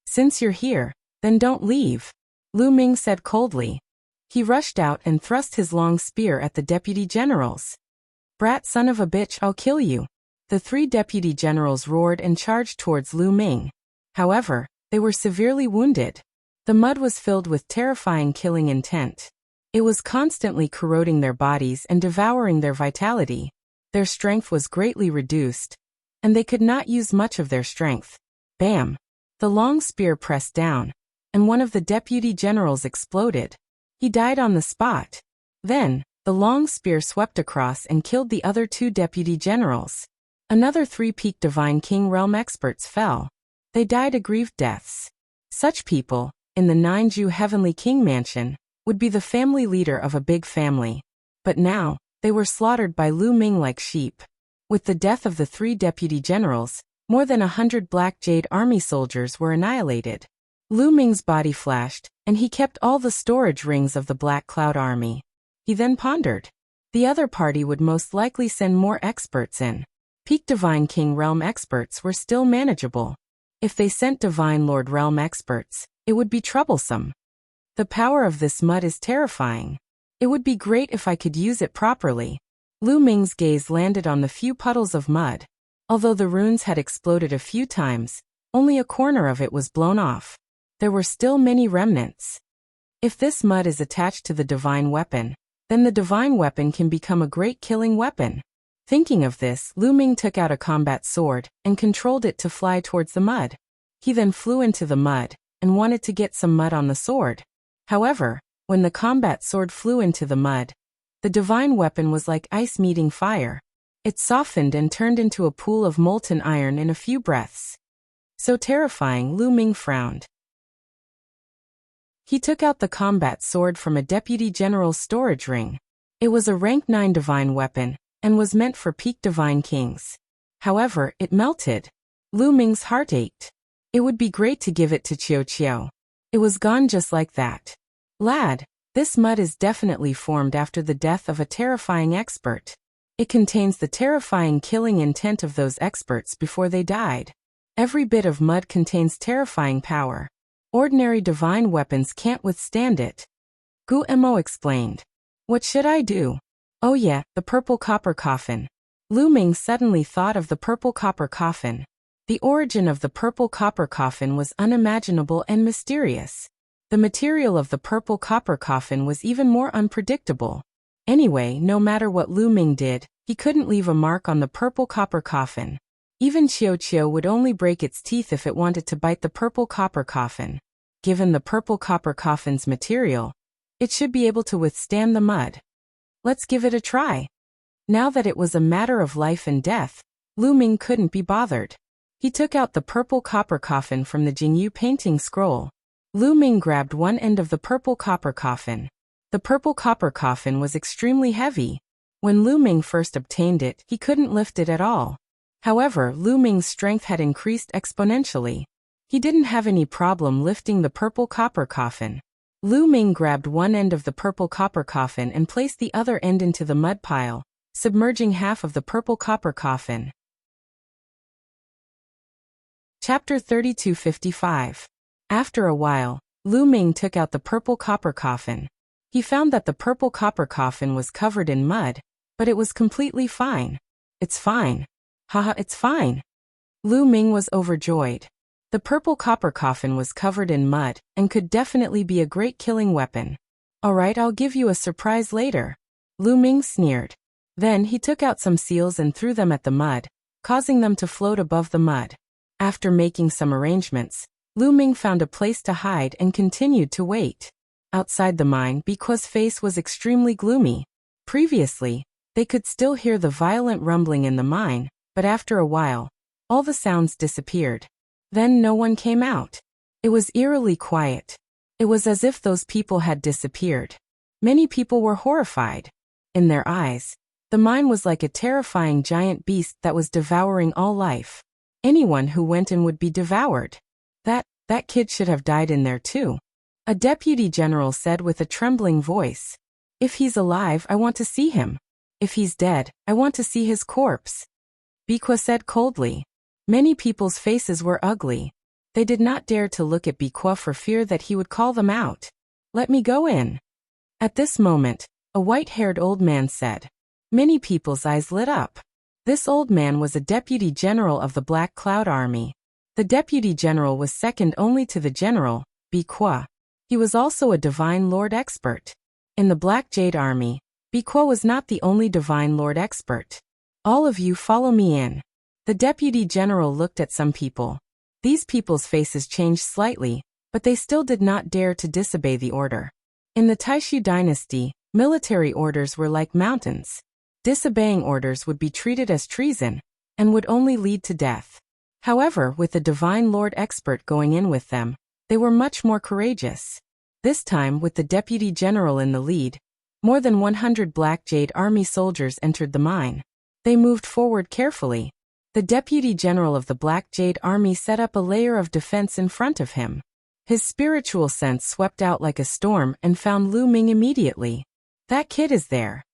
Since you're here, then don't leave, Lu Ming said coldly. He rushed out and thrust his long spear at the deputy generals. Brat son of a bitch, I'll kill you. The 3 deputy generals roared and charged towards Lu Ming. However, they were severely wounded. The mud was filled with terrifying killing intent. It was constantly corroding their bodies and devouring their vitality. Their strength was greatly reduced, and they could not use much of their strength. Bam! The long spear pressed down, and one of the deputy generals exploded. He died on the spot. Then, the long spear swept across and killed the other 2 deputy generals. Another 3 Peak Divine King Realm experts fell. They died aggrieved deaths. Such people, in the 9-Ju Heavenly King Mansion, would be the family leader of a big family. But now, they were slaughtered by Lu Ming like sheep. With the death of the 3 deputy generals, more than 100 Black Jade Army soldiers were annihilated. Lu Ming's body flashed, and he kept all the storage rings of the Black Cloud Army. He then pondered. The other party would most likely send more experts in. Peak Divine King Realm experts were still manageable. If they sent Divine Lord Realm experts, it would be troublesome. The power of this mud is terrifying. It would be great if I could use it properly. Lu Ming's gaze landed on the few puddles of mud. Although the runes had exploded a few times, only a corner of it was blown off. There were still many remnants. If this mud is attached to the divine weapon, then the divine weapon can become a great killing weapon. Thinking of this, Lu Ming took out a combat sword and controlled it to fly towards the mud. He then flew into the mud and wanted to get some mud on the sword. However, when the combat sword flew into the mud, the divine weapon was like ice meeting fire. It softened and turned into a pool of molten iron in a few breaths. So terrifying, Lu Ming frowned. He took out the combat sword from a deputy general's storage ring. It was a rank 9 divine weapon, and was meant for peak divine kings. However, it melted. Lu Ming's heart ached. It would be great to give it to Qiu Qiu. It was gone just like that. Lad, this mud is definitely formed after the death of a terrifying expert. It contains the terrifying killing intent of those experts before they died. Every bit of mud contains terrifying power. Ordinary divine weapons can't withstand it. Gu Mo explained. What should I do? Oh yeah, the purple copper coffin. Lu Ming suddenly thought of the purple copper coffin. The origin of the purple copper coffin was unimaginable and mysterious. The material of the purple copper coffin was even more unpredictable. Anyway, no matter what Lu Ming did, he couldn't leave a mark on the purple copper coffin. Even Qiu Qiu would only break its teeth if it wanted to bite the purple copper coffin. Given the purple copper coffin's material, it should be able to withstand the mud. Let's give it a try. Now that it was a matter of life and death, Lu Ming couldn't be bothered. He took out the purple copper coffin from the Jingyu painting scroll. Lu Ming grabbed one end of the purple copper coffin. The purple copper coffin was extremely heavy. When Lu Ming first obtained it, he couldn't lift it at all. However, Lu Ming's strength had increased exponentially. He didn't have any problem lifting the purple copper coffin. Lu Ming grabbed one end of the purple copper coffin and placed the other end into the mud pile, submerging half of the purple copper coffin. Chapter 3255. After a while, Lu Ming took out the purple copper coffin. He found that the purple copper coffin was covered in mud, but it was completely fine. It's fine. Haha, it's fine. Lu Ming was overjoyed. The purple copper coffin was covered in mud and could definitely be a great killing weapon. Alright, I'll give you a surprise later. Lu Ming sneered. Then he took out some seals and threw them at the mud, causing them to float above the mud. After making some arrangements, Lu Ming found a place to hide and continued to wait. Outside the mine, Bikuo's face was extremely gloomy. Previously, they could still hear the violent rumbling in the mine, but after a while, all the sounds disappeared. Then no one came out. It was eerily quiet. It was as if those people had disappeared. Many people were horrified. In their eyes, the mine was like a terrifying giant beast that was devouring all life. Anyone who went in would be devoured. That kid should have died in there too. A deputy general said with a trembling voice. If he's alive, I want to see him. If he's dead, I want to see his corpse. Bikuo said coldly. Many people's faces were ugly. They did not dare to look at Bikuo for fear that he would call them out. Let me go in. At this moment, a white-haired old man said. Many people's eyes lit up. This old man was a deputy general of the Black Cloud Army. The deputy general was second only to the general, Bikuo. He was also a Divine Lord expert. In the Black Jade Army, Bikuo was not the only Divine Lord expert. All of you follow me in. The deputy general looked at some people. These people's faces changed slightly, but they still did not dare to disobey the order. In the Taishu dynasty, military orders were like mountains. Disobeying orders would be treated as treason, and would only lead to death. However, with the Divine Lord expert going in with them, they were much more courageous. This time, with the deputy general in the lead, more than 100 Black Jade Army soldiers entered the mine. They moved forward carefully. The deputy general of the Black Jade Army set up a layer of defense in front of him. His spiritual sense swept out like a storm and found Lu Ming immediately. That kid is there.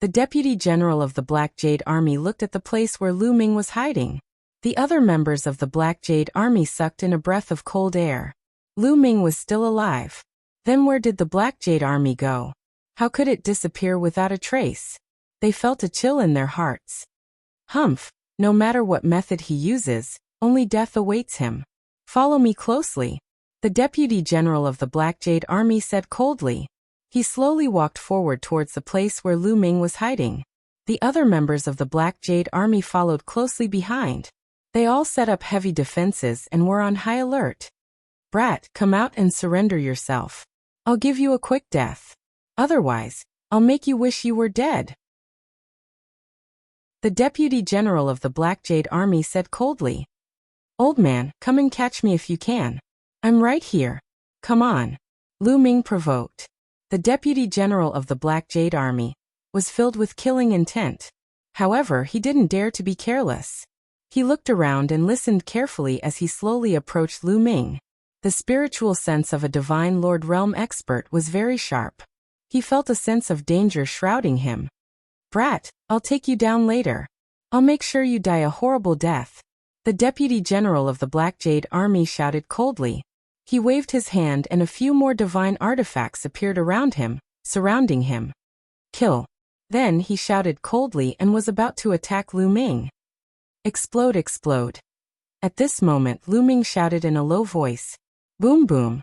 The deputy general of the Black Jade Army looked at the place where Lu Ming was hiding. The other members of the Black Jade Army sucked in a breath of cold air. Lu Ming was still alive. Then where did the Black Jade Army go? How could it disappear without a trace? They felt a chill in their hearts. Humph, no matter what method he uses, only death awaits him. Follow me closely. The deputy general of the Black Jade Army said coldly. He slowly walked forward towards the place where Lu Ming was hiding. The other members of the Black Jade Army followed closely behind. They all set up heavy defenses and were on high alert. Brat, come out and surrender yourself. I'll give you a quick death. Otherwise, I'll make you wish you were dead. The deputy general of the Black Jade Army said coldly. Old man, come and catch me if you can. I'm right here. Come on. Lu Ming provoked. The deputy general of the Black Jade Army was filled with killing intent. However, he didn't dare to be careless. He looked around and listened carefully as he slowly approached Lu Ming. The spiritual sense of a Divine Lord Realm expert was very sharp. He felt a sense of danger shrouding him. Brat, I'll take you down later. I'll make sure you die a horrible death. The deputy general of the Black Jade Army shouted coldly. He waved his hand and a few more divine artifacts appeared around him, surrounding him. Kill. Then he shouted coldly and was about to attack Lu Ming. Explode, explode. At this moment, Lu Ming shouted in a low voice. Boom, boom.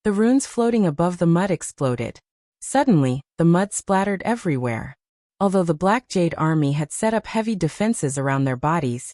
The runes floating above the mud exploded. Suddenly, the mud splattered everywhere. Although the Black Jade Army had set up heavy defenses around their bodies,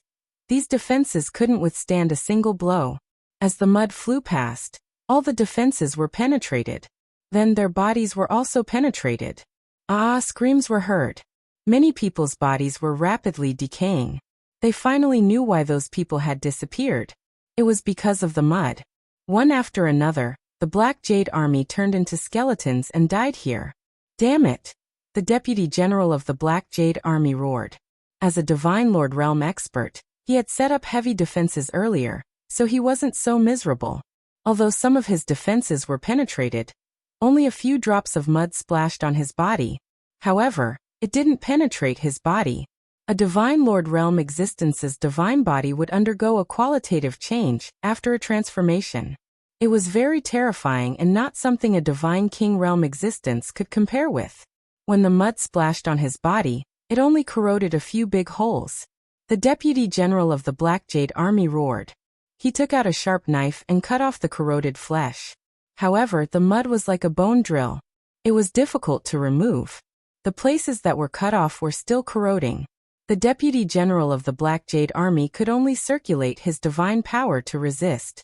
these defenses couldn't withstand a single blow. As the mud flew past, all the defenses were penetrated. Then their bodies were also penetrated. Ah, screams were heard. Many people's bodies were rapidly decaying. They finally knew why those people had disappeared. It was because of the mud. One after another, the Black Jade Army turned into skeletons and died here. Damn it! The Deputy General of the Black Jade Army roared. As a Divine Lord realm expert, he had set up heavy defenses earlier, so he wasn't so miserable. Although some of his defenses were penetrated, only a few drops of mud splashed on his body. However, it didn't penetrate his body. A Divine Lord realm existence's divine body would undergo a qualitative change after a transformation. It was very terrifying and not something a Divine King realm existence could compare with. When the mud splashed on his body, it only corroded a few big holes. The Deputy General of the Black Jade Army roared. He took out a sharp knife and cut off the corroded flesh. However, the mud was like a bone drill. It was difficult to remove. The places that were cut off were still corroding. The Deputy General of the Black Jade Army could only circulate his divine power to resist.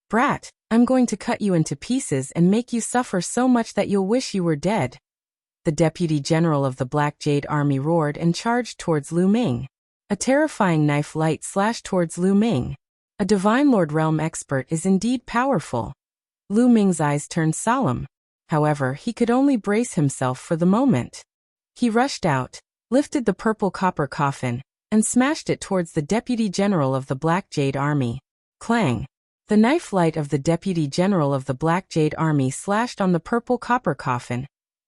Brat, I'm going to cut you into pieces and make you suffer so much that you'll wish you were dead. The Deputy General of the Black Jade Army roared and charged towards Lu Ming. A terrifying knife light slashed towards Lu Ming. A Divine Lord realm expert is indeed powerful. Lu Ming's eyes turned solemn. However, he could only brace himself for the moment. He rushed out, lifted the purple copper coffin, and smashed it towards the Deputy General of the Black Jade Army. Clang! The knife light of the Deputy General of the Black Jade Army slashed on the purple copper coffin,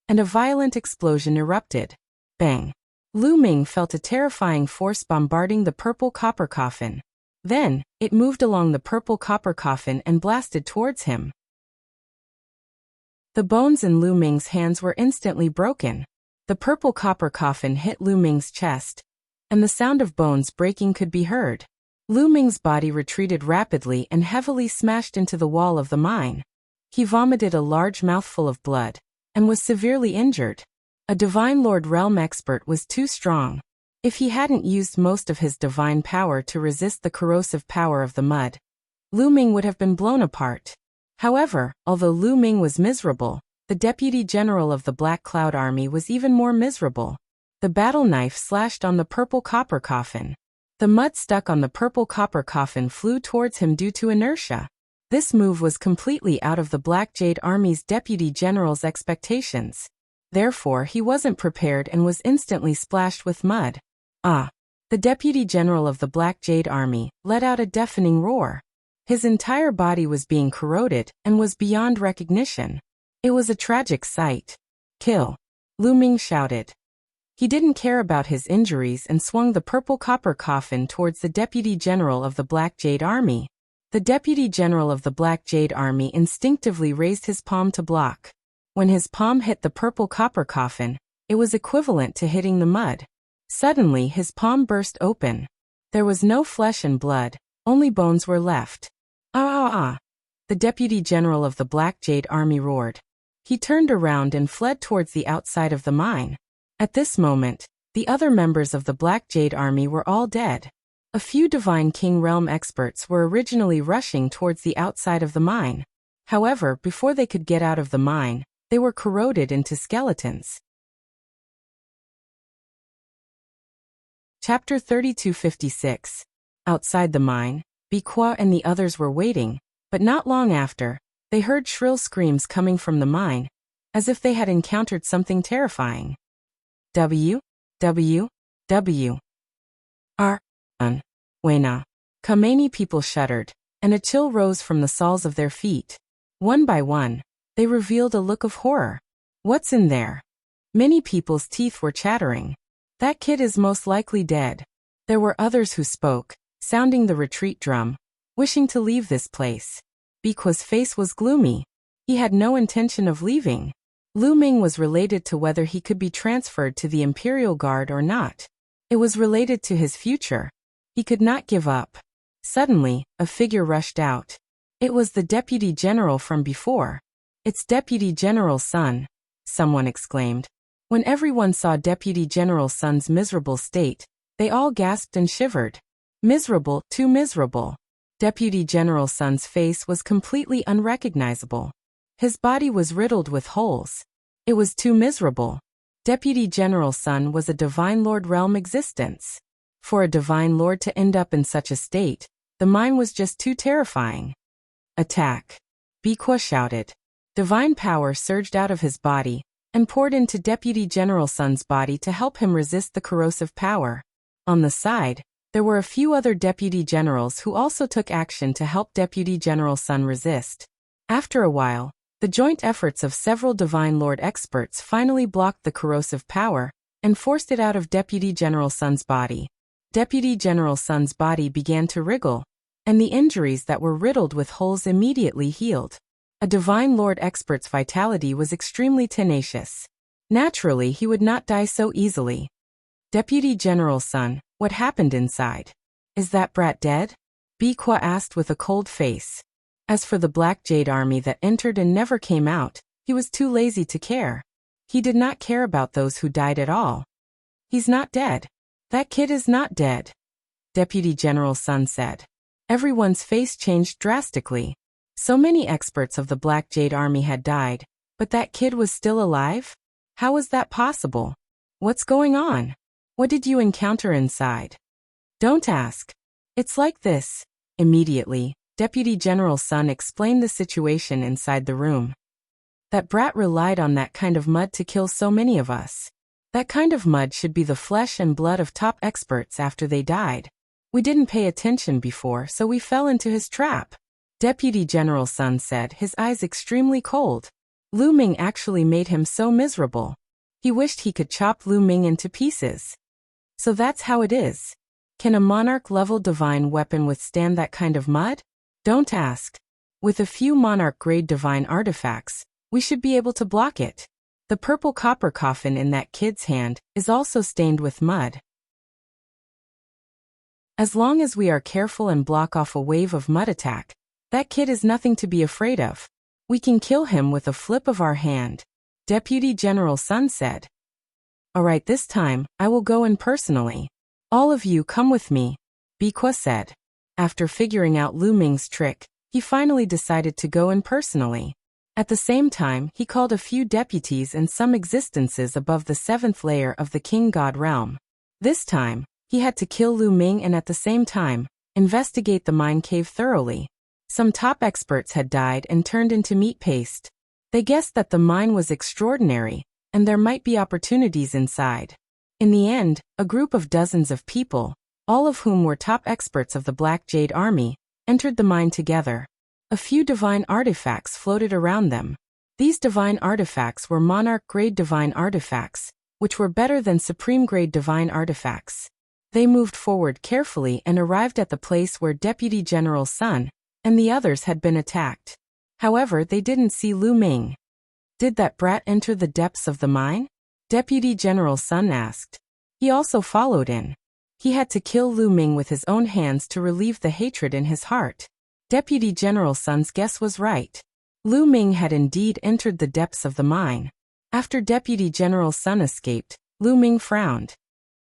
and a violent explosion erupted. Bang! Lu Ming felt a terrifying force bombarding the purple copper coffin. Then, it moved along the purple copper coffin and blasted towards him. The bones in Lu Ming's hands were instantly broken. The purple copper coffin hit Lu Ming's chest, and the sound of bones breaking could be heard. Lu Ming's body retreated rapidly and heavily smashed into the wall of the mine. He vomited a large mouthful of blood, and was severely injured. A Divine Lord realm expert was too strong. If he hadn't used most of his divine power to resist the corrosive power of the mud, Lu Ming would have been blown apart. However, although Lu Ming was miserable, the Deputy General of the Black Cloud Army was even more miserable. The battle knife slashed on the purple copper coffin. The mud stuck on the purple copper coffin flew towards him due to inertia. This move was completely out of the Black Jade Army's Deputy General's expectations. Therefore, he wasn't prepared and was instantly splashed with mud. Ah! The Deputy General of the Black Jade Army let out a deafening roar. His entire body was being corroded and was beyond recognition. It was a tragic sight. Kill! Lu Ming shouted. He didn't care about his injuries and swung the purple copper coffin towards the Deputy General of the Black Jade Army. The Deputy General of the Black Jade Army instinctively raised his palm to block. When his palm hit the purple copper coffin, it was equivalent to hitting the mud. Suddenly his palm burst open. There was no flesh and blood, only bones were left. Ah! The Deputy General of the Black Jade Army roared. He turned around and fled towards the outside of the mine. At this moment, the other members of the Black Jade Army were all dead. A few Divine King realm experts were originally rushing towards the outside of the mine. However, before they could get out of the mine, they were corroded into skeletons. Chapter 3256. Outside the mine, Biqua and the others were waiting, but not long after, they heard shrill screams coming from the mine, as if they had encountered something terrifying. W. Wena. Kameni people shuddered, and a chill rose from the soles of their feet. One by one, they revealed a look of horror. What's in there? Many people's teeth were chattering. That kid is most likely dead. There were others who spoke, sounding the retreat drum, wishing to leave this place. Biqua's face was gloomy. He had no intention of leaving. Lu Ming was related to whether he could be transferred to the Imperial Guard or not. It was related to his future. He could not give up. Suddenly, a figure rushed out. It was the Deputy General from before. It's Deputy General Sun, someone exclaimed. When everyone saw Deputy General Sun's miserable state, they all gasped and shivered. Miserable, too miserable. Deputy General Sun's face was completely unrecognizable. His body was riddled with holes. It was too miserable. Deputy General Sun was a Divine Lord realm existence. For a divine lord to end up in such a state, the mine was just too terrifying. Attack! Wuxia shouted. Divine power surged out of his body and poured into Deputy General Sun's body to help him resist the corrosive power. On the side, there were a few other deputy generals who also took action to help Deputy General Sun resist. After a while, the joint efforts of several Divine Lord experts finally blocked the corrosive power and forced it out of Deputy General Sun's body. Deputy General Sun's body began to wriggle, and the injuries that were riddled with holes immediately healed. A Divine Lord expert's vitality was extremely tenacious. Naturally, he would not die so easily. Deputy General Sun, what happened inside? Is that brat dead? Wuxia asked with a cold face. As for the Black Jade Army that entered and never came out, he was too lazy to care. He did not care about those who died at all. He's not dead. That kid is not dead, Deputy General Sun said. Everyone's face changed drastically. So many experts of the Black Jade Army had died, but that kid was still alive? How was that possible? What's going on? What did you encounter inside? Don't ask. It's like this. Immediately, Deputy General Sun explained the situation inside the room. That brat relied on that kind of mud to kill so many of us. That kind of mud should be the flesh and blood of top experts after they died. We didn't pay attention before, so we fell into his trap. Deputy General Sun said, his eyes extremely cold. Lu Ming actually made him so miserable. He wished he could chop Lu Ming into pieces. So that's how it is. Can a monarch-level divine weapon withstand that kind of mud? Don't ask. With a few monarch-grade divine artifacts, we should be able to block it. The purple copper coffin in that kid's hand is also stained with mud. As long as we are careful and block off a wave of mud attack, that kid is nothing to be afraid of. We can kill him with a flip of our hand, Deputy General Sun said. Alright, this time, I will go in personally. All of you come with me, Wuxia said. After figuring out Lu Ming's trick, he finally decided to go in personally. At the same time, he called a few deputies and some existences above the 7th layer of the King God realm. This time, he had to kill Lu Ming and at the same time, investigate the mine cave thoroughly. Some top experts had died and turned into meat paste. They guessed that the mine was extraordinary, and there might be opportunities inside. In the end, a group of dozens of people, all of whom were top experts of the Black Jade Army, entered the mine together. A few divine artifacts floated around them. These divine artifacts were monarch-grade divine artifacts, which were better than supreme-grade divine artifacts. They moved forward carefully and arrived at the place where Deputy General Sun and the others had been attacked. However, they didn't see Lu Ming. Did that brat enter the depths of the mine? Deputy General Sun asked. He also followed in. He had to kill Lu Ming with his own hands to relieve the hatred in his heart. Deputy General Sun's guess was right. Lu Ming had indeed entered the depths of the mine. After Deputy General Sun escaped, Lu Ming frowned.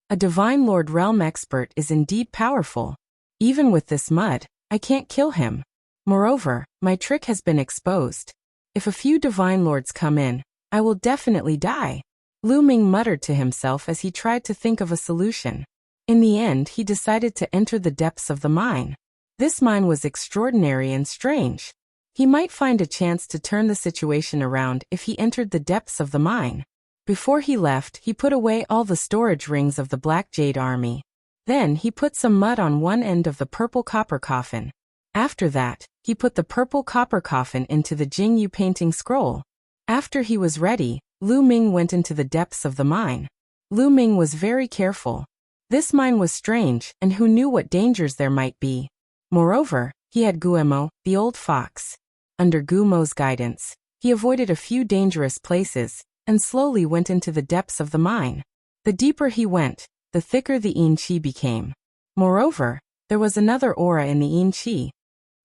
A Divine Lord Realm expert is indeed powerful. Even with this mud, I can't kill him. Moreover, my trick has been exposed. If a few Divine Lords come in, I will definitely die. Lu Ming muttered to himself as he tried to think of a solution. In the end, he decided to enter the depths of the mine. This mine was extraordinary and strange. He might find a chance to turn the situation around if he entered the depths of the mine. Before he left, he put away all the storage rings of the Black Jade Army. Then he put some mud on one end of the purple copper coffin. After that, he put the purple copper coffin into the Jingyu painting scroll. After he was ready, Lu Ming went into the depths of the mine. Lu Ming was very careful. This mine was strange, and who knew what dangers there might be. Moreover, he had Guemo, the old fox. Under Gumo's guidance, he avoided a few dangerous places, and slowly went into the depths of the mine. The deeper he went, the thicker the yin qi became. Moreover, there was another aura in the yin qi.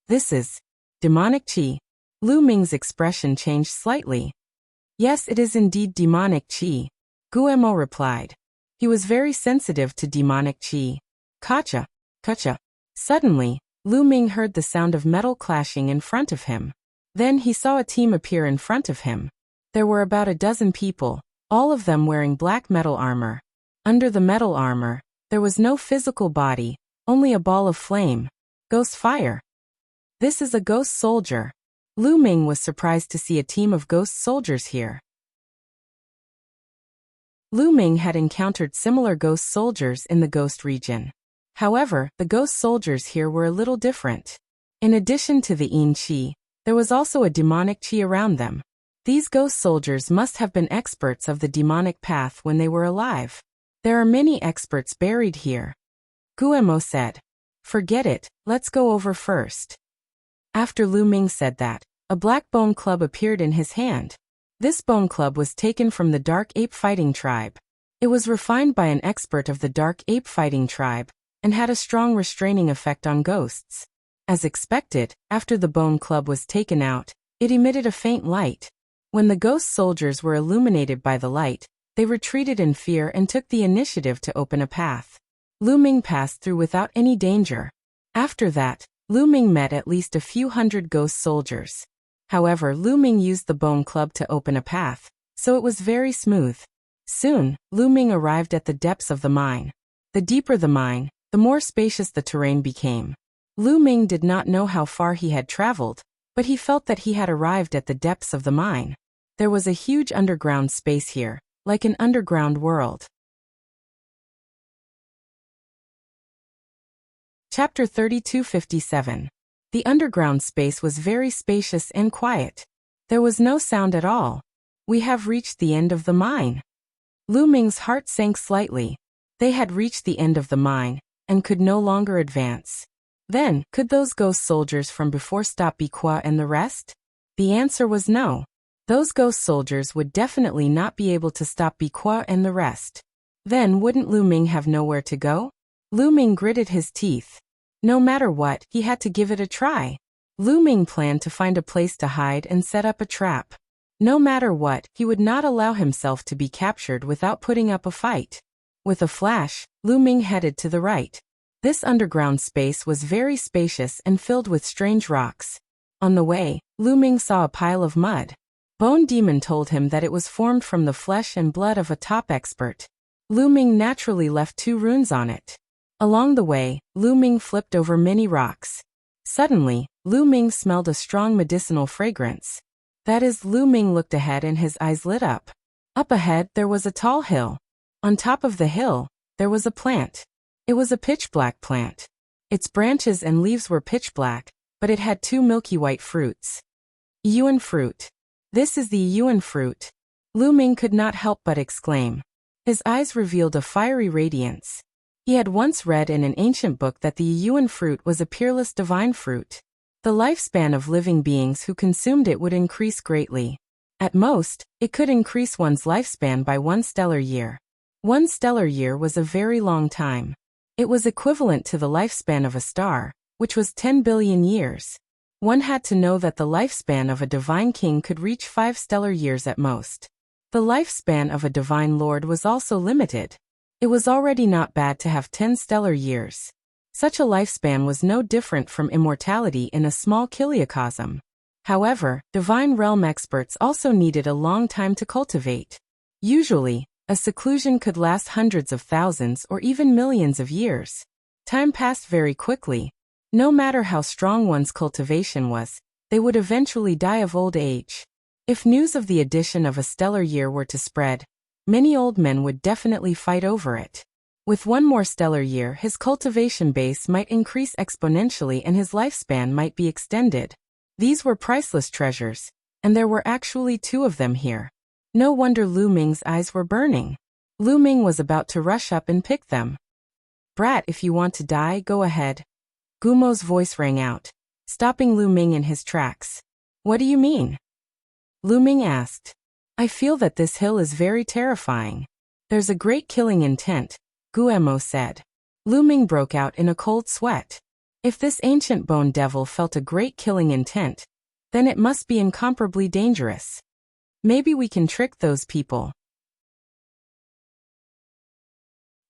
This is demonic qi. Lu Ming's expression changed slightly. Yes, it is indeed demonic qi, Guemo replied. He was very sensitive to demonic qi. Kacha, kacha. Suddenly, Lu Ming heard the sound of metal clashing in front of him. Then he saw a team appear in front of him. There were about a dozen people, all of them wearing black metal armor. Under the metal armor, There was no physical body, only a ball of flame. Ghost fire. This is a ghost soldier. Lu Ming was surprised to see a team of ghost soldiers here. Lu Ming had encountered similar ghost soldiers in the ghost region. However, the ghost soldiers here were a little different. In addition to the yin qi, there was also a demonic qi around them. These ghost soldiers must have been experts of the demonic path when they were alive. There are many experts buried here. Guemo said. Forget it, let's go over first. After Lu Ming said that, a black bone club appeared in his hand. This bone club was taken from the dark ape fighting tribe. It was refined by an expert of the dark ape fighting tribe, and had a strong restraining effect on ghosts. As expected, after the bone club was taken out, it emitted a faint light. When the ghost soldiers were illuminated by the light, they retreated in fear and took the initiative to open a path. Lu Ming passed through without any danger. After that, Lu Ming met at least a few hundred ghost soldiers. However, Lu Ming used the bone club to open a path, so it was very smooth. Soon, Lu Ming arrived at the depths of the mine. The deeper the mine, the more spacious the terrain became. Lu Ming did not know how far he had traveled, but he felt that he had arrived at the depths of the mine. There was a huge underground space here, like an underground world. Chapter 3257. The underground space was very spacious and quiet. There was no sound at all. We have reached the end of the mine. Lu Ming's heart sank slightly. They had reached the end of the mine, and could no longer advance. Then, could those ghost soldiers from before stop Biqua and the rest? The answer was no. Those ghost soldiers would definitely not be able to stop Biqua and the rest. Then wouldn't Lu Ming have nowhere to go? Lu Ming gritted his teeth. No matter what, he had to give it a try. Lu Ming planned to find a place to hide and set up a trap. No matter what, he would not allow himself to be captured without putting up a fight. With a flash, Lu Ming headed to the right. This underground space was very spacious and filled with strange rocks. On the way, Lu Ming saw a pile of mud. Bone Demon told him that it was formed from the flesh and blood of a top expert. Lu Ming naturally left 2 runes on it. Along the way, Lu Ming flipped over many rocks. Suddenly, Lu Ming smelled a strong medicinal fragrance. That is, Lu Ming looked ahead and his eyes lit up. Up ahead, there was a tall hill. On top of the hill, there was a plant. It was a pitch-black plant. Its branches and leaves were pitch-black, but it had 2 milky white fruits. Yuan fruit. This is the Yuan fruit. Lu Ming could not help but exclaim. His eyes revealed a fiery radiance. He had once read in an ancient book that the Yuan fruit was a peerless divine fruit. The lifespan of living beings who consumed it would increase greatly. At most, it could increase one's lifespan by 1 stellar year. 1 stellar year was a very long time. It was equivalent to the lifespan of a star, which was 10 billion years. One had to know that the lifespan of a divine king could reach 5 stellar years at most. The lifespan of a divine lord was also limited. It was already not bad to have 10 stellar years. Such a lifespan was no different from immortality in a small kiliocosm. However, divine realm experts also needed a long time to cultivate. Usually, a seclusion could last hundreds of thousands or even millions of years. Time passed very quickly. No matter how strong one's cultivation was, they would eventually die of old age. If news of the addition of a stellar year were to spread, many old men would definitely fight over it. With 1 more stellar year, his cultivation base might increase exponentially and his lifespan might be extended. These were priceless treasures, and there were actually 2 of them here. No wonder Lu Ming's eyes were burning. Lu Ming was about to rush up and pick them. Brat, if you want to die, go ahead. Gumo's voice rang out, stopping Lu Ming in his tracks. What do you mean? Lu Ming asked. I feel that this hill is very terrifying. There's a great killing intent, Guemo said. Lu Ming broke out in a cold sweat. If this ancient bone devil felt a great killing intent, then it must be incomparably dangerous. Maybe we can trick those people.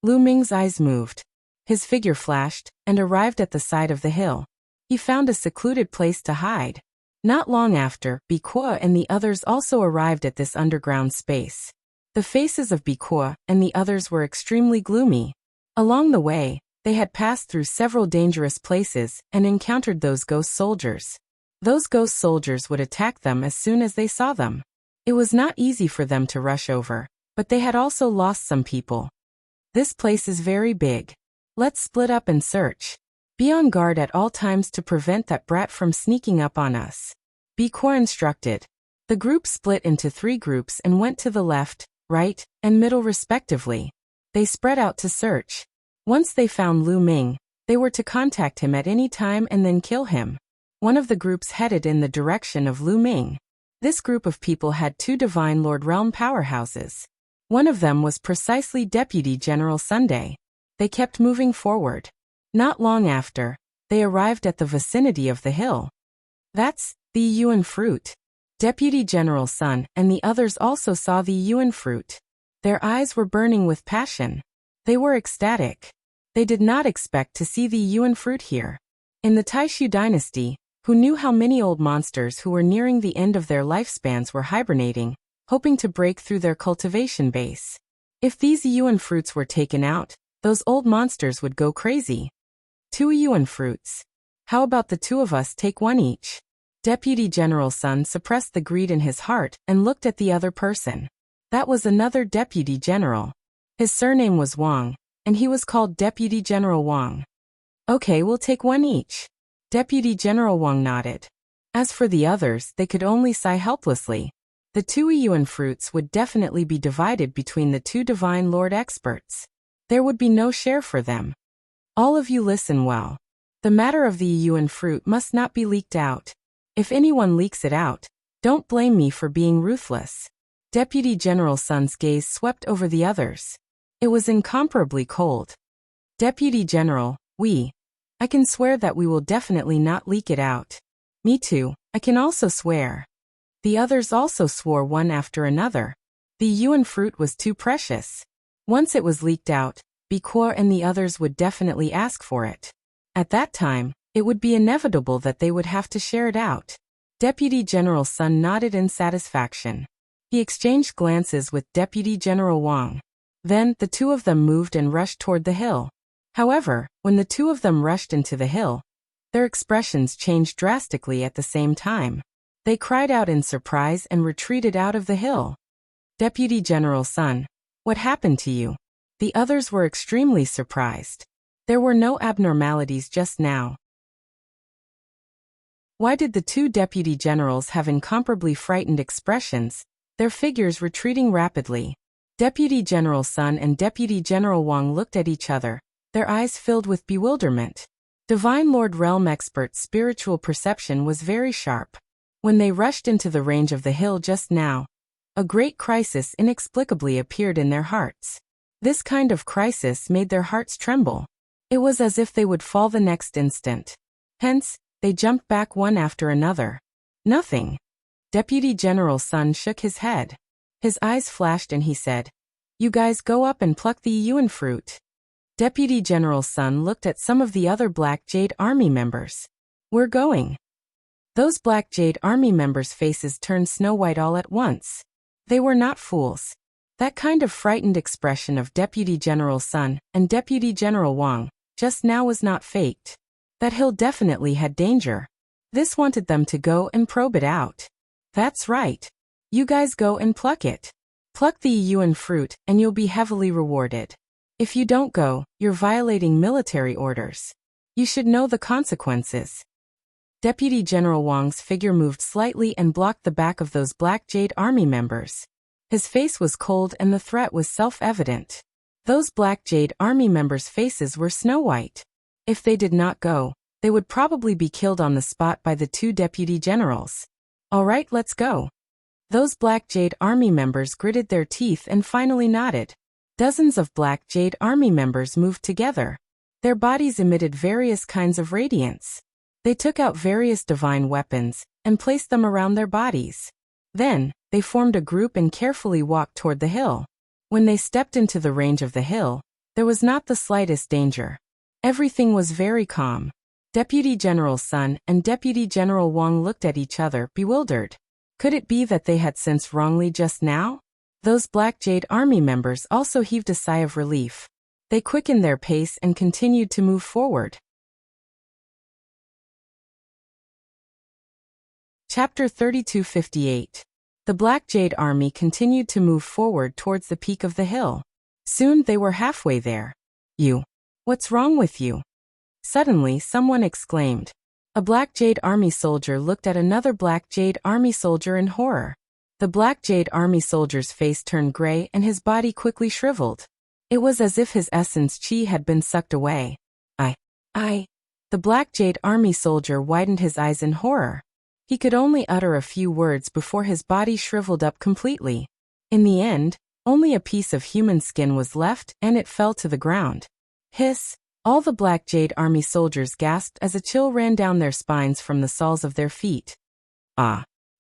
Lu Ming's eyes moved. His figure flashed, and arrived at the side of the hill. He found a secluded place to hide. Not long after, Biqua and the others also arrived at this underground space. The faces of Biqua and the others were extremely gloomy. Along the way, they had passed through several dangerous places and encountered those ghost soldiers. Those ghost soldiers would attack them as soon as they saw them. It was not easy for them to rush over, but they had also lost some people. This place is very big. Let's split up and search. Be on guard at all times to prevent that brat from sneaking up on us. Be instructed. The group split into 3 groups and went to the left, right, and middle respectively. They spread out to search. Once they found Lu Ming, they were to contact him at any time and then kill him. One of the groups headed in the direction of Lu Ming. This group of people had 2 Divine Lord Realm powerhouses. One of them was precisely Deputy General Sunday. They kept moving forward. Not long after, they arrived at the vicinity of the hill. That's the Yuan fruit. Deputy General Sun and the others also saw the Yuan fruit. Their eyes were burning with passion. They were ecstatic. They did not expect to see the Yuan fruit here. In the Taishu dynasty, who knew how many old monsters who were nearing the end of their lifespans were hibernating, hoping to break through their cultivation base. If these Yuan fruits were taken out, those old monsters would go crazy. 2 Yuan fruits. How about the 2 of us take 1 each? Deputy General Sun suppressed the greed in his heart and looked at the other person. That was another Deputy General. His surname was Wang, and he was called Deputy General Wang. Okay, we'll take 1 each. Deputy General Wang nodded. As for the others, they could only sigh helplessly. The 2 Yuan fruits would definitely be divided between the 2 Divine Lord experts. There would be no share for them. All of you listen well. The matter of the Yuan fruit must not be leaked out. If anyone leaks it out, don't blame me for being ruthless. Deputy General Sun's gaze swept over the others. It was incomparably cold. Deputy General, I can swear that we will definitely not leak it out. Me too, I can also swear. The others also swore one after another. The Yuan fruit was too precious. Once it was leaked out, Bikuo and the others would definitely ask for it. At that time, it would be inevitable that they would have to share it out. Deputy General Sun nodded in satisfaction. He exchanged glances with Deputy General Wang. Then, the 2 of them moved and rushed toward the hill. However, when the 2 of them rushed into the hill, their expressions changed drastically at the same time. They cried out in surprise and retreated out of the hill. Deputy General Sun, what happened to you? The others were extremely surprised. There were no abnormalities just now. Why did the 2 deputy generals have incomparably frightened expressions, their figures retreating rapidly? Deputy General Sun and Deputy General Wang looked at each other, their eyes filled with bewilderment. Divine Lord Realm Expert's spiritual perception was very sharp. When they rushed into the range of the hill just now, a great crisis inexplicably appeared in their hearts. This kind of crisis made their hearts tremble. It was as if they would fall the next instant. Hence, they jumped back one after another. Nothing. Deputy General Sun shook his head. His eyes flashed and he said, "You guys go up and pluck the Yuan fruit." Deputy General Sun looked at some of the other Black Jade Army members. "We're going." Those Black Jade Army members' faces turned snow-white all at once. They were not fools. That kind of frightened expression of Deputy General Sun and Deputy General Wang just now was not faked. That hill definitely had danger. This wanted them to go and probe it out. That's right. You guys go and pluck it. Pluck the Yuan fruit and you'll be heavily rewarded. If you don't go, you're violating military orders. You should know the consequences. Deputy General Wang's figure moved slightly and blocked the back of those Black Jade Army members. His face was cold and the threat was self-evident. Those Black Jade Army members' faces were snow-white. If they did not go, they would probably be killed on the spot by the 2 deputy generals. All right, let's go. Those Black Jade Army members gritted their teeth and finally nodded. Dozens of Black Jade Army members moved together. Their bodies emitted various kinds of radiance. They took out various divine weapons and placed them around their bodies. Then, they formed a group and carefully walked toward the hill. When they stepped into the range of the hill, there was not the slightest danger. Everything was very calm. Deputy General Sun and Deputy General Wang looked at each other, bewildered. Could it be that they had sensed wrongly just now? Those Black Jade Army members also heaved a sigh of relief. They quickened their pace and continued to move forward. Chapter 3258. The Black Jade Army continued to move forward towards the peak of the hill. Soon they were halfway there. What's wrong with you? Suddenly someone exclaimed. A Black Jade Army soldier looked at another Black Jade Army soldier in horror. The Black Jade Army soldier's face turned gray and his body quickly shriveled. It was as if his essence chi had been sucked away. The Black Jade Army soldier widened his eyes in horror. He could only utter a few words before his body shriveled up completely. In the end, only a piece of human skin was left and it fell to the ground. Hiss! All the Black Jade Army soldiers gasped as a chill ran down their spines from the soles of their feet.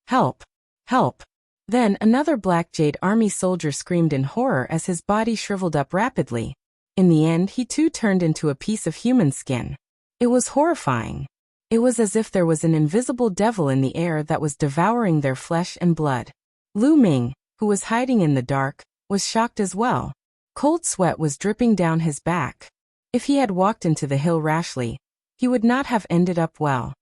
Help! Help! Then another Black Jade Army soldier screamed in horror as his body shriveled up rapidly. In the end, he too turned into a piece of human skin. It was horrifying. It was as if there was an invisible devil in the air that was devouring their flesh and blood. Lu Ming, who was hiding in the dark, was shocked as well. Cold sweat was dripping down his back. If he had walked into the hill rashly, he would not have ended up well.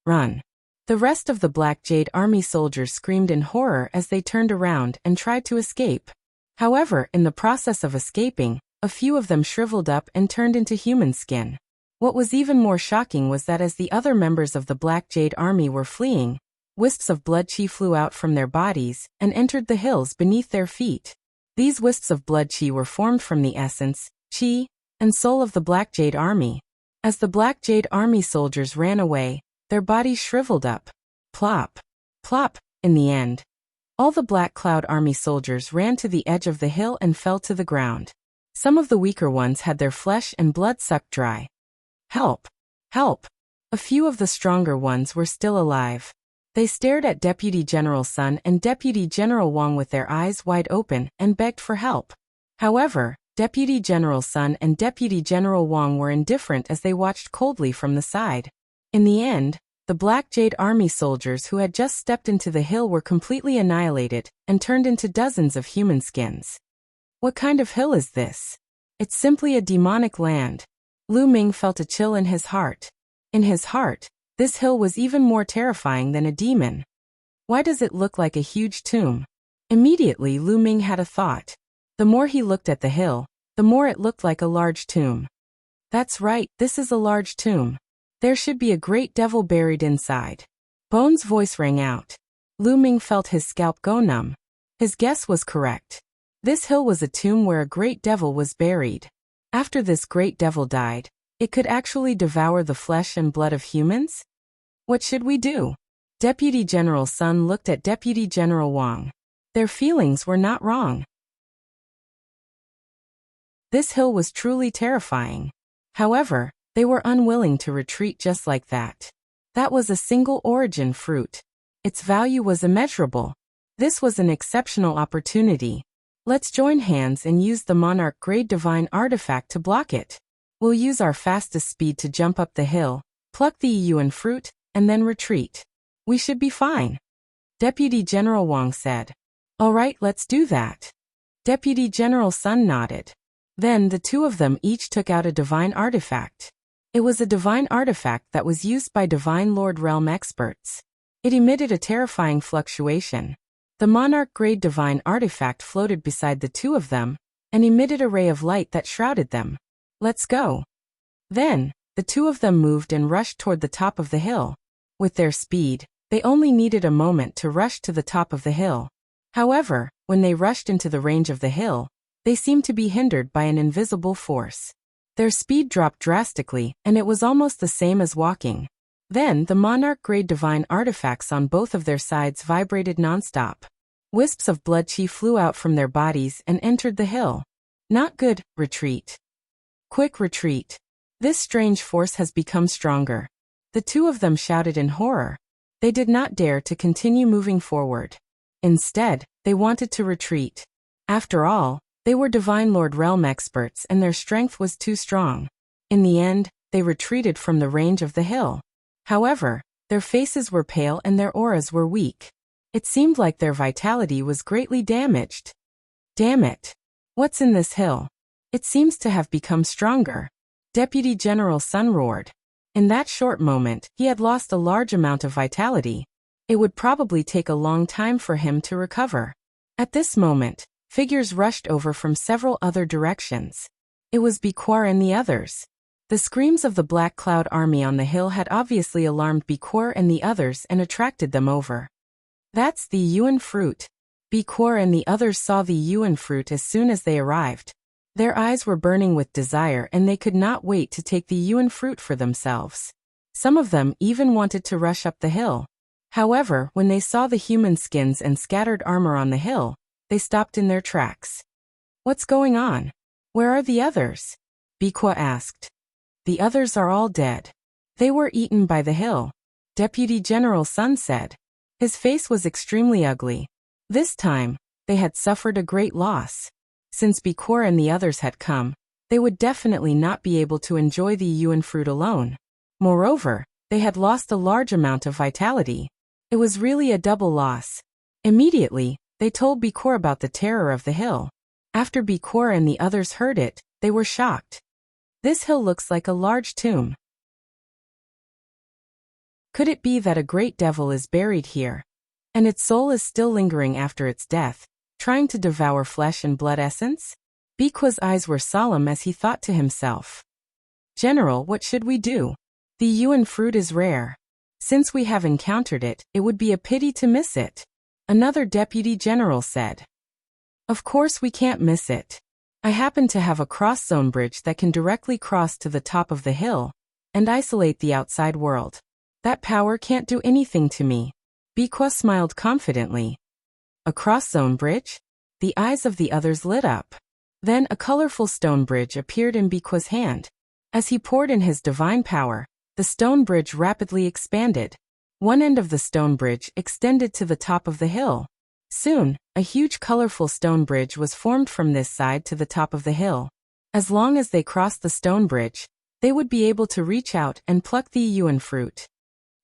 Run! The rest of the Black Jade Army soldiers screamed in horror as they turned around and tried to escape. However, in the process of escaping, a few of them shriveled up and turned into human skin. What was even more shocking was that as the other members of the Black Jade Army were fleeing, wisps of blood chi flew out from their bodies and entered the hills beneath their feet. These wisps of blood chi were formed from the essence, chi, and soul of the Black Jade Army. As the Black Jade Army soldiers ran away, their bodies shriveled up. Plop! Plop! In the end, all the Black Cloud Army soldiers ran to the edge of the hill and fell to the ground. Some of the weaker ones had their flesh and blood sucked dry. Help! Help! A few of the stronger ones were still alive. They stared at Deputy General Sun and Deputy General Wang with their eyes wide open and begged for help. However, Deputy General Sun and Deputy General Wang were indifferent as they watched coldly from the side. In the end, the Black Jade Army soldiers who had just stepped into the hill were completely annihilated and turned into dozens of human skins. What kind of hill is this? It's simply a demonic land. Lu Ming felt a chill in his heart. In his heart, this hill was even more terrifying than a demon. Why does it look like a huge tomb? Immediately Lu Ming had a thought. The more he looked at the hill, the more it looked like a large tomb. That's right, this is a large tomb. There should be a great devil buried inside. Bone's voice rang out. Lu Ming felt his scalp go numb. His guess was correct. This hill was a tomb where a great devil was buried. After this great devil died, it could actually devour the flesh and blood of humans? What should we do? Deputy General Sun looked at Deputy General Wang. Their feelings were not wrong. This hill was truly terrifying. However, they were unwilling to retreat just like that. That was a single origin fruit. Its value was immeasurable. This was an exceptional opportunity. Let's join hands and use the Monarch Grade Divine Artifact to block it. We'll use our fastest speed to jump up the hill, pluck the Yuan fruit, and then retreat. We should be fine. Deputy General Wang said. All right, let's do that. Deputy General Sun nodded. Then the two of them each took out a divine artifact. It was a divine artifact that was used by Divine Lord Realm experts. It emitted a terrifying fluctuation. The Monarch Grade Divine Artifact floated beside the two of them and emitted a ray of light that shrouded them. Let's go. Then, the two of them moved and rushed toward the top of the hill. With their speed, they only needed a moment to rush to the top of the hill. However, when they rushed into the range of the hill, they seemed to be hindered by an invisible force. Their speed dropped drastically, and it was almost the same as walking. Then the Monarch Grade Divine Artifacts on both of their sides vibrated nonstop. Wisps of blood chi flew out from their bodies and entered the hill. Not good, retreat. Quick retreat. This strange force has become stronger. The two of them shouted in horror. They did not dare to continue moving forward. Instead, they wanted to retreat. After all, they were Divine Lord Realm experts and their strength was too strong. In the end, they retreated from the range of the hill. However, their faces were pale and their auras were weak. It seemed like their vitality was greatly damaged. Damn it! What's in this hill? It seems to have become stronger. Deputy General Sun roared. In that short moment, he had lost a large amount of vitality. It would probably take a long time for him to recover. At this moment, figures rushed over from several other directions. It was Biquar and the others. The screams of the Black Cloud army on the hill had obviously alarmed Biquar and the others and attracted them over. That's the yuan fruit. Biquar and the others saw the yuan fruit as soon as they arrived. Their eyes were burning with desire and they could not wait to take the yuan fruit for themselves. Some of them even wanted to rush up the hill. However, when they saw the human skins and scattered armor on the hill, they stopped in their tracks. What's going on? Where are the others? Biquar asked. The others are all dead. They were eaten by the hill. Deputy General Sun said. His face was extremely ugly. This time, they had suffered a great loss. Since Biquar and the others had come, they would definitely not be able to enjoy the yuan fruit alone. Moreover, they had lost a large amount of vitality. It was really a double loss. Immediately, they told Biquar about the terror of the hill. After Biquar and the others heard it, they were shocked. This hill looks like a large tomb. Could it be that a great devil is buried here? And its soul is still lingering after its death, trying to devour flesh and blood essence? Biquar's eyes were solemn as he thought to himself. General, what should we do? The yuan fruit is rare. Since we have encountered it, it would be a pity to miss it. Another deputy general said. Of course we can't miss it. I happen to have a cross-zone bridge that can directly cross to the top of the hill and isolate the outside world. That power can't do anything to me. Biquar smiled confidently. A cross-zone bridge? The eyes of the others lit up. Then a colorful stone bridge appeared in Biquar's hand. As he poured in his divine power, the stone bridge rapidly expanded. One end of the stone bridge extended to the top of the hill. Soon, a huge colorful stone bridge was formed from this side to the top of the hill. As long as they crossed the stone bridge, they would be able to reach out and pluck the yuan fruit.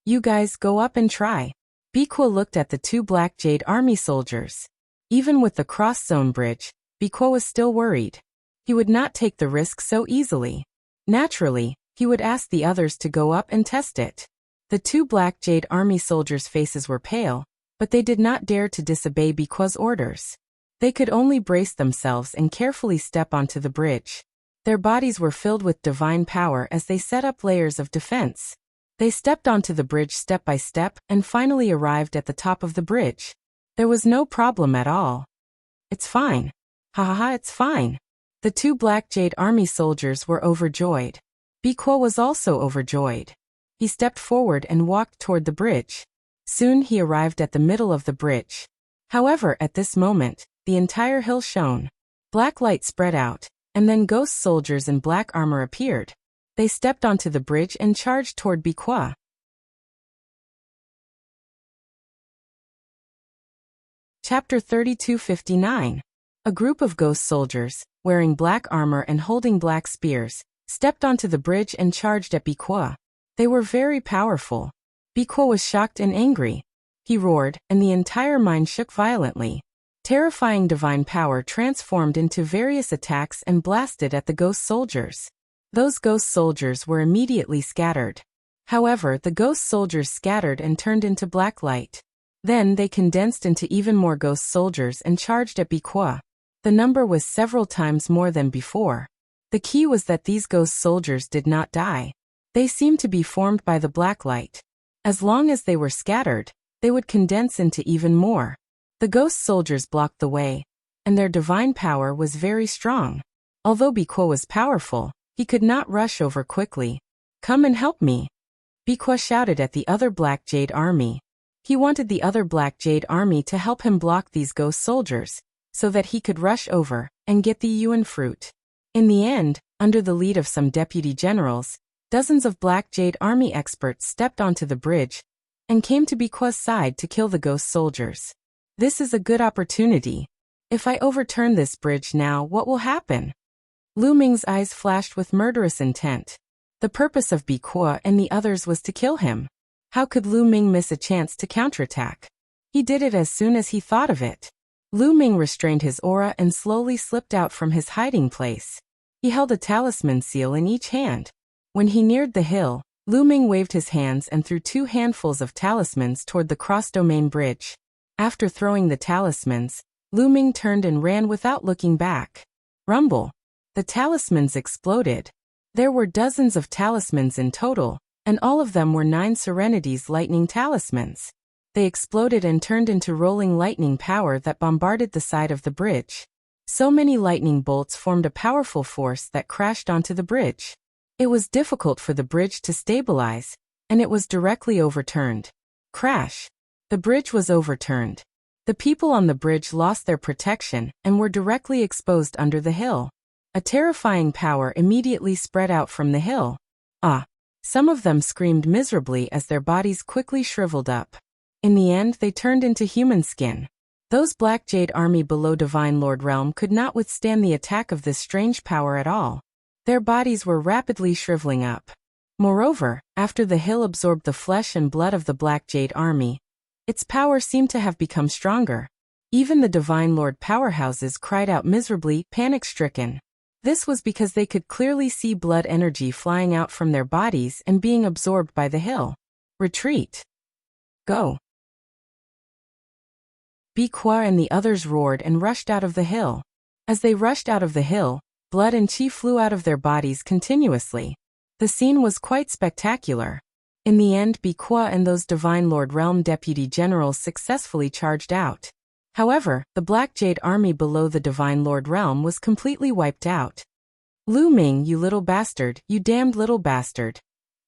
You guys go up and try. Biquar looked at the two Black Jade army soldiers. Even with the cross-zone bridge, Biquar was still worried. He would not take the risk so easily. Naturally, he would ask the others to go up and test it. The two Black Jade army soldiers' faces were pale, but they did not dare to disobey Biquar's orders. They could only brace themselves and carefully step onto the bridge. Their bodies were filled with divine power as they set up layers of defense. They stepped onto the bridge step by step and finally arrived at the top of the bridge. There was no problem at all. It's fine. Ha ha ha, it's fine. The two Black Jade army soldiers were overjoyed. Biquar was also overjoyed. He stepped forward and walked toward the bridge. Soon he arrived at the middle of the bridge. However, at this moment, the entire hill shone. Black light spread out, and then ghost soldiers in black armor appeared. They stepped onto the bridge and charged toward Biquar. Chapter 3259. A group of ghost soldiers, wearing black armor and holding black spears, stepped onto the bridge and charged at Biquar. They were very powerful. Biquar was shocked and angry. He roared, and the entire mine shook violently. Terrifying divine power transformed into various attacks and blasted at the ghost soldiers. Those ghost soldiers were immediately scattered. However, the ghost soldiers scattered and turned into black light. Then they condensed into even more ghost soldiers and charged at Biquar. The number was several times more than before. The key was that these ghost soldiers did not die. They seemed to be formed by the black light. As long as they were scattered, they would condense into even more. The ghost soldiers blocked the way, and their divine power was very strong. Although Biquar was powerful, he could not rush over quickly. Come and help me. Biquar shouted at the other Black Jade army. He wanted the other Black Jade army to help him block these ghost soldiers, so that he could rush over and get the yuan fruit. In the end, under the lead of some deputy generals, dozens of Black Jade army experts stepped onto the bridge and came to Biquar's side to kill the ghost soldiers. This is a good opportunity. If I overturn this bridge now, what will happen? Lu Ming's eyes flashed with murderous intent. The purpose of Biquar and the others was to kill him. How could Lu Ming miss a chance to counterattack? He did it as soon as he thought of it. Lu Ming restrained his aura and slowly slipped out from his hiding place. He held a talisman seal in each hand. When he neared the hill, Lu Ming waved his hands and threw 2 handfuls of talismans toward the cross-domain bridge. After throwing the talismans, Lu Ming turned and ran without looking back. Rumble! The talismans exploded. There were dozens of talismans in total, and all of them were 9 Serenity's lightning talismans. They exploded and turned into rolling lightning power that bombarded the side of the bridge. So many lightning bolts formed a powerful force that crashed onto the bridge. It was difficult for the bridge to stabilize, and it was directly overturned. Crash! The bridge was overturned. The people on the bridge lost their protection and were directly exposed under the hill. A terrifying power immediately spread out from the hill. Ah! Some of them screamed miserably as their bodies quickly shriveled up. In the end, they turned into human skin. Those Black Jade army below Divine Lord Realm could not withstand the attack of this strange power at all. Their bodies were rapidly shriveling up. Moreover, after the hill absorbed the flesh and blood of the Black Jade army, its power seemed to have become stronger. Even the Divine Lord powerhouses cried out miserably, panic-stricken. This was because they could clearly see blood energy flying out from their bodies and being absorbed by the hill. Retreat! Go! Biqua and the others roared and rushed out of the hill. As they rushed out of the hill, blood and chi flew out of their bodies continuously. The scene was quite spectacular. In the end, Biqua and those Divine Lord Realm deputy generals successfully charged out. However, the Black Jade army below the Divine Lord Realm was completely wiped out. Lu Ming, you little bastard, you damned little bastard!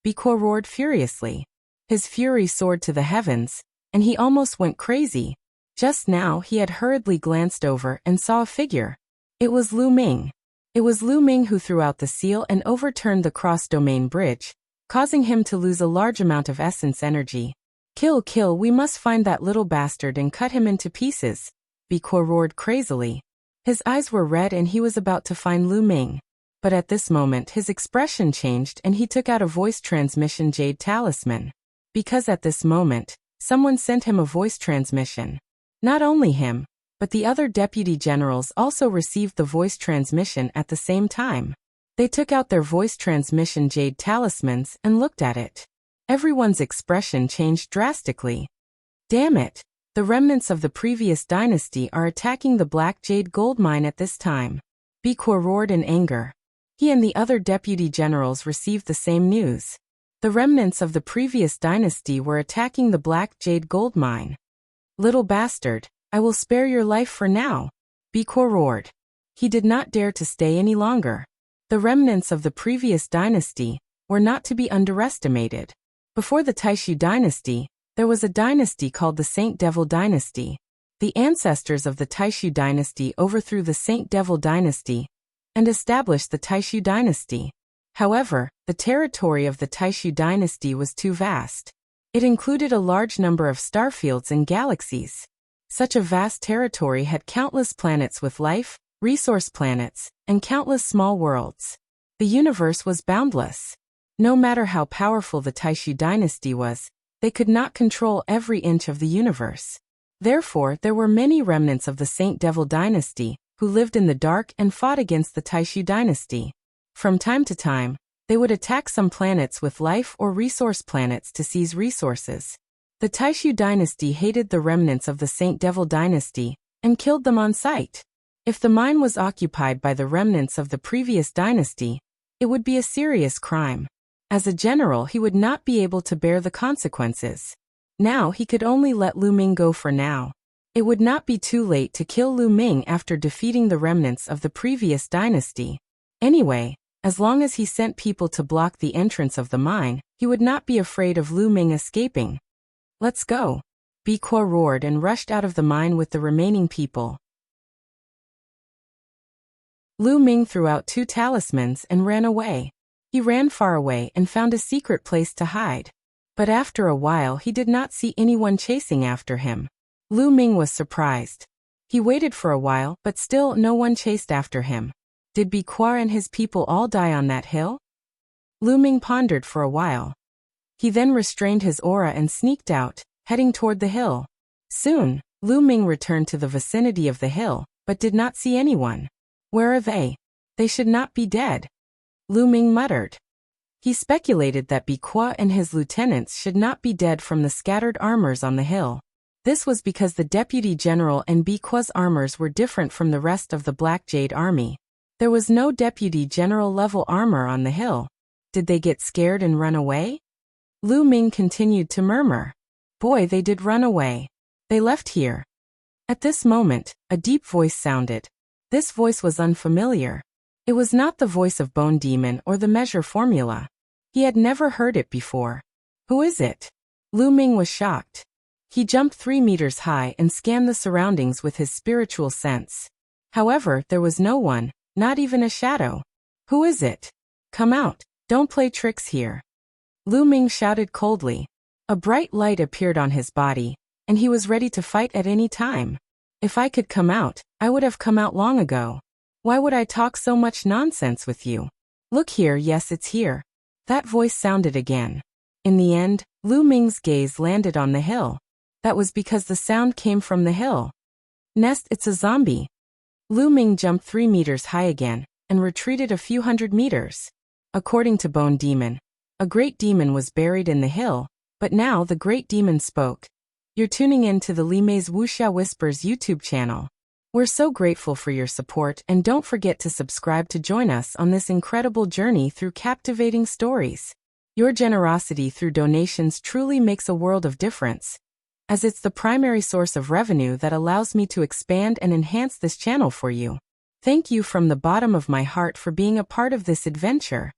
Biqua roared furiously. His fury soared to the heavens, and he almost went crazy. Just now he had hurriedly glanced over and saw a figure. It was Lu Ming. It was Lu Ming who threw out the seal and overturned the cross-domain bridge, causing him to lose a large amount of essence energy. Kill, kill, we must find that little bastard and cut him into pieces, Biqua roared crazily. His eyes were red and he was about to find Lu Ming. But at this moment his expression changed and he took out a voice transmission jade talisman. Because at this moment, someone sent him a voice transmission. Not only him, but the other deputy generals also received the voice transmission at the same time. They took out their voice transmission jade talismans and looked at it. Everyone's expression changed drastically. Damn it! The remnants of the previous dynasty are attacking the Black Jade gold mine at this time. Biqua roared in anger. He and the other deputy generals received the same news. The remnants of the previous dynasty were attacking the Black Jade gold mine. Little bastard, I will spare your life for now, Biqua roared. He did not dare to stay any longer. The remnants of the previous dynasty were not to be underestimated. Before the Taishu dynasty, there was a dynasty called the Saint Devil dynasty. The ancestors of the Taishu dynasty overthrew the Saint Devil dynasty and established the Taishu dynasty. However, the territory of the Taishu dynasty was too vast. It included a large number of starfields and galaxies. Such a vast territory had countless planets with life, resource planets, and countless small worlds. The universe was boundless. No matter how powerful the Taishu dynasty was, they could not control every inch of the universe. Therefore, there were many remnants of the Saint Devil dynasty who lived in the dark and fought against the Taishu dynasty. From time to time, they would attack some planets with life or resource planets to seize resources. The Taishu dynasty hated the remnants of the Saint Devil dynasty and killed them on sight. If the mine was occupied by the remnants of the previous dynasty, it would be a serious crime. As a general, he would not be able to bear the consequences. Now he could only let Lu Ming go for now. It would not be too late to kill Lu Ming after defeating the remnants of the previous dynasty. Anyway, as long as he sent people to block the entrance of the mine, he would not be afraid of Lu Ming escaping. Let's go! Biqua roared and rushed out of the mine with the remaining people. Lu Ming threw out 2 talismans and ran away. He ran far away and found a secret place to hide. But after a while he did not see anyone chasing after him. Lu Ming was surprised. He waited for a while, but still no one chased after him. Did Biqua and his people all die on that hill? Lu Ming pondered for a while. He then restrained his aura and sneaked out, heading toward the hill. Soon, Lu Ming returned to the vicinity of the hill, but did not see anyone. Where are they? They should not be dead. Lu Ming muttered. He speculated that Biqua and his lieutenants should not be dead from the scattered armors on the hill. This was because the deputy general and Biqua's armors were different from the rest of the Black Jade army. There was no deputy general level armor on the hill. Did they get scared and run away? Lu Ming continued to murmur. Boy, they did run away. They left here. At this moment, a deep voice sounded. This voice was unfamiliar. It was not the voice of Bone Demon or the measure formula. He had never heard it before. Who is it? Lu Ming was shocked. He jumped 3 meters high and scanned the surroundings with his spiritual sense. However, there was no one, not even a shadow. Who is it? Come out, don't play tricks here. Lu Ming shouted coldly. A bright light appeared on his body, and he was ready to fight at any time. If I could come out, I would have come out long ago. Why would I talk so much nonsense with you? Look here, yes, it's here. That voice sounded again. In the end, Lu Ming's gaze landed on the hill. That was because the sound came from the hill. Nest, it's a zombie. Lu Ming jumped 3 meters high again, and retreated a few hundred meters. According to Bone Demon, a great demon was buried in the hill, but now the great demon spoke. You're tuning in to the Li Mei's Wuxia Whispers YouTube channel. We're so grateful for your support, and don't forget to subscribe to join us on this incredible journey through captivating stories. Your generosity through donations truly makes a world of difference, as it's the primary source of revenue that allows me to expand and enhance this channel for you. Thank you from the bottom of my heart for being a part of this adventure.